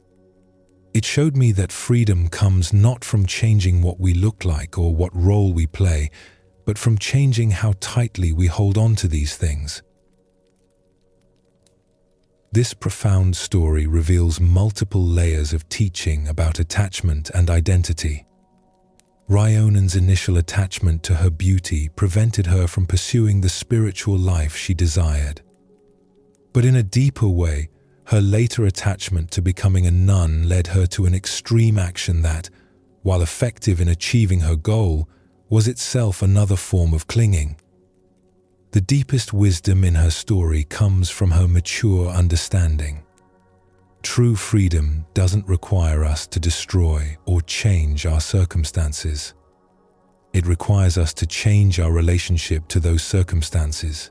It showed me that freedom comes not from changing what we look like or what role we play, but from changing how tightly we hold on to these things." This profound story reveals multiple layers of teaching about attachment and identity. Ryanan's initial attachment to her beauty prevented her from pursuing the spiritual life she desired. But in a deeper way, her later attachment to becoming a nun led her to an extreme action that, while effective in achieving her goal, was itself another form of clinging. The deepest wisdom in her story comes from her mature understanding. True freedom doesn't require us to destroy or change our circumstances. It requires us to change our relationship to those circumstances.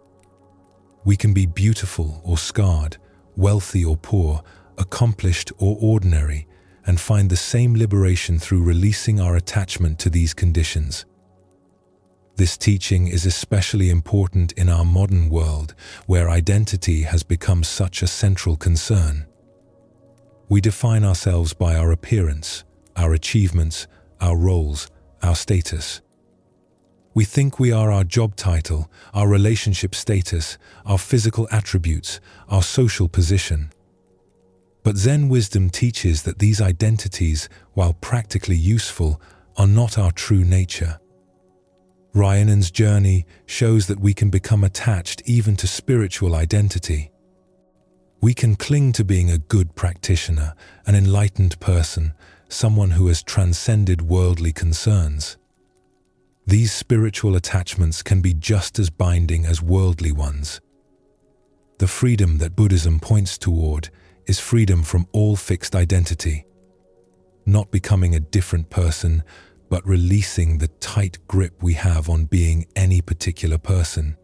We can be beautiful or scarred, wealthy or poor, accomplished or ordinary, and find the same liberation through releasing our attachment to these conditions. This teaching is especially important in our modern world, where identity has become such a central concern. We define ourselves by our appearance, our achievements, our roles, our status. We think we are our job title, our relationship status, our physical attributes, our social position. But Zen wisdom teaches that these identities, while practically useful, are not our true nature. Ryanan's journey shows that we can become attached even to spiritual identity. We can cling to being a good practitioner, an enlightened person, someone who has transcended worldly concerns. These spiritual attachments can be just as binding as worldly ones. The freedom that Buddhism points toward is freedom from all fixed identity, not becoming a different person, but releasing the tight grip we have on being any particular person.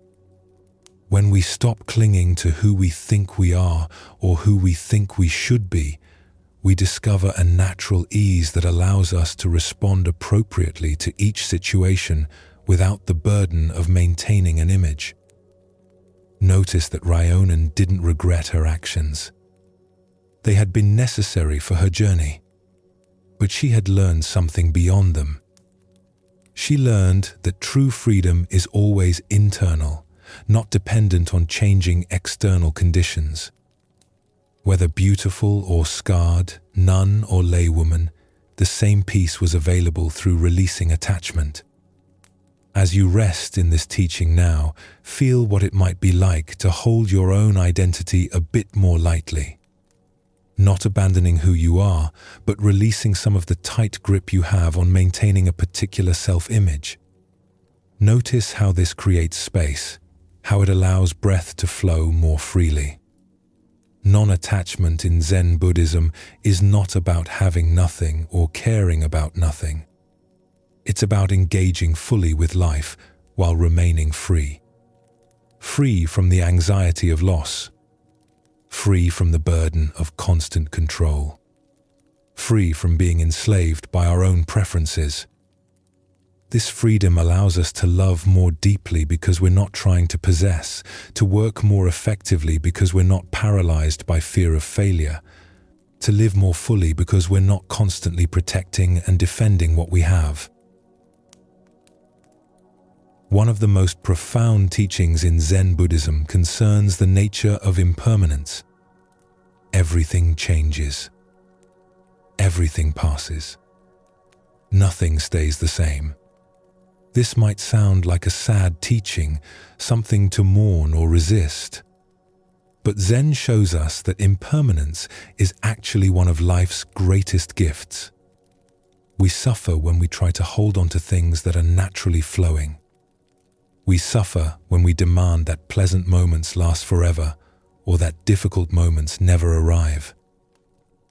When we stop clinging to who we think we are or who we think we should be, we discover a natural ease that allows us to respond appropriately to each situation without the burden of maintaining an image. Notice that Ryanan didn't regret her actions. They had been necessary for her journey, but she had learned something beyond them. She learned that true freedom is always internal, not dependent on changing external conditions. Whether beautiful or scarred, nun or laywoman, the same peace was available through releasing attachment. As you rest in this teaching now, feel what it might be like to hold your own identity a bit more lightly. Not abandoning who you are, but releasing some of the tight grip you have on maintaining a particular self-image. Notice how this creates space, how it allows breath to flow more freely. Non-attachment in Zen Buddhism is not about having nothing or caring about nothing. It's about engaging fully with life while remaining free. Free from the anxiety of loss. Free from the burden of constant control. Free from being enslaved by our own preferences. This freedom allows us to love more deeply because we're not trying to possess, to work more effectively because we're not paralyzed by fear of failure, to live more fully because we're not constantly protecting and defending what we have. One of the most profound teachings in Zen Buddhism concerns the nature of impermanence. Everything changes. Everything passes. Nothing stays the same. This might sound like a sad teaching, something to mourn or resist. But Zen shows us that impermanence is actually one of life's greatest gifts. We suffer when we try to hold on to things that are naturally flowing. We suffer when we demand that pleasant moments last forever, or that difficult moments never arrive.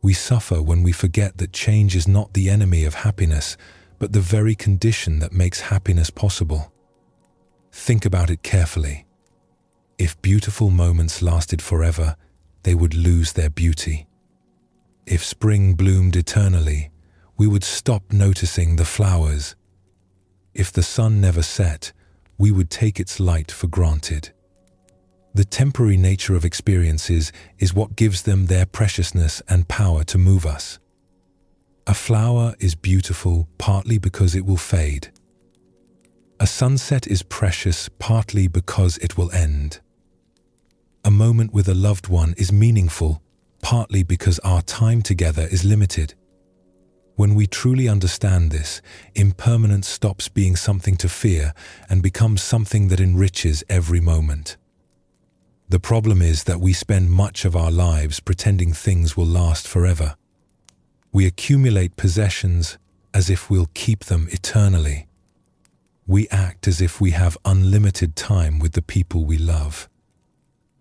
We suffer when we forget that change is not the enemy of happiness, but the very condition that makes happiness possible. Think about it carefully. If beautiful moments lasted forever, they would lose their beauty. If spring bloomed eternally, we would stop noticing the flowers. If the sun never set, we would take its light for granted. The temporary nature of experiences is what gives them their preciousness and power to move us. A flower is beautiful partly because it will fade. A sunset is precious partly because it will end. A moment with a loved one is meaningful partly because our time together is limited. When we truly understand this, impermanence stops being something to fear and becomes something that enriches every moment. The problem is that we spend much of our lives pretending things will last forever. We accumulate possessions as if we'll keep them eternally. We act as if we have unlimited time with the people we love.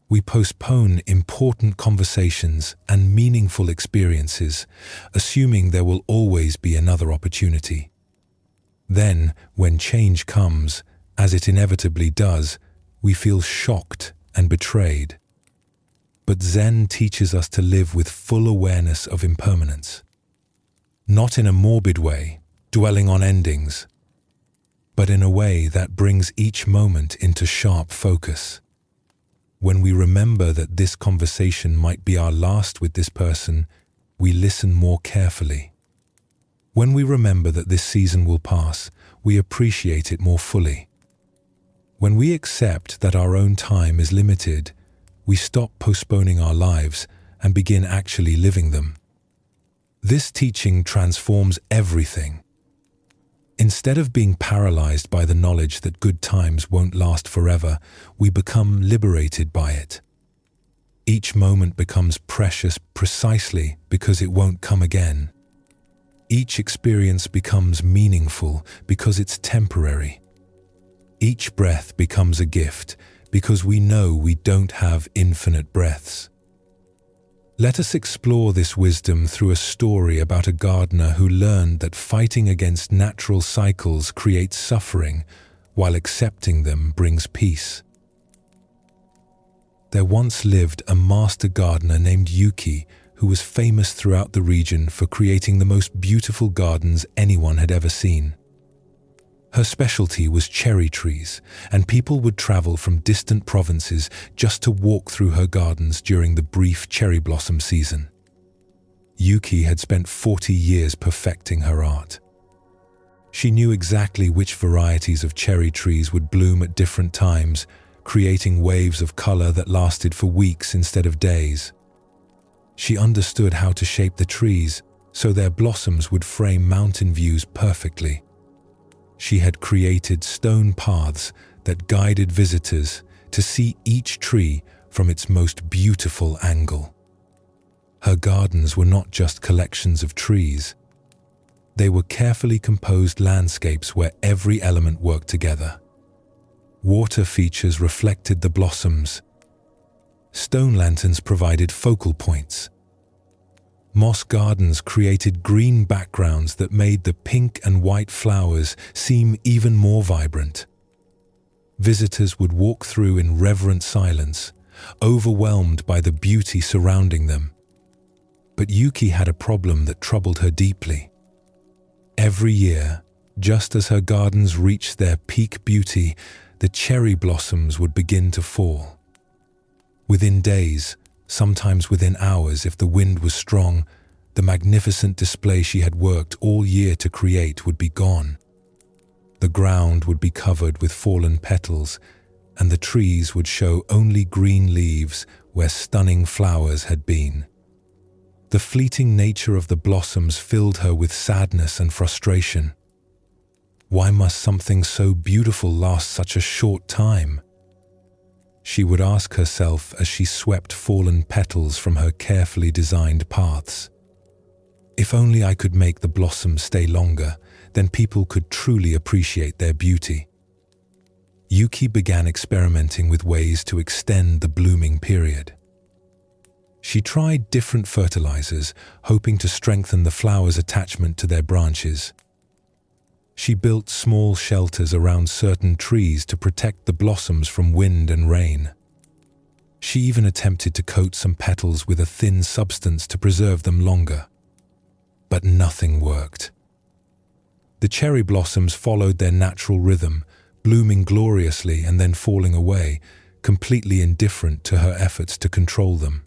We postpone important conversations and meaningful experiences, assuming there will always be another opportunity. Then, when change comes, as it inevitably does, we feel shocked and betrayed. But Zen teaches us to live with full awareness of impermanence. Not in a morbid way, dwelling on endings, but in a way that brings each moment into sharp focus. When we remember that this conversation might be our last with this person, we listen more carefully. When we remember that this season will pass, we appreciate it more fully. When we accept that our own time is limited, we stop postponing our lives and begin actually living them. This teaching transforms everything. Instead of being paralyzed by the knowledge that good times won't last forever, we become liberated by it. Each moment becomes precious precisely because it won't come again. Each experience becomes meaningful because it's temporary. Each breath becomes a gift because we know we don't have infinite breaths. Let us explore this wisdom through a story about a gardener who learned that fighting against natural cycles creates suffering, while accepting them brings peace. There once lived a master gardener named Yuki, who was famous throughout the region for creating the most beautiful gardens anyone had ever seen. Her specialty was cherry trees, and people would travel from distant provinces just to walk through her gardens during the brief cherry blossom season. Yuki had spent 40 years perfecting her art. She knew exactly which varieties of cherry trees would bloom at different times, creating waves of color that lasted for weeks instead of days. She understood how to shape the trees so their blossoms would frame mountain views perfectly. She had created stone paths that guided visitors to see each tree from its most beautiful angle. Her gardens were not just collections of trees. They were carefully composed landscapes where every element worked together. Water features reflected the blossoms. Stone lanterns provided focal points. Moss gardens created green backgrounds that made the pink and white flowers seem even more vibrant. Visitors would walk through in reverent silence, overwhelmed by the beauty surrounding them. But Yuki had a problem that troubled her deeply. Every year, just as her gardens reached their peak beauty, the cherry blossoms would begin to fall. Within days, sometimes within hours if the wind was strong, the magnificent display she had worked all year to create would be gone. The ground would be covered with fallen petals, and the trees would show only green leaves where stunning flowers had been. The fleeting nature of the blossoms filled her with sadness and frustration. Why must something so beautiful last such a short time? She would ask herself as she swept fallen petals from her carefully designed paths. If only I could make the blossoms stay longer, then people could truly appreciate their beauty. Yuki began experimenting with ways to extend the blooming period. She tried different fertilizers, hoping to strengthen the flowers' attachment to their branches. She built small shelters around certain trees to protect the blossoms from wind and rain. She even attempted to coat some petals with a thin substance to preserve them longer. But nothing worked. The cherry blossoms followed their natural rhythm, blooming gloriously and then falling away, completely indifferent to her efforts to control them.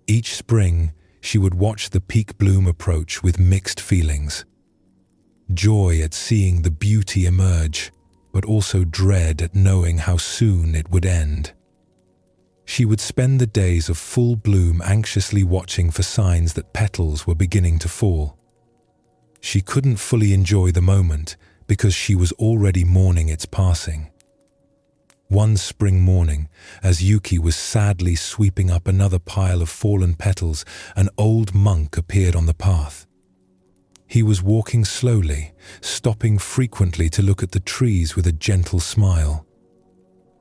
Each spring, she would watch the peak bloom approach with mixed feelings. Joy at seeing the beauty emerge, but also dread at knowing how soon it would end. She would spend the days of full bloom anxiously watching for signs that petals were beginning to fall. She couldn't fully enjoy the moment because she was already mourning its passing. One spring morning, as Yuki was sadly sweeping up another pile of fallen petals, an old monk appeared on the path. He was walking slowly, stopping frequently to look at the trees with a gentle smile.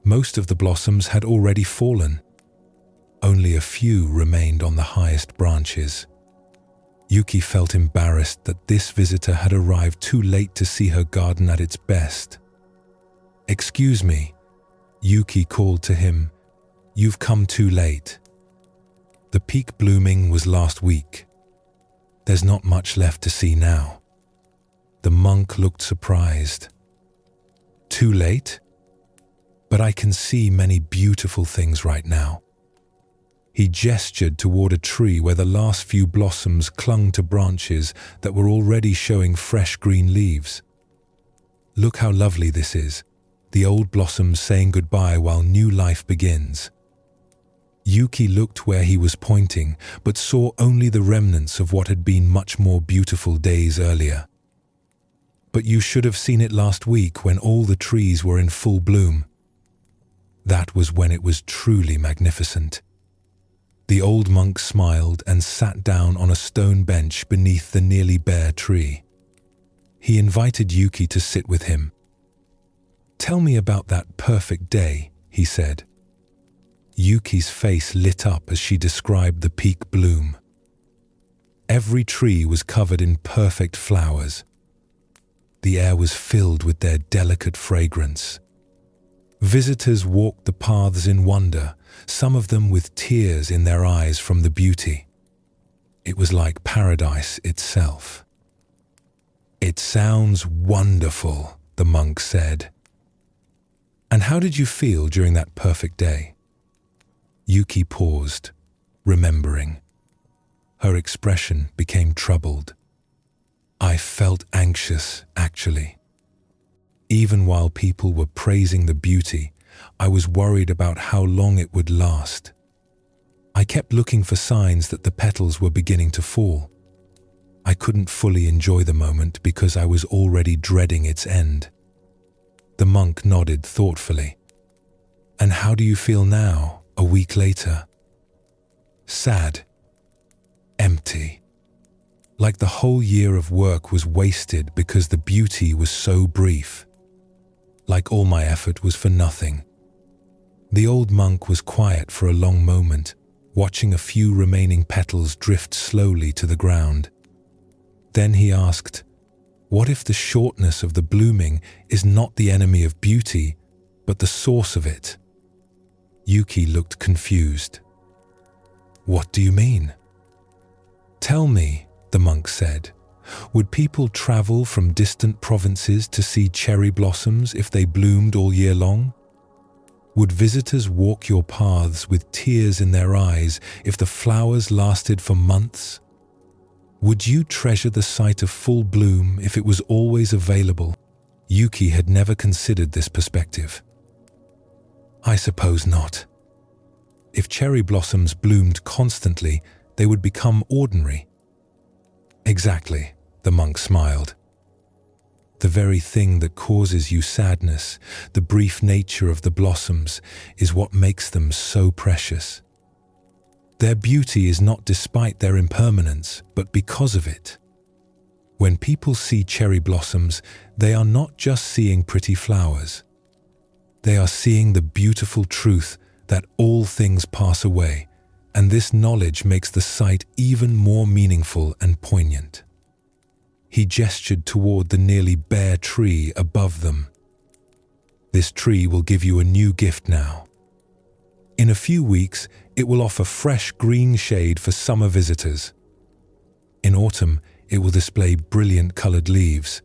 Most of the blossoms had already fallen. Only a few remained on the highest branches. Yuki felt embarrassed that this visitor had arrived too late to see her garden at its best. "Excuse me," Yuki called to him. "You've come too late. The peak blooming was last week. There's not much left to see now." The monk looked surprised. "Too late? But I can see many beautiful things right now." He gestured toward a tree where the last few blossoms clung to branches that were already showing fresh green leaves. "Look how lovely this is. The old blossoms saying goodbye while new life begins." Yuki looked where he was pointing, but saw only the remnants of what had been much more beautiful days earlier. "But you should have seen it last week when all the trees were in full bloom. That was when it was truly magnificent." The old monk smiled and sat down on a stone bench beneath the nearly bare tree. He invited Yuki to sit with him. "Tell me about that perfect day," he said. Yuki's face lit up as she described the peak bloom. Every tree was covered in perfect flowers. The air was filled with their delicate fragrance. Visitors walked the paths in wonder, some of them with tears in their eyes from the beauty. It was like paradise itself. "It sounds wonderful," the monk said. "And how did you feel during that perfect day?" Yuki paused, remembering. Her expression became troubled. "I felt anxious, actually. Even while people were praising the beauty, I was worried about how long it would last. I kept looking for signs that the petals were beginning to fall. I couldn't fully enjoy the moment because I was already dreading its end. The monk nodded thoughtfully. "And how do you feel now, a week later?" "Sad. Empty. Like the whole year of work was wasted because the beauty was so brief. Like all my effort was for nothing." The old monk was quiet for a long moment, watching a few remaining petals drift slowly to the ground. Then he asked, "What if the shortness of the blooming is not the enemy of beauty, but the source of it?" Yuki looked confused. "What do you mean?" "Tell me," the monk said, "would people travel from distant provinces to see cherry blossoms if they bloomed all year long? Would visitors walk your paths with tears in their eyes if the flowers lasted for months? Would you treasure the sight of full bloom if it was always available?" Yuki had never considered this perspective. "I suppose not. If cherry blossoms bloomed constantly, they would become ordinary." "Exactly," the monk smiled. "The very thing that causes you sadness, the brief nature of the blossoms, is what makes them so precious. Their beauty is not despite their impermanence, but because of it. When people see cherry blossoms, they are not just seeing pretty flowers. They are seeing the beautiful truth that all things pass away, and this knowledge makes the sight even more meaningful and poignant." He gestured toward the nearly bare tree above them. "This tree will give you a new gift now. In a few weeks, it will offer fresh green shade for summer visitors. In autumn, it will display brilliant colored leaves.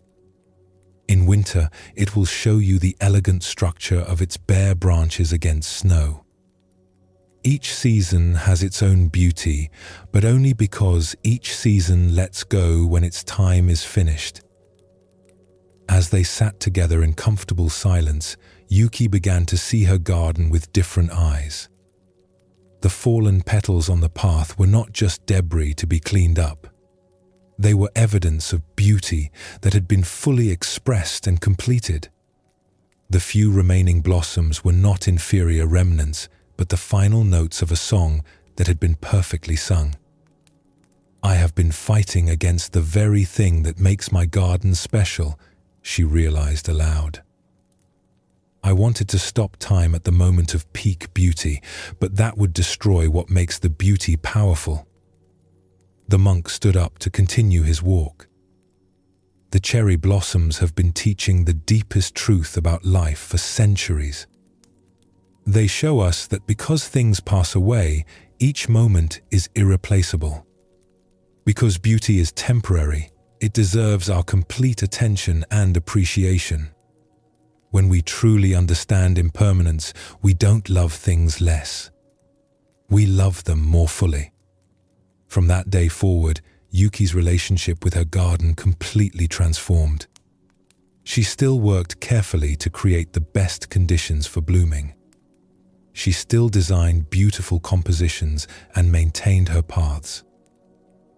In winter, it will show you the elegant structure of its bare branches against snow. Each season has its own beauty, but only because each season lets go when its time is finished." As they sat together in comfortable silence, Yuki began to see her garden with different eyes. The fallen petals on the path were not just debris to be cleaned up. They were evidence of beauty that had been fully expressed and completed. The few remaining blossoms were not inferior remnants, but the final notes of a song that had been perfectly sung. "I have been fighting against the very thing that makes my garden special," she realized aloud. "I wanted to stop time at the moment of peak beauty, but that would destroy what makes the beauty powerful." The monk stood up to continue his walk. "The cherry blossoms have been teaching the deepest truth about life for centuries. They show us that because things pass away, each moment is irreplaceable. Because beauty is temporary, it deserves our complete attention and appreciation. When we truly understand impermanence, we don't love things less. We love them more fully." From that day forward, Yuki's relationship with her garden completely transformed. She still worked carefully to create the best conditions for blooming. She still designed beautiful compositions and maintained her paths.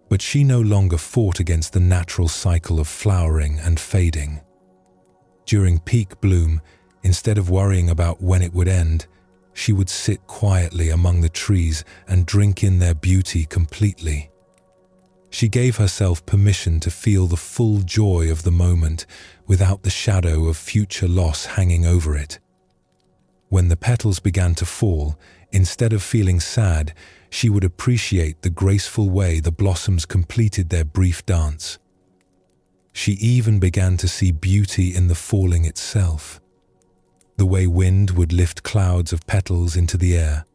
But she no longer fought against the natural cycle of flowering and fading. During peak bloom, instead of worrying about when it would end, she would sit quietly among the trees and drink in their beauty completely. She gave herself permission to feel the full joy of the moment without the shadow of future loss hanging over it. When the petals began to fall, instead of feeling sad, she would appreciate the graceful way the blossoms completed their brief dance. She even began to see beauty in the falling itself. The way wind would lift clouds of petals into the air.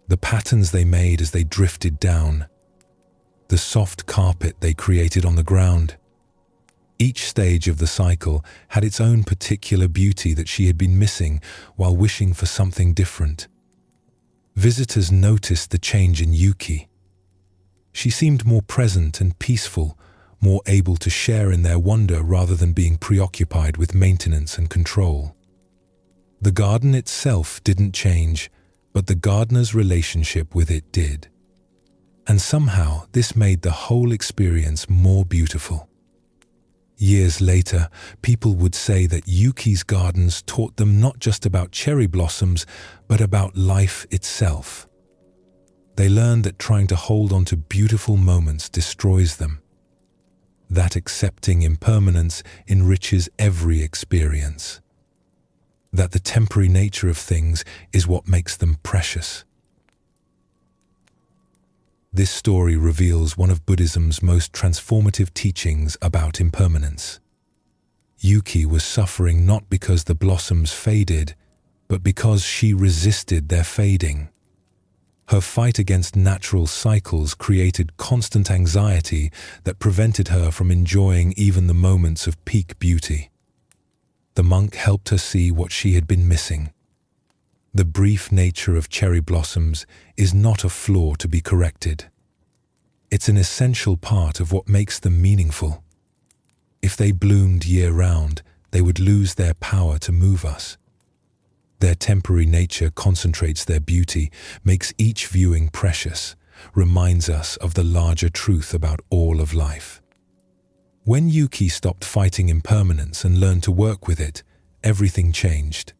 The patterns they made as they drifted down. The soft carpet they created on the ground. Each stage of the cycle had its own particular beauty that she had been missing while wishing for something different. Visitors noticed the change in Yuki. She seemed more present and peaceful, more able to share in their wonder rather than being preoccupied with maintenance and control. The garden itself didn't change, but the gardener's relationship with it did. And somehow this made the whole experience more beautiful. Years later, people would say that Yuki's gardens taught them not just about cherry blossoms, but about life itself. They learned that trying to hold on to beautiful moments destroys them, that accepting impermanence enriches every experience, that the temporary nature of things is what makes them precious. This story reveals one of Buddhism's most transformative teachings about impermanence. Yuki was suffering not because the blossoms faded, but because she resisted their fading. Her fight against natural cycles created constant anxiety that prevented her from enjoying even the moments of peak beauty. The monk helped her see what she had been missing. The brief nature of cherry blossoms is not a flaw to be corrected. It's an essential part of what makes them meaningful. If they bloomed year-round, they would lose their power to move us. Their temporary nature concentrates their beauty, makes each viewing precious, reminds us of the larger truth about all of life. When Yuki stopped fighting impermanence and learned to work with it, everything changed.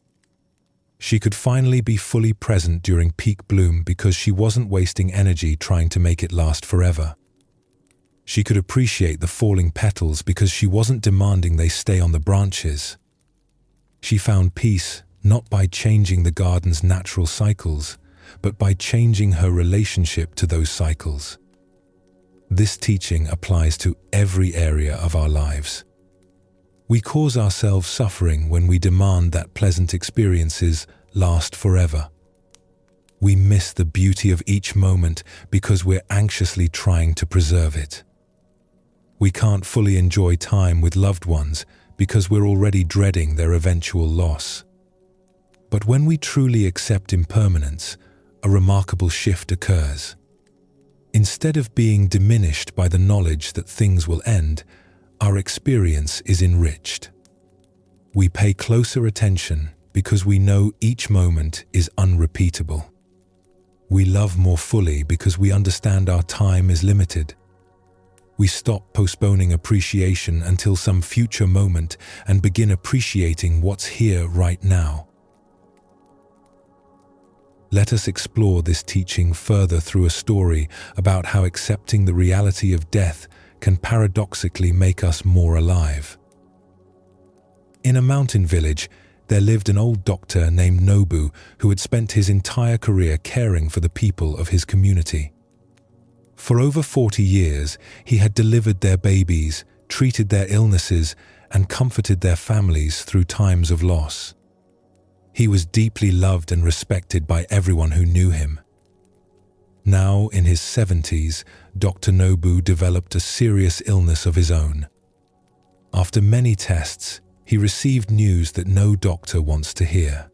She could finally be fully present during peak bloom because she wasn't wasting energy trying to make it last forever. She could appreciate the falling petals because she wasn't demanding they stay on the branches. She found peace not by changing the garden's natural cycles, but by changing her relationship to those cycles. This teaching applies to every area of our lives. We cause ourselves suffering when we demand that pleasant experiences last forever. We miss the beauty of each moment because we're anxiously trying to preserve it. We can't fully enjoy time with loved ones because we're already dreading their eventual loss. But when we truly accept impermanence, a remarkable shift occurs. Instead of being diminished by the knowledge that things will end, our experience is enriched. We pay closer attention because we know each moment is unrepeatable. We love more fully because we understand our time is limited. We stop postponing appreciation until some future moment and begin appreciating what's here right now. Let us explore this teaching further through a story about how accepting the reality of death can paradoxically make us more alive. In a mountain village, there lived an old doctor named Nobu who had spent his entire career caring for the people of his community. For over 40 years, he had delivered their babies, treated their illnesses, and comforted their families through times of loss. He was deeply loved and respected by everyone who knew him. Now, in his 70s, Dr. Nobu developed a serious illness of his own. After many tests, he received news that no doctor wants to hear.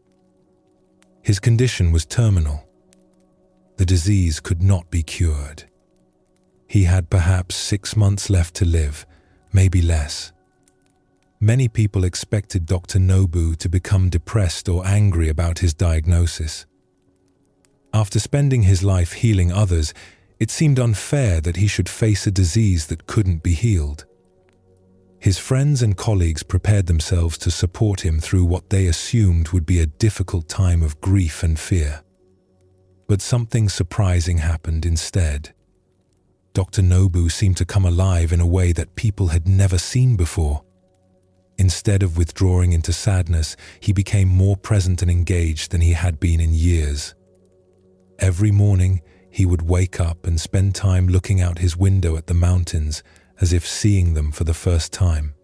His condition was terminal. The disease could not be cured. He had perhaps 6 months left to live, maybe less. Many people expected Dr. Nobu to become depressed or angry about his diagnosis. After spending his life healing others, it seemed unfair that he should face a disease that couldn't be healed. His friends and colleagues prepared themselves to support him through what they assumed would be a difficult time of grief and fear. But something surprising happened instead. Dr. Nobu seemed to come alive in a way that people had never seen before. Instead of withdrawing into sadness, he became more present and engaged than he had been in years. Every morning, he would wake up and spend time looking out his window at the mountains, as if seeing them for the first time.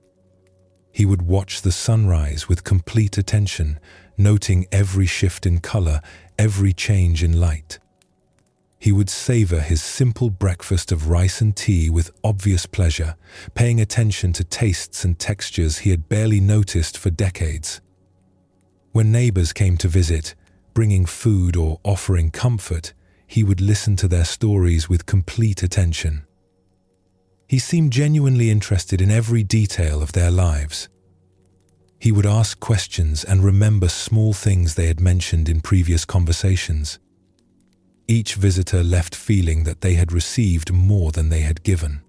He would watch the sunrise with complete attention, noting every shift in color, every change in light. He would savor his simple breakfast of rice and tea with obvious pleasure, paying attention to tastes and textures he had barely noticed for decades. When neighbors came to visit, bringing food or offering comfort, he would listen to their stories with complete attention. He seemed genuinely interested in every detail of their lives. He would ask questions and remember small things they had mentioned in previous conversations. Each visitor left feeling that they had received more than they had given.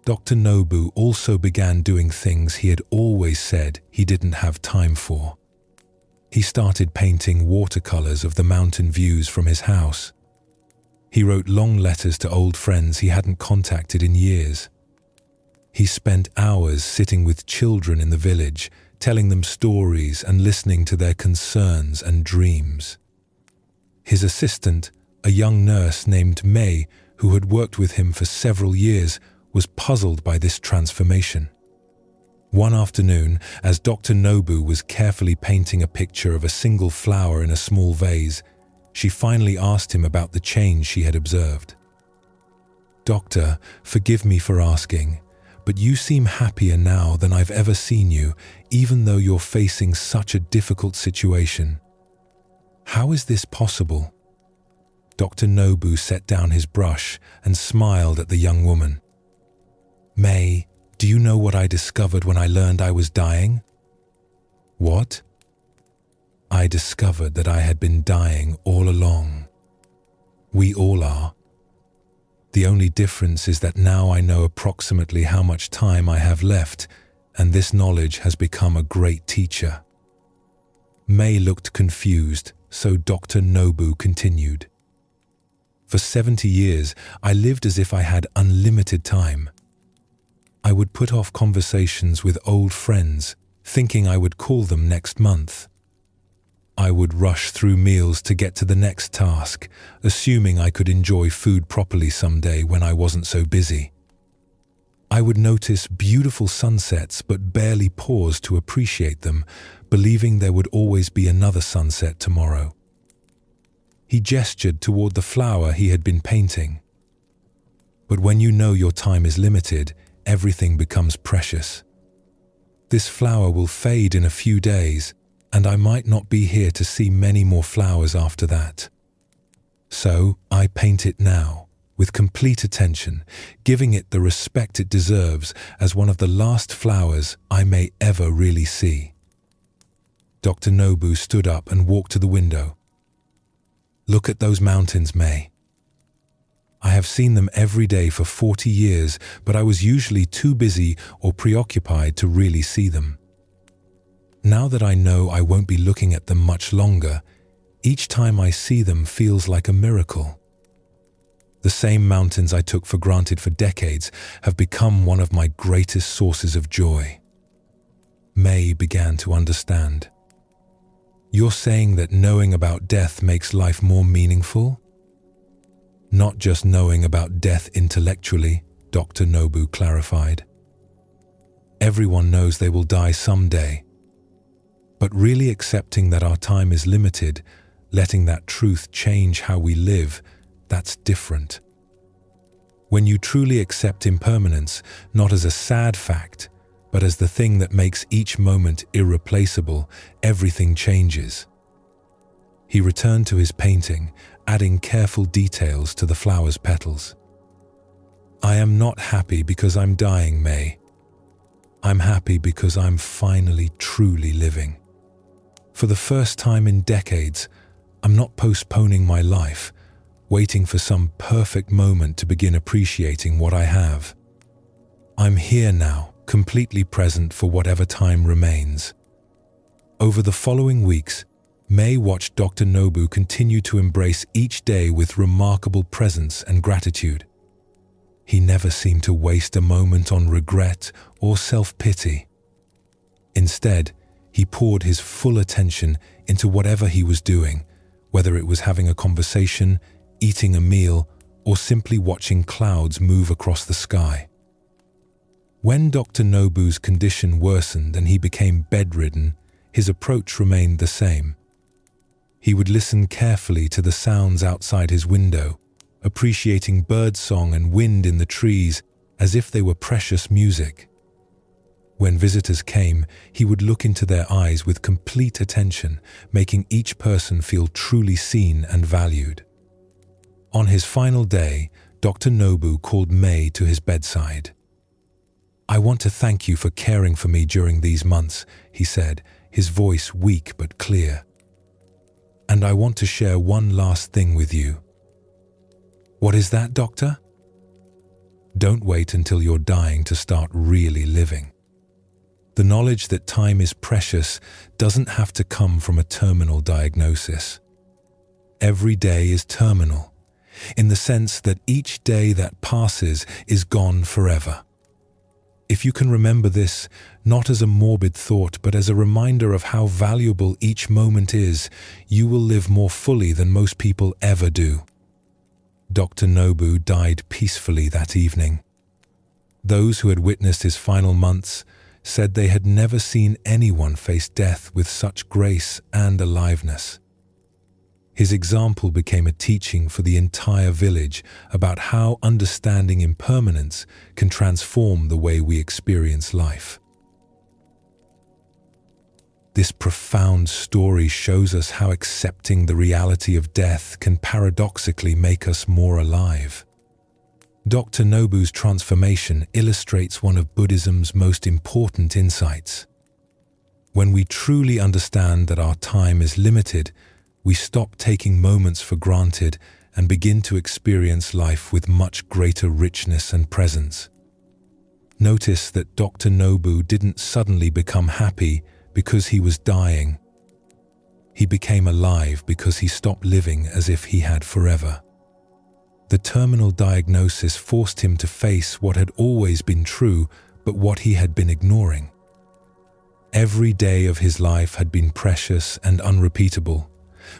Dr. Nobu also began doing things he had always said he didn't have time for. He started painting watercolors of the mountain views from his house. He wrote long letters to old friends he hadn't contacted in years. He spent hours sitting with children in the village, telling them stories and listening to their concerns and dreams. His assistant, a young nurse named May, who had worked with him for several years, was puzzled by this transformation. One afternoon, as Dr. Nobu was carefully painting a picture of a single flower in a small vase, she finally asked him about the change she had observed. "Doctor, forgive me for asking, but you seem happier now than I've ever seen you, even though you're facing such a difficult situation. How is this possible?" Dr. Nobu set down his brush and smiled at the young woman. "May, do you know what I discovered when I learned I was dying?" "What?" "I discovered that I had been dying all along. We all are. The only difference is that now I know approximately how much time I have left, and this knowledge has become a great teacher." May looked confused, so Dr. Nobu continued. "For 70 years, I lived as if I had unlimited time. I would put off conversations with old friends, thinking I would call them next month. I would rush through meals to get to the next task, assuming I could enjoy food properly someday when I wasn't so busy. I would notice beautiful sunsets but barely pause to appreciate them, believing there would always be another sunset tomorrow." He gestured toward the flower he had been painting. "But when you know your time is limited, everything becomes precious. This flower will fade in a few days, and I might not be here to see many more flowers after that. So I paint it now, with complete attention, giving it the respect it deserves as one of the last flowers I may ever really see." Dr. Nobu stood up and walked to the window. "Look at those mountains, May. I have seen them every day for 40 years, but I was usually too busy or preoccupied to really see them. Now that I know I won't be looking at them much longer, each time I see them feels like a miracle. The same mountains I took for granted for decades have become one of my greatest sources of joy." May began to understand. "You're saying that knowing about death makes life more meaningful?" "Not just knowing about death intellectually," Dr. Nobu clarified. "Everyone knows they will die someday. But really accepting that our time is limited, letting that truth change how we live, that's different. When you truly accept impermanence, not as a sad fact, but as the thing that makes each moment irreplaceable, everything changes." He returned to his painting, adding careful details to the flower's petals. "I am not happy because I'm dying, May. I'm happy because I'm finally truly living. For the first time in decades, I'm not postponing my life, waiting for some perfect moment to begin appreciating what I have. I'm here now, completely present for whatever time remains." Over the following weeks, May watched Dr. Nobu continue to embrace each day with remarkable presence and gratitude. He never seemed to waste a moment on regret or self-pity. Instead, he poured his full attention into whatever he was doing, whether it was having a conversation, eating a meal, or simply watching clouds move across the sky. When Dr. Nobu's condition worsened and he became bedridden, his approach remained the same. He would listen carefully to the sounds outside his window, appreciating birdsong and wind in the trees as if they were precious music. When visitors came, he would look into their eyes with complete attention, making each person feel truly seen and valued. On his final day, Dr. Nobu called May to his bedside. "I want to thank you for caring for me during these months," he said, his voice weak but clear. "And I want to share one last thing with you. "What is that, doctor?" Don't wait until you're dying to start really living. The knowledge that time is precious doesn't have to come from a terminal diagnosis. Every day is terminal, in the sense that each day that passes is gone forever. If you can remember this, not as a morbid thought, but as a reminder of how valuable each moment is, you will live more fully than most people ever do. Dr. Nobu died peacefully that evening. Those who had witnessed his final months said they had never seen anyone face death with such grace and aliveness. His example became a teaching for the entire village about how understanding impermanence can transform the way we experience life. This profound story shows us how accepting the reality of death can paradoxically make us more alive. Dr. Nobu's transformation illustrates one of Buddhism's most important insights. When we truly understand that our time is limited, we stop taking moments for granted and begin to experience life with much greater richness and presence. Notice that Dr. Nobu didn't suddenly become happy because he was dying. He became alive because he stopped living as if he had forever. The terminal diagnosis forced him to face what had always been true, but what he had been ignoring. Every day of his life had been precious and unrepeatable,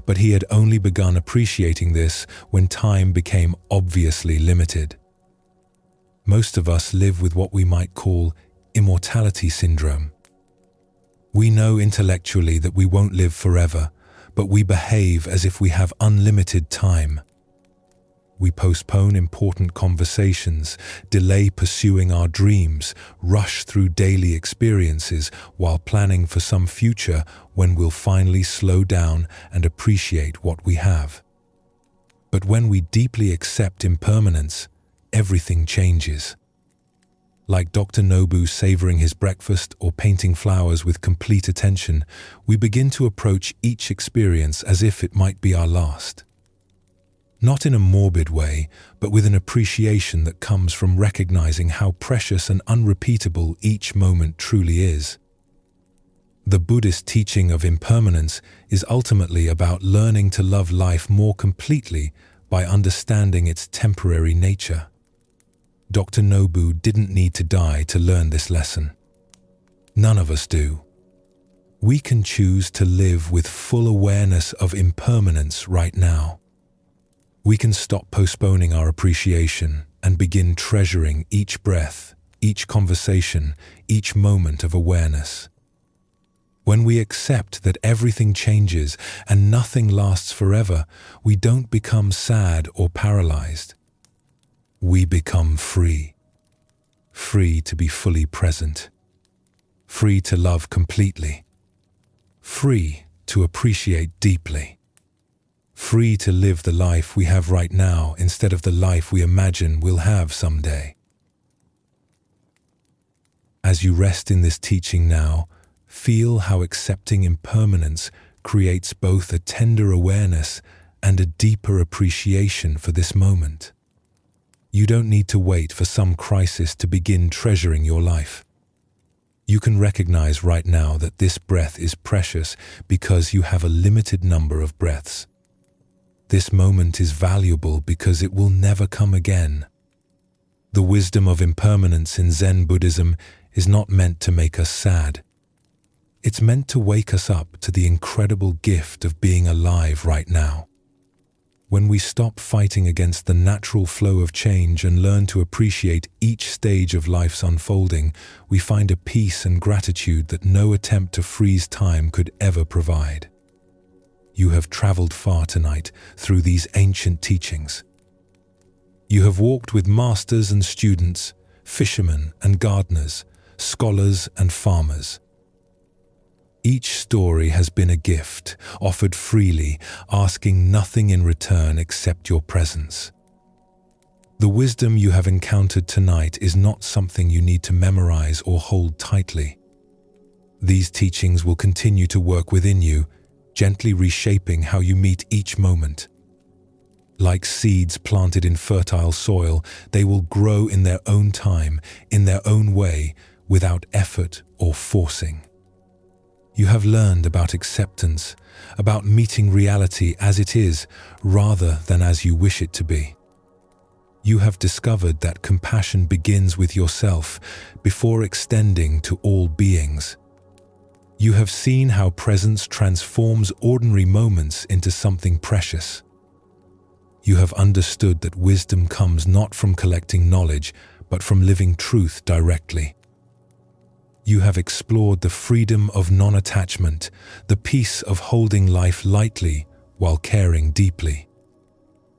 but he had only begun appreciating this when time became obviously limited. Most of us live with what we might call immortality syndrome. We know intellectually that we won't live forever, but we behave as if we have unlimited time. We postpone important conversations, delay pursuing our dreams, rush through daily experiences while planning for some future when we'll finally slow down and appreciate what we have. But when we deeply accept impermanence, everything changes. Like Dr. Nobu savoring his breakfast or painting flowers with complete attention, we begin to approach each experience as if it might be our last. Not in a morbid way, but with an appreciation that comes from recognizing how precious and unrepeatable each moment truly is. The Buddhist teaching of impermanence is ultimately about learning to love life more completely by understanding its temporary nature. Dr. Nobu didn't need to die to learn this lesson. None of us do. We can choose to live with full awareness of impermanence right now. We can stop postponing our appreciation and begin treasuring each breath, each conversation, each moment of awareness. When we accept that everything changes and nothing lasts forever, we don't become sad or paralyzed. We become free. Free to be fully present. Free to love completely. Free to appreciate deeply. Free to live the life we have right now instead of the life we imagine we'll have someday. As you rest in this teaching now, feel how accepting impermanence creates both a tender awareness and a deeper appreciation for this moment. You don't need to wait for some crisis to begin treasuring your life. You can recognize right now that this breath is precious because you have a limited number of breaths. This moment is valuable because it will never come again. The wisdom of impermanence in Zen Buddhism is not meant to make us sad. It's meant to wake us up to the incredible gift of being alive right now. When we stop fighting against the natural flow of change and learn to appreciate each stage of life's unfolding, we find a peace and gratitude that no attempt to freeze time could ever provide. You have traveled far tonight through these ancient teachings. You have walked with masters and students, fishermen and gardeners, scholars and farmers. Each story has been a gift, offered freely, asking nothing in return except your presence. The wisdom you have encountered tonight is not something you need to memorize or hold tightly. These teachings will continue to work within you, gently reshaping how you meet each moment. Like seeds planted in fertile soil, they will grow in their own time, in their own way, without effort or forcing. You have learned about acceptance, about meeting reality as it is rather than as you wish it to be. You have discovered that compassion begins with yourself before extending to all beings. You have seen how presence transforms ordinary moments into something precious. You have understood that wisdom comes not from collecting knowledge, but from living truth directly. You have explored the freedom of non-attachment, the peace of holding life lightly while caring deeply.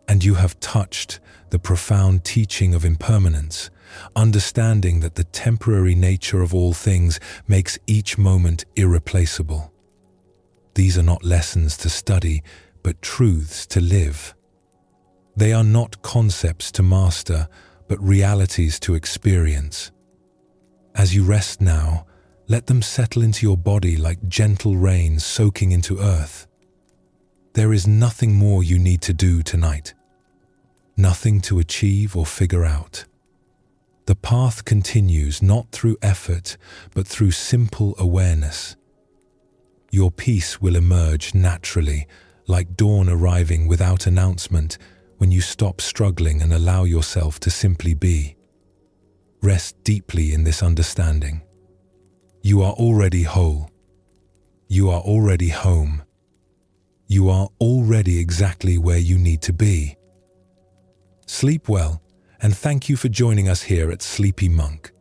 And you have touched the profound teaching of impermanence, understanding that the temporary nature of all things makes each moment irreplaceable. These are not lessons to study, but truths to live. They are not concepts to master, but realities to experience. As you rest now, let them settle into your body like gentle rain soaking into earth. There is nothing more you need to do tonight. Nothing to achieve or figure out. The path continues not through effort, but through simple awareness. Your peace will emerge naturally, like dawn arriving without announcement when you stop struggling and allow yourself to simply be. Rest deeply in this understanding. You are already whole. You are already home. You are already exactly where you need to be. Sleep well, and thank you for joining us here at Sleepy Monk.